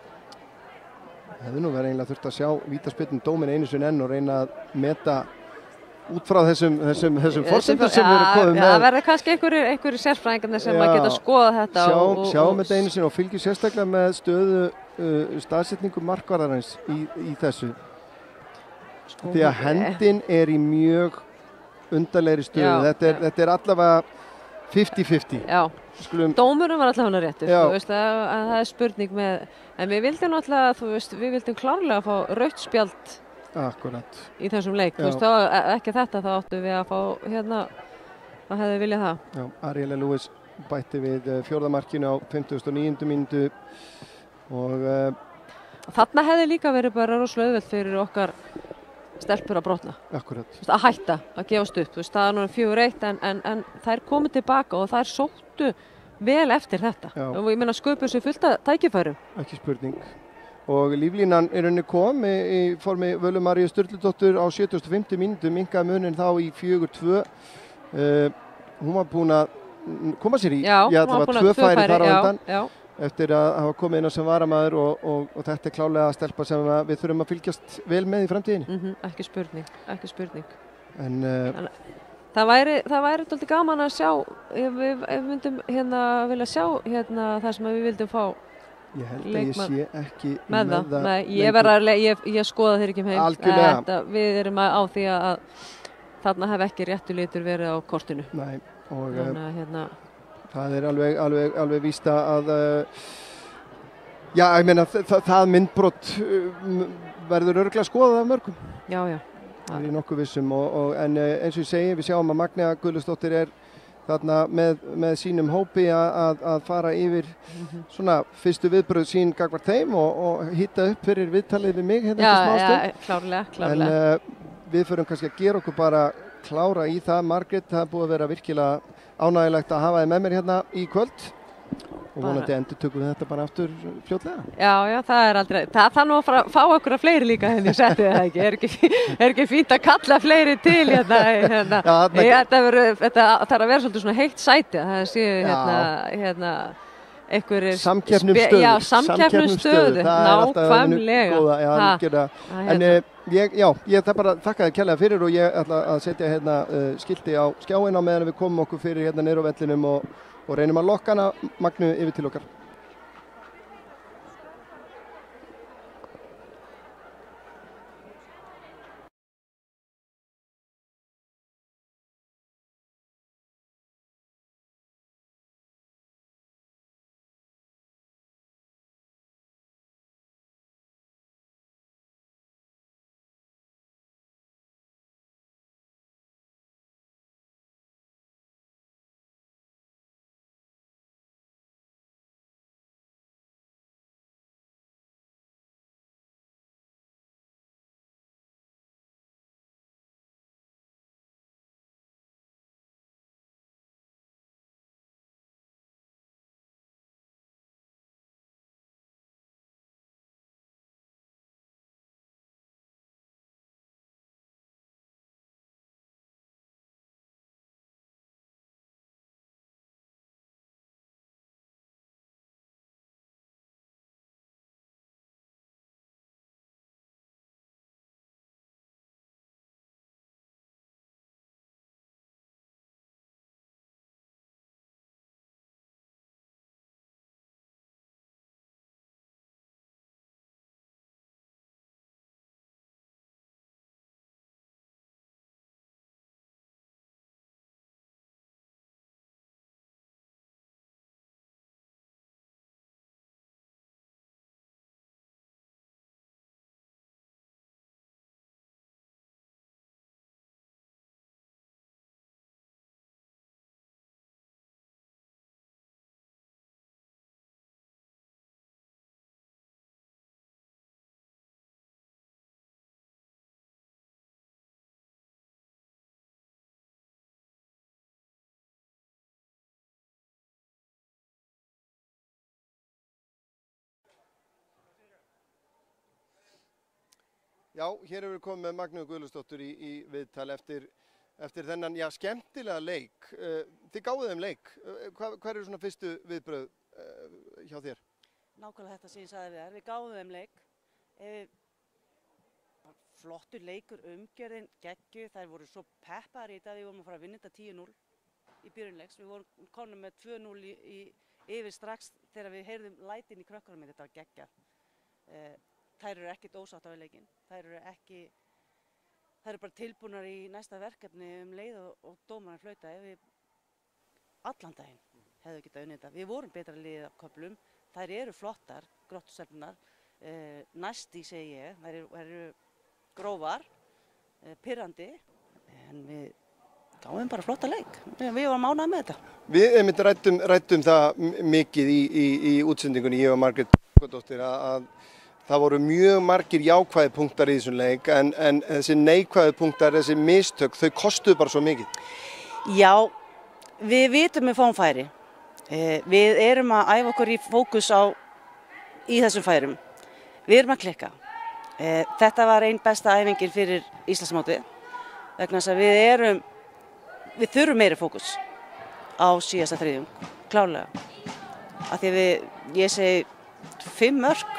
Hefði nú verið eiginlega þurft að sjá vítaspyrnu dóminn einu sinni enn og reyna að meta út frá þessum forsendum sem við erum komið með. Það verður kannski einhverjir sérfræðingarnir sem að geta skoðað þetta. Sjáum þetta einu sinni og fylgjum sérstaklega með staðsetningu markvarðarins í þessu. Því að hendin í mjög undarlegri stöðu. Þetta er allavega 50-50. Já, dómurinn var allavega réttur. Þú veist að það er spurning með, en við vildum náttúrulega, við vildum klárlega að fá rautt spjald í þessum leik. Þú veist, ekki þetta, þá áttum við að fá það hefði viljað það. Já, Arielle Lewis bætti við fjórða markinu á 59. mínútu og þarna hefði líka verið bara rosalega auðvelt fyrir okkar stelpur að brotna. Akkurat. Að hætta, að gefast upp. Það er núna 4-1 en þær komið tilbaka og þær sóttu vel eftir þetta. Já. Og ég meina sköpuðu sér fullt af tækifærum. Ekki spurning. Og líflínan henni kom í formi Völu Maríu Sturludóttur á 75. mínútu, minnkaði munin þá í 4-2. Hún var búin að koma sér í, það var 2 færi þar á undan. Eftir að hafa komið inn á sem varamaður og þetta klálega stelpa sem við þurfum að fylgjast vel með í framtíðinni. Ekki spurning. En það væri dálítið gaman að sjá, við myndum vilja sjá það sem við vildum fá. Ég held að ég sé ekki með það. Nei, ég skoða þeir ekki heim. Algjörlega. Við erum á því að þarna hef ekki réttu litur verið á kortinu. Nei, og það er alveg víst að ég meina það myndbrot verður örugglega skoðað af mörgum. Já. Það er nokkuð vissum en eins og ég segi, við sjáum að Magnea Guðlusdóttir þarna með sínum hópi að fara yfir svona fyrstu viðbrögð sín gagnvart þeim og hitta upp fyrir viðtalið við mig hérna eftir smástund. Klárlega. En við förum kannski að gera okkur bara klára í það. Margrét, það er búið að vera virkilega ánægilegt að hafa þið með mér hérna í kvöld og vonandi endurtökum við þetta bara aftur fljótlega. Já, það er aldrei, það nú að fá okkur að fleiri líka henni settið það ekki, er ekki fínt að kalla fleiri til hérna. Þetta þarf að vera svolítið svona heitt sæti, það séu einhverjir samkeppnisstöðu, nákvæmlega. En ég ætla bara að þakka þér kærlega fyrir og ég ætla að setja hérna skilti á skjáinn á meðan við komum okkur fyrir hérna niður á vellinum og reynum að lokka hana Magnu yfir til okkar. Já, hér hefur við komið með Magneu Guðlaugsdóttur í viðtal eftir þennan, já, skemmtilega leik. Þið gáðuð þeim leik. Hvað eru svona fyrstu viðbrögð hjá þér? Nákvæmlega þetta sem ég sagði við þér. Við gáðum þeim leik. Flottur leikur, umgjörðin, geggjuð. Þær voru svo peppaðar í þetta. Við vorum að fara að vinna þetta 10-0 í byrjunleiks. Við vorum konum með 2-0 yfir strax þegar við heyrðum lætin í krökkunum með þetta geggjað. Þær eru ekkert ósáttar við leikinn. Þær eru bara tilbúnar í næsta verkefni leið og dómarinn flautaði. Við allan daginn hefðu getað unnið þetta. Við vorum betra liðið á köflum. Þær eru flottar, Gróttustelpurnar. Næst í segi ég, þær eru grófar, pirrandi, en við gáðum bara flotta leik. Við varum ánægð með þetta. Við einmitt ræddum það mikið í útsendingunni, ég og Margrét Bjarnadóttir, að það voru mjög margir jákvæði punktar í þessum leik, en þessi neikvæði punktar, þessi mistök, þau kostuðu bara svo mikið. Já, við vitum við fáum færi. Við erum að æfa okkur í fókus í þessum færum. Við erum að klikka. Þetta var einn besta æfingin fyrir Íslandsmótið, vegna þess að við þurfum meiri fókus á síðasta þriðjung, klárlega. Af því að ég segi 5 mörk,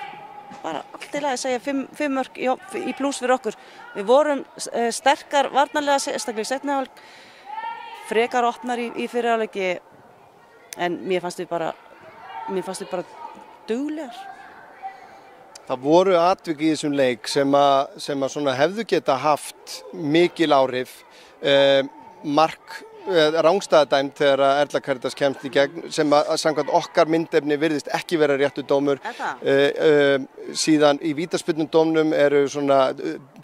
bara allt í lagi að segja 5 mörk í plús fyrir okkur. Við vorum sterkar varnarlega, sérstaklega í seinni hálfleik, frekar opnar í fyrri hálfleiki, en mér fannst við bara duglegar. Það voru atvik í þessum leik sem að svona hefðu geta haft mikil áhrif, rangstæðadæmd þegar Erla Caritas kemst í gegn, sem að samkvæmt okkar myndefni virðist ekki vera réttur dómur. Síðan í vítaspyrnudómnum eru svona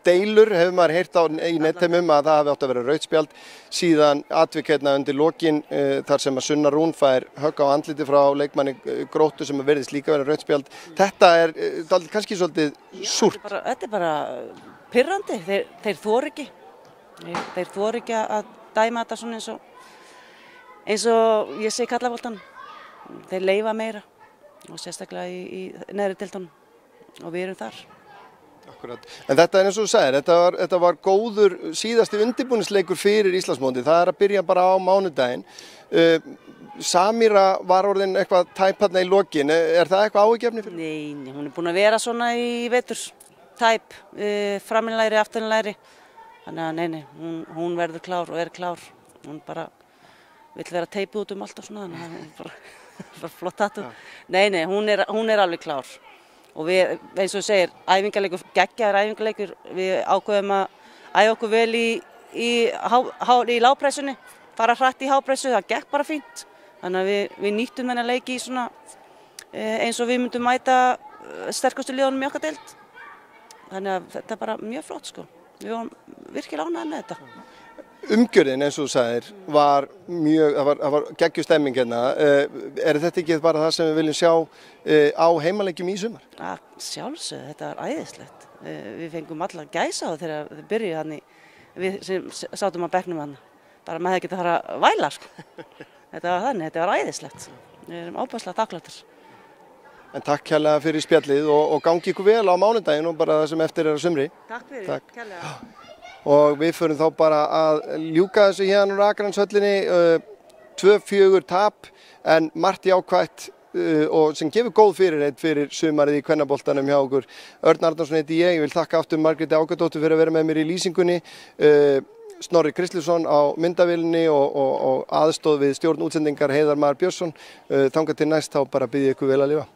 deilur, hefur maður heyrt í nettheimum að það hafi átt að vera rautt spjald. Síðan atvik hérna undir lokin þar sem að Sunna Rún fær högg á andliti frá leikmanni Gróttu sem að virðist líka vera rautt spjald. Þetta er kannski svolítið súrt. Þetta er bara pirrandi, þeir þora ekki. Þeir þora ekki að dæma þetta svona eins og ég segi karlaboltan. Þeir leyfa meira og sérstaklega í neðri deildunum og við erum þar. Akkurat. En þetta er eins og þú sagðir, þetta var góður síðasti undirbúningsleikur fyrir Íslandsmótið. Það er að byrja bara á mánudaginn. Samira var orðin eitthvað tæp þarna í lokin. Er það eitthvað áhyggjuefni fyrir? Nei, hún er búin að vera svona í vetur. Tæp, framinlæri, aftanlæri. Þannig að nei, hún verður klár og er klár. Hún bara vill vera teipuð út allt og svona, þannig að það er bara flott tattu. Nei, hún er alveg klár. Og við, eins og þú segir, æfingarleikur, geggjaður æfingarleikur. Við ákveðum að æfa okkur vel í lágpressunni, fara hratt í hápressu, það gekk bara fínt. Þannig að við nýttum þennan leiki í svona, eins og við myndum mæta sterkustu liðunum í okkar deild. Þannig að þetta er bara mjög flott, sko. Við varum virkilega ánægðir með þetta. Umgjörðin, eins og þú sagðir, það var geggjuð stemming hérna. Er þetta ekki bara það sem við viljum sjá á heimaleikjum í sumar? Sjálfsögðu, þetta var æðislegt. Við fengum alla gæsa á þegar þau byrjuðu þannig, við sem sátum á bekknum hann. Bara með það geta fara að væla, sko. Þetta var þannig, þetta var æðislegt. Við erum ábæðslega þakklátir. En takk kærlega fyrir spjallið og gangi ykkur vel á mánudaginn og bara það sem eftir er á sumri. Takk fyrir, kærlega. Og við förum þá bara að ljúka þessu hérna úr Akranesshöllinni, 2-4 tap en margt jákvætt og sem gefur góð fyrirheit fyrir sumarið í kvennaboltanum hjá okkur. Örn Arnarsson heiti ég vil þakka aftur Margréti Ágadóttur fyrir að vera með mér í lýsingunni. Snorri Kristleifsson á myndavélinni og aðstoð við stjórn útsendingar Heiðar Mar Björnsson. Þangað til næst þá bara bið ég ykkur vel að lifa.